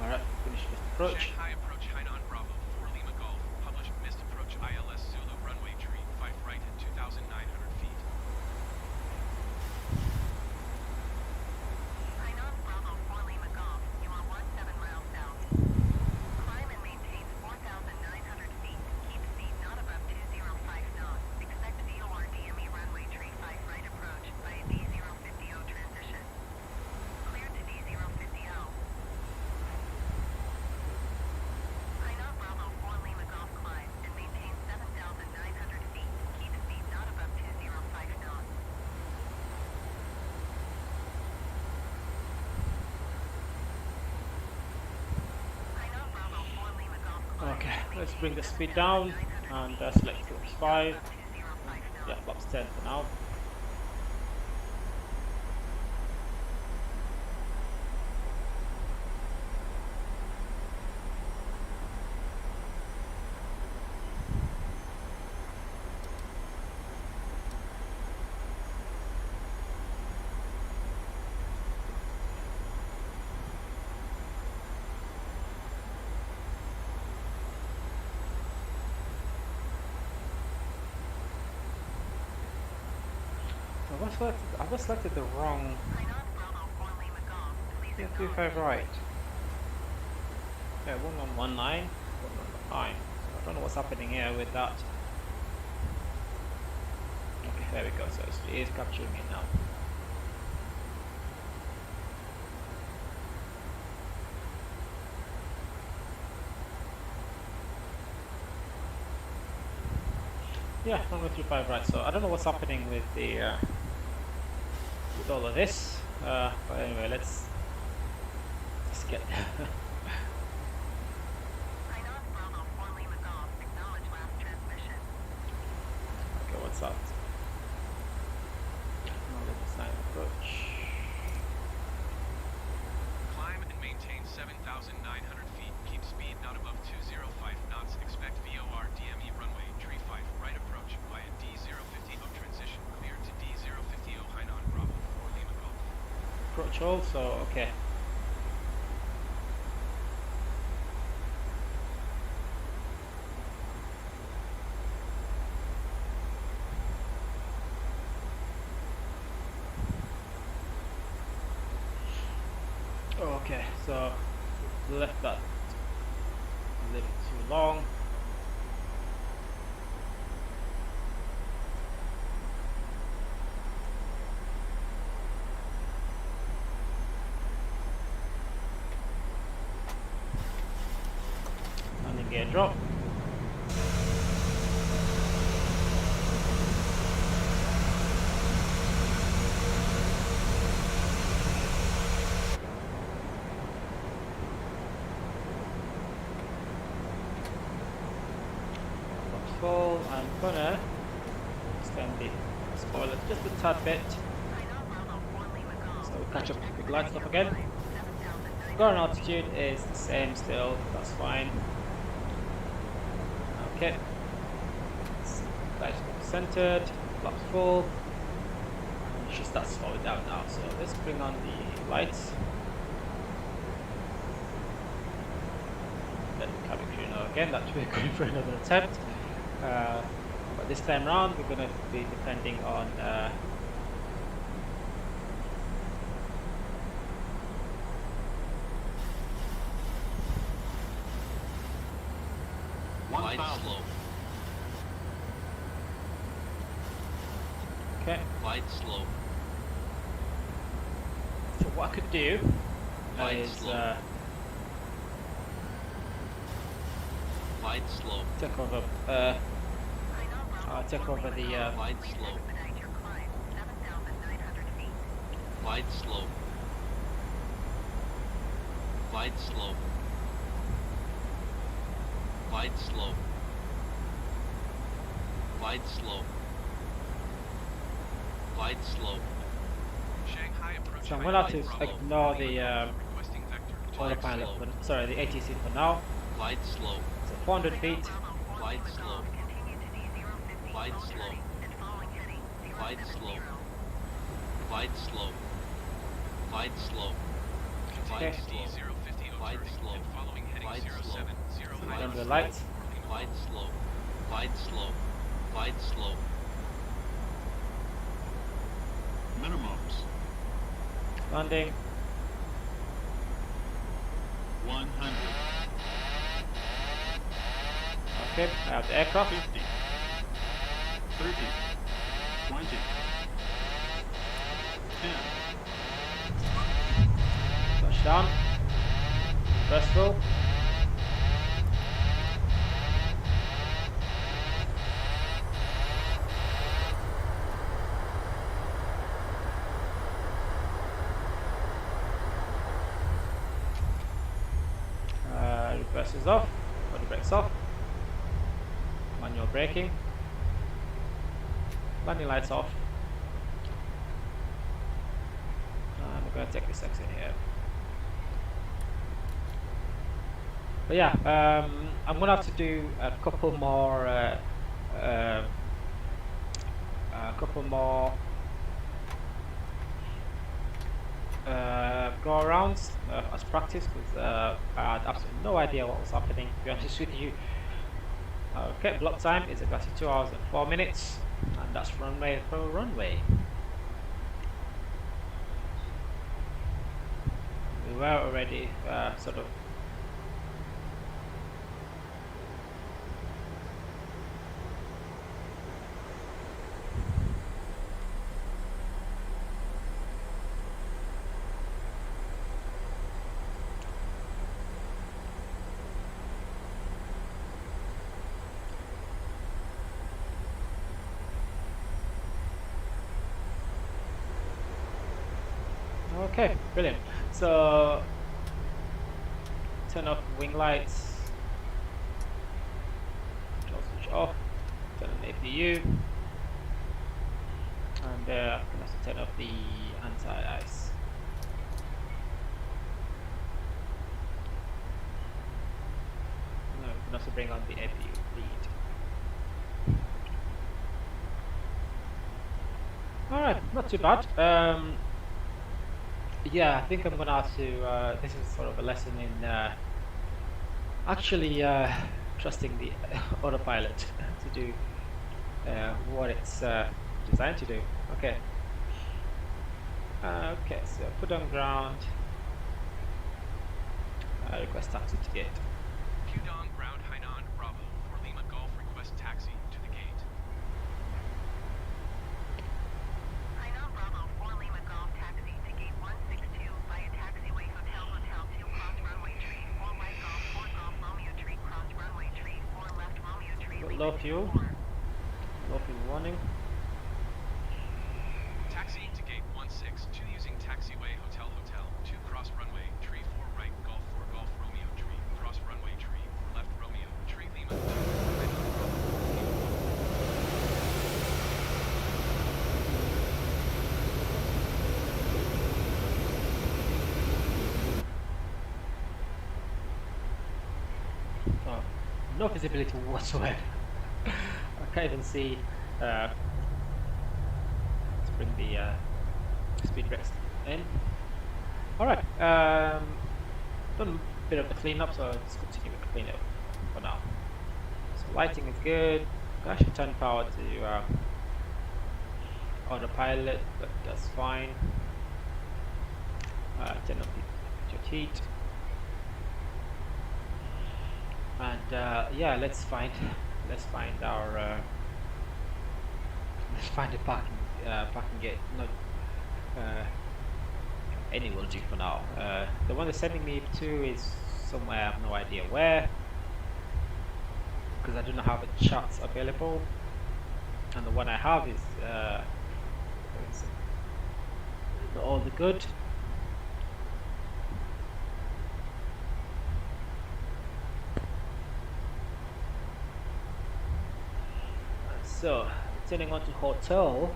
Alright, finish missed approach. Shanghai approach Hainan Bravo 4 Lima Golf. Published missed approach ILS Zulu runway tree 5 right at 2,900 feet. Hainan Bravo 4 Lima Golf. You are 17 miles south. Climb and maintain 4,900 feet. Keep speed not above 205 knots. Expect VOR DME runway tree 5 right approach via D050 transition. Clear to D050. Hainan Bravo 4 Lima Golf climb and maintain 7,900 feet. Keep speed not above 205 knots. Hainan Bravo 4 Lima Golf climb. Okay, let's bring the speed down and select flaps 5. Yeah, flaps 10 for now. I've just selected the wrong. Yeah, 25 right. Yeah, 1119, 119. So I don't know what's happening here with that. Okay, there we go. So it is capturing it now. Yeah, 135 right. So I don't know what's happening with the with all of this. But anyway, let's get. Okay, what's that? Approach. Climb and maintain 7,900 feet. Keep speed not above 205 knots. Expect VOR DME runway tree 5 right approach via D050 transition. Clear to D050 Hainan Bravo 4 Lima Golf. Approach also, okay. Okay, so left that a little too long. gear drop. Full. I'm gonna extend the spoiler just a tad bit, so we catch up with light stuff again. Ground altitude is the same still, that's fine. Okay, lights centered, flaps full. You should start slowing down now. So let's bring on the lights. Let the cabin crew know again that we're going for another attempt. But this time around, we're going to be depending on Wide slope. Okay. Wide slope. So what I could do Wide is slope. Wide slope. take over. I'll take over the wide slope. Wide slope. Wide slope. Wide slope. Wide slope. Wide slope. Shanghai approach. So I'm gonna have to ignore the autopilot. Sorry, the ATC for now. Wide slope. So 400 feet. Wide slope. Wide slope. Wide slope. Wide slope. Wide slope. Wide slope. Wide slope. Wide slope. Turn the lights. Wide slope. Wide slope. Wide slope. Minimums. Landing. 100. Okay, I have the aircraft. 50. 30. 20. 10. Touchdown. First full. Reverse is off. Body brakes off. Manual braking. Landing lights off. And we're going to take this exit here. But yeah, I'm gonna have to do a couple more go arounds as practice, because I had absolutely no idea what was happening, to be honest with you. Okay, block time is exactly 2 hours and 4 minutes, and that's runway for runway. We were already sort of okay, brilliant. So turn off wing lights, control switch off, turn on the APU, and I can also turn off the anti-ice. No, we can also bring on the APU lead. Alright, not too bad. Yeah, I think I'm gonna have to. This is sort of a lesson in actually trusting the autopilot to do what it's designed to do. Okay. Okay, so put on ground. Request taxi to gate. Qdong ground Hainan Bravo for Lima Golf request taxi to the gate. Hainan Bravo 4 Lima Golf taxi to gate 162 via taxiway Hotel 2 cross runway tree 4 White Golf 4 Golf Romeo tree cross runway low fuel warning. Taxiing to gate 16, 2 using taxiway hotel, 2 cross runway, tree 4 right, golf 4 golf, Romeo tree, cross runway, tree 4 left, Romeo, tree Lima, 2 right, Oh, no visibility whatsoever. I can't even see. Let's bring the speed brakes in. Alright, done a bit of the cleanup, so let's continue with the cleanup for now. So lighting is good. I should turn power to autopilot, but that's fine. Turn up the heat. And yeah, let's find our let's find the parking gate. Not any will do for now. The one they're sending me to is somewhere I have no idea where, because I don't have the charts available, and the one I have is not all the good. So, turning on to hotel.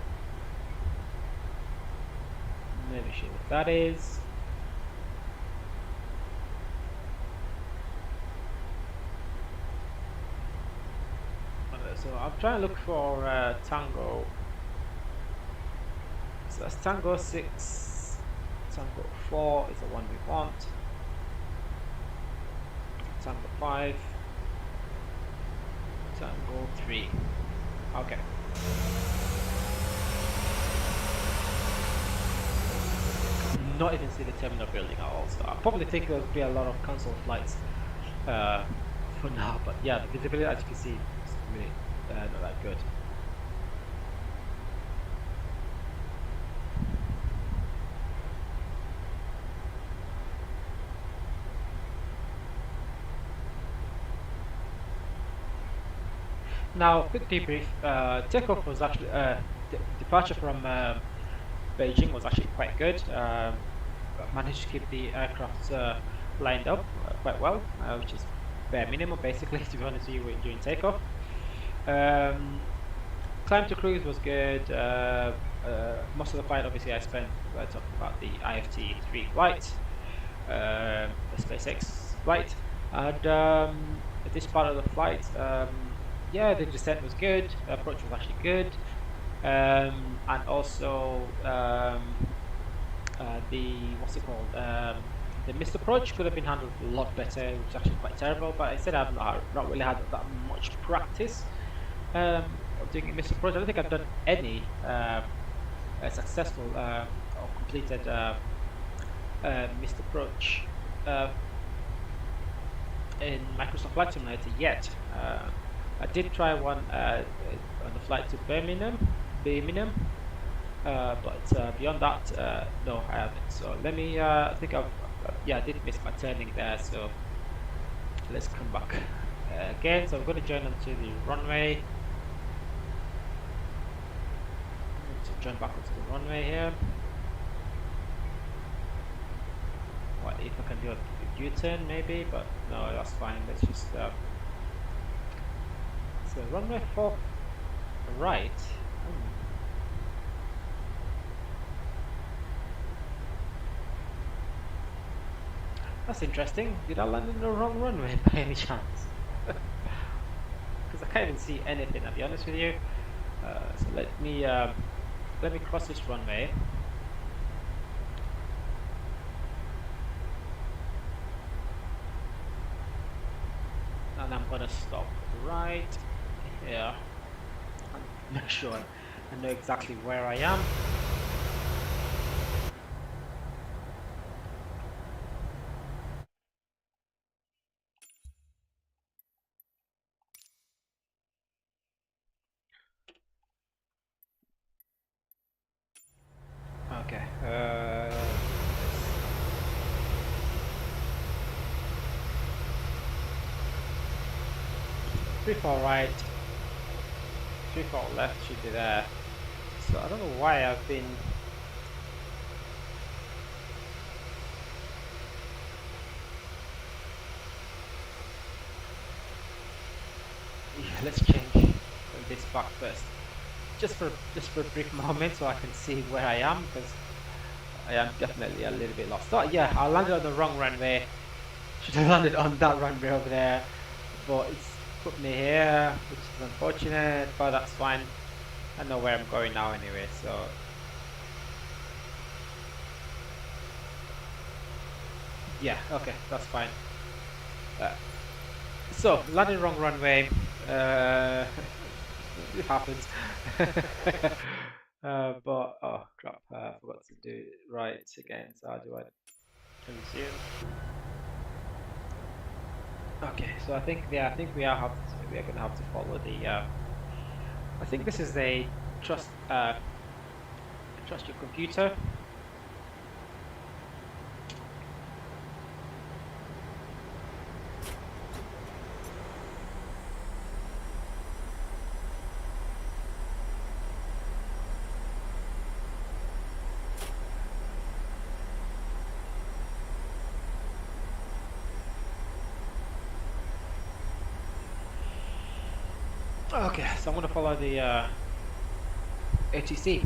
Never sure what that is. So I'm trying to look for Tango. So that's Tango 6. Tango 4 is the one we want. Tango 5. Tango 3. Okay. Not even see the terminal building at all, so I probably think there'll be a lot of cancelled flights for now, but yeah, the visibility, as you can see, is really not that good. Now, quick debrief. Takeoff was actually departure from Beijing was actually quite good. Managed to keep the aircraft lined up quite well, which is bare minimum basically, to be honest with you, during takeoff. Climb to cruise was good. Most of the flight, obviously, I spent talking about the IFT-3 flight, the SpaceX flight, and this part of the flight, yeah, the descent was good. The approach was actually good. And also the what's it called? The missed approach could have been handled a lot better. It was actually quite terrible. But instead, I've not really had that much practice of doing a missed approach. I don't think I've done any successful or completed missed approach in Microsoft Flight Simulator yet. I did try one on the flight to Birmingham, but beyond that, no, I haven't. So let me. I think yeah, I did miss my turning there. So let's come back again. So I'm going to join onto the runway. I'm going to join back onto the runway here. What if I can do a U-turn maybe? But no, that's fine. Let's just. So runway 4 right. That's interesting. Did I land in the wrong runway by any chance? Because I can't even see anything, I'll be honest with you. So let me cross this runway. And I'm gonna stop right here and make sure I know exactly where I am. Okay. 3-4 right, 3/4 left should be there. So I don't know why I've been. Yeah, let's change this back first, just for a brief moment, so I can see where I am, because I am definitely a little bit lost. So yeah, I landed on the wrong runway. Should have landed on that runway over there, but it's put me here, which is unfortunate, but that's fine. I know where I'm going now anyway, so yeah, okay, that's fine. So landed wrong runway. It happens. But oh crap, I forgot to do it right again. So how do I resume? Okay, so I think we are gonna have to follow the. I think this is a trust your computer. Okay, so I'm going to follow the ATC.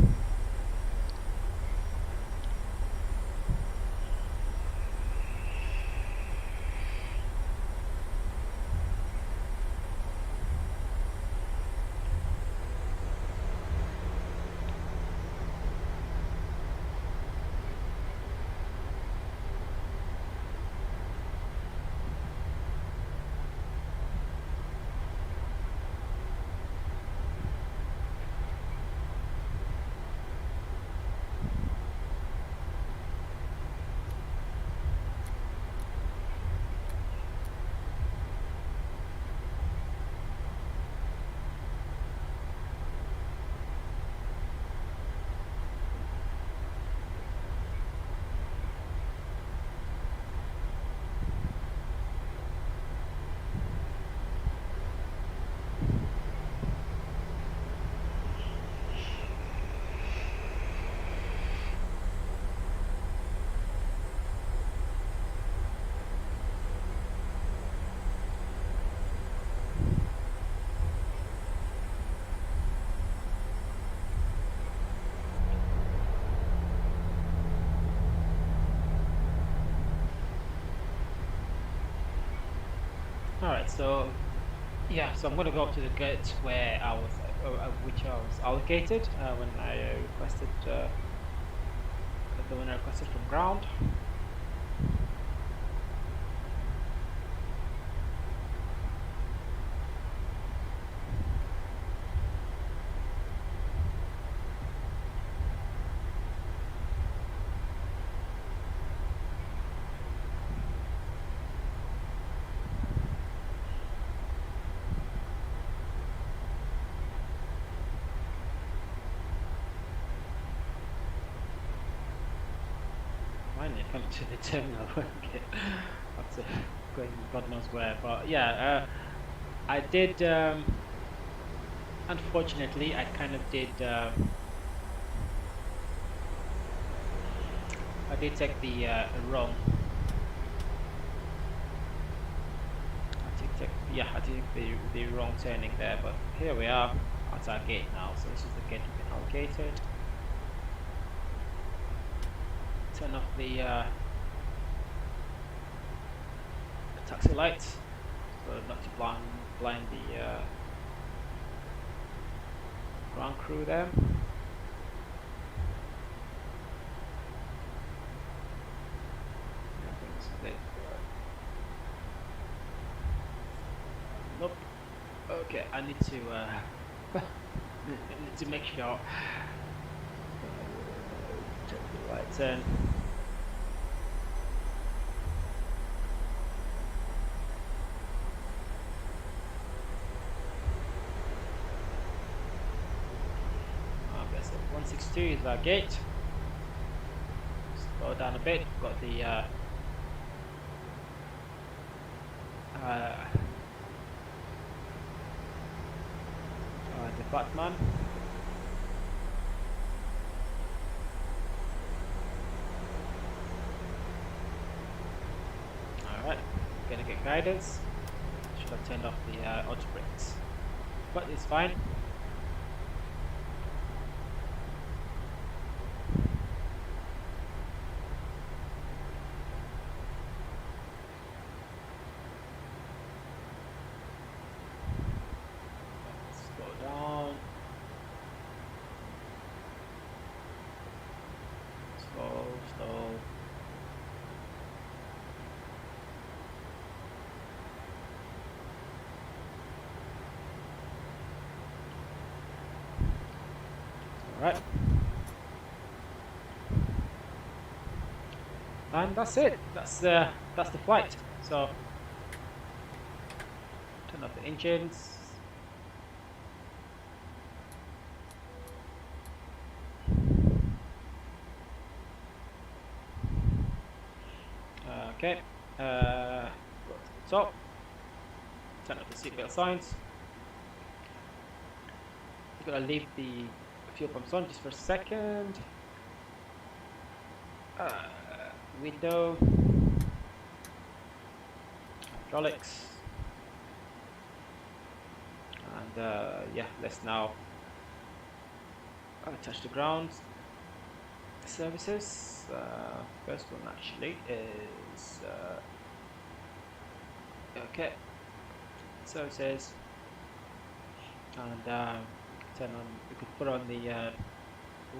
Alright, so yeah, so I'm going to go up to the gate where I was, which I was allocated when I requested from ground. Finally come to the terminal. Okay, after going God knows where, but yeah, I did. Unfortunately, I kind of did. I did take the wrong. I did the wrong turning there, but here we are at our gate now. So this is the gate we've been allocated. Turn off the taxi lights, so not to blind the ground crew there. Nope. Okay, I need to need to make sure take the right turn. So 162 is our gate. Slow down a bit. We've got the the Batman. Alright, gonna get guidance. Should have turned off the auto brakes, but it's fine. Slow down. Slow, slow. Alright. And that's it. That's the flight. So turn off the engines. Okay. Go to the top. Turn off the seatbelt signs. I'm gonna leave the fuel pumps on just for a second. Window. Hydraulics. And yeah, let's now touch the ground. Services. First one actually is okay. Services. And turn on. We could put on the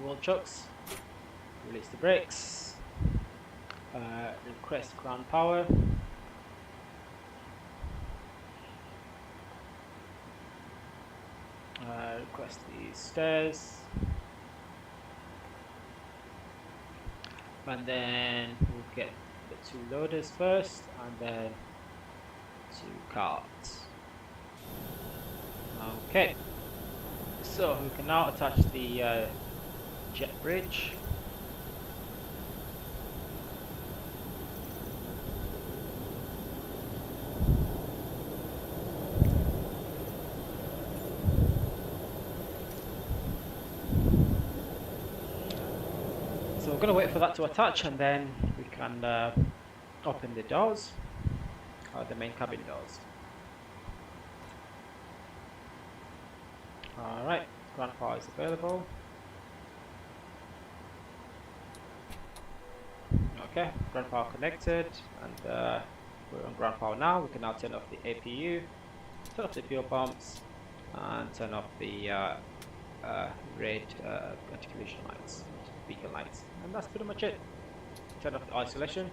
wheel chocks. Release the brakes. Request ground power. Request the stairs. And then we'll get the 2 loaders first, and then 2 carts. Okay, so we can now attach the jet bridge. So we're going to wait for that to attach, and then we can open the doors, the main cabin doors. Alright, ground power is available. Okay, ground power connected, and we're on ground power now. We can now turn off the APU, turn off the fuel pumps, and turn off the red articulation lights, beacon lights, and that's pretty much it. Turn off the isolation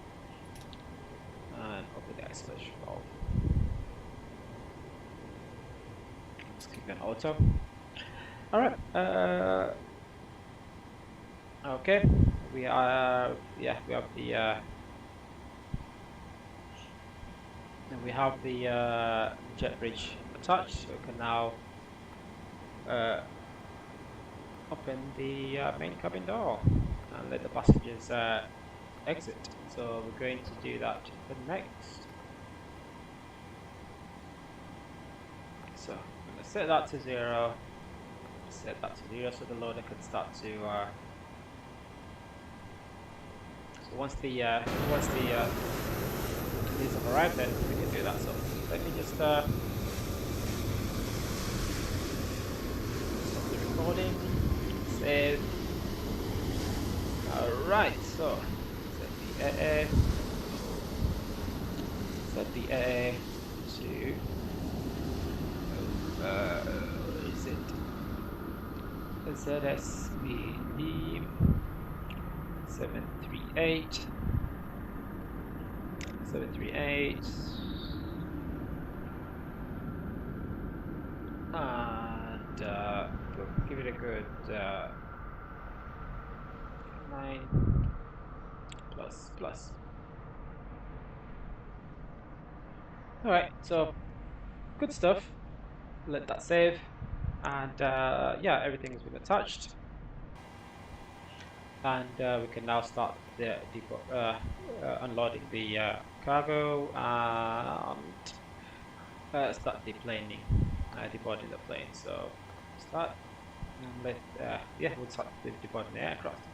and open the isolation valve. Let's keep it on auto. Alright, okay, we have the jet bridge attached, so we can now open the main cabin door and let the passengers exit. So we're going to do that next. So I'm going to set that to 0. Set that to 0 so the loader can start to. So once the these have arrived, then we can do that. So let me just stop the recording. Save. Alright, so set the AA to is it ZSPD 738 and we'll give it a good 9 plus. Alright, so good stuff. Let that save, and yeah, everything has been attached, and we can now start the unloading the cargo and start deplaning, deboarding the plane. So that. And yeah, we'll start deboarding the aircraft.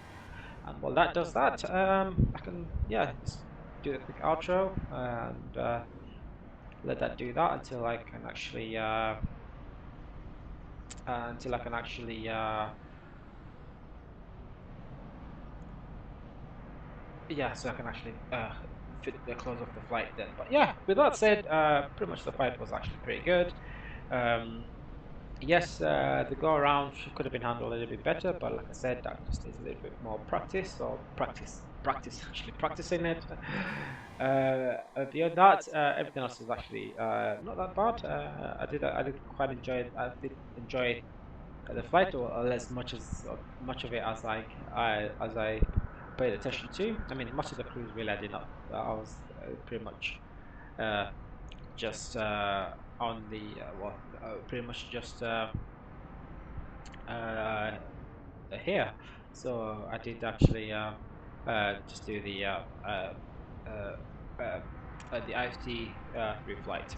And while that does that, I can just do the quick outro and let that do that until I can actually so I can actually close off the flight then. But yeah, with that said, pretty much the flight was actually pretty good. Yes, the go around could have been handled a little bit better, but like I said, that just needs a little bit more practice, or actually practicing it. Beyond that, everything else is actually not that bad. I did quite enjoy it. I did enjoy the flight, or as much of it as I paid attention to. I mean, much of the cruise really I did not. I was pretty much just on the pretty much just here. So I did actually just do the IFT reflight.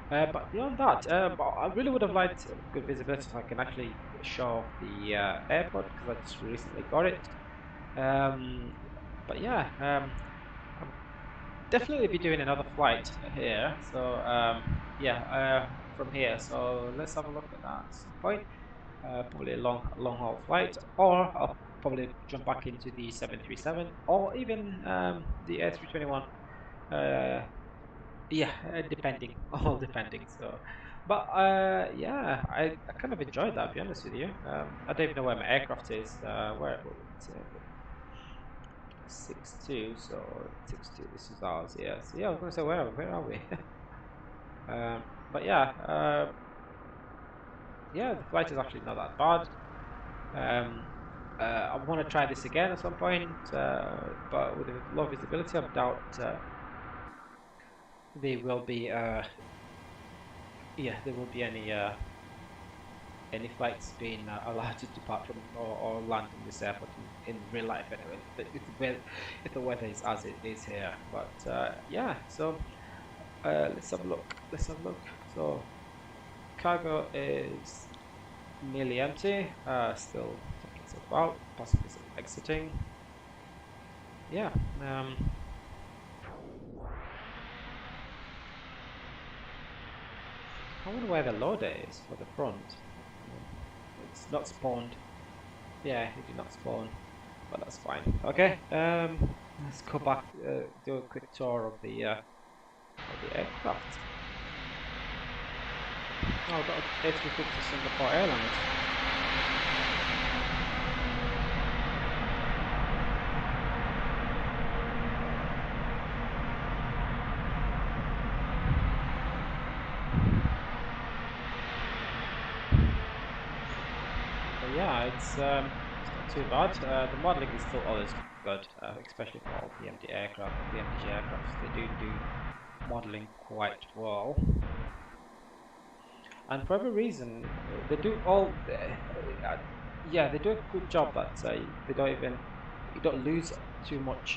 But beyond that, I really would have liked good visibility so I can actually show off the airport, because I just recently got it. But yeah, I'll definitely be doing another flight here. So from here. So let's have a look at that at some point. Probably a long haul flight, or I'll probably jump back into the 737, or even the A321. Depending, all depending. So, but yeah, I kind of enjoyed that, to be honest with you. I don't even know where my aircraft is. Where it's 6-2, so 6-2. This is ours. Yeah. So yeah, I was gonna say where are we? But yeah, the flight is actually not that bad. I want to try this again at some point, but with low visibility, I doubt there will be any flights being allowed to depart from or land in this airport in real life anyway, if the weather is as it is here. But yeah, so let's have a look. So cargo is nearly empty, still taking itself out, passengers exiting. Yeah, I wonder where the loader is for the front. It's not spawned. Yeah, it did not spawn, but that's fine. Okay, let's go back, do a quick tour of the aircraft. Oh, I've got a A350 Singapore Airlines. Yeah, it's not too bad. The modeling is still always good, especially for PMDG aircraft. They do modeling quite well, and for every reason they do they do a good job that you don't lose too much,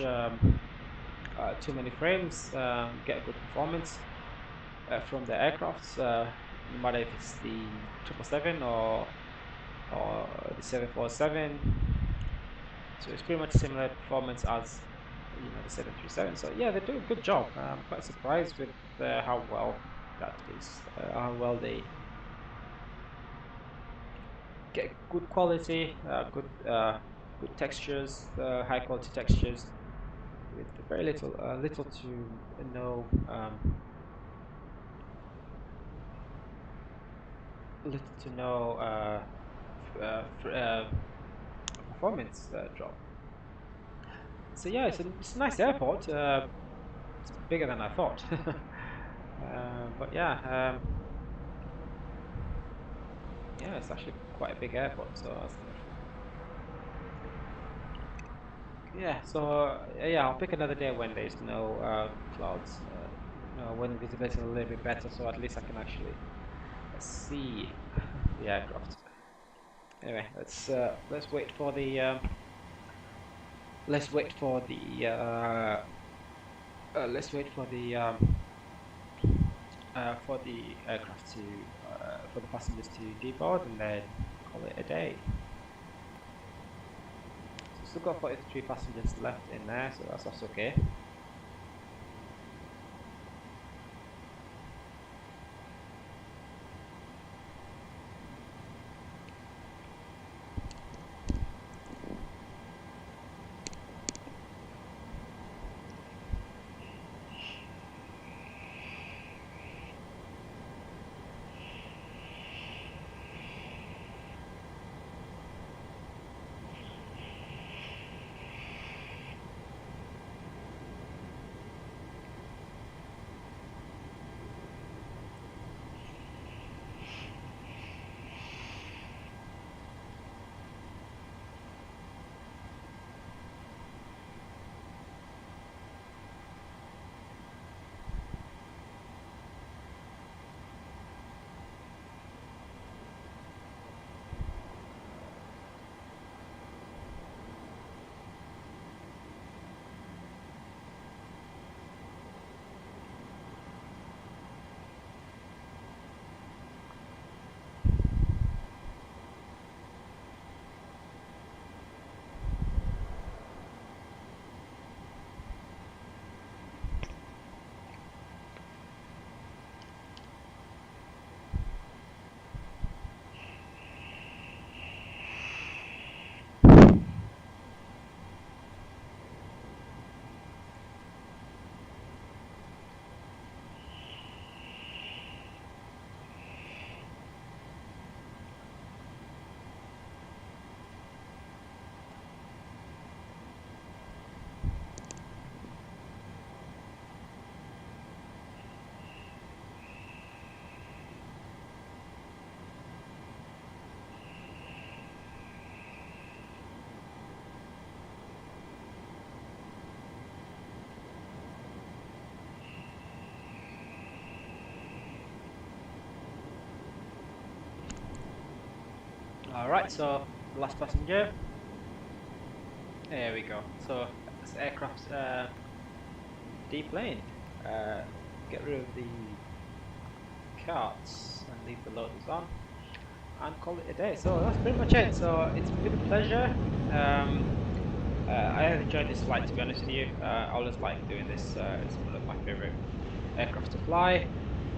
too many frames, get a good performance from the aircrafts, no matter if it's the 777 or the 747. So it's pretty much similar performance as the 737. So yeah, they do a good job. I'm quite surprised with how well that is, how well they get good quality, good textures, high quality textures with very little to no performance drop. So yeah, it's a nice airport. It's bigger than I thought. But yeah, it's actually quite a big airport. So yeah, so I'll pick another day when there's no clouds, when the visibility is a little bit better, so at least I can actually see the aircraft. Anyway, let's wait for the aircraft to for the passengers to deboard, and then call it a day. So still got 43 passengers left in there, so that's okay. Alright, so last passenger. There we go. So this aircraft's deplaned. Get rid of the carts and leave the loaders on and call it a day. So that's pretty much it. So it's been a pleasure. I have enjoyed this flight, to be honest with you. I always like doing this. It's one of my favorite aircraft to fly,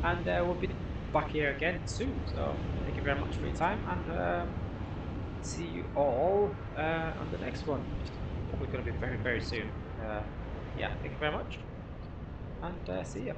and we'll be back here again soon. So thank you very much for your time, and see you all on the next one. Probably going to be very, very soon. Yeah, thank you very much, and see ya.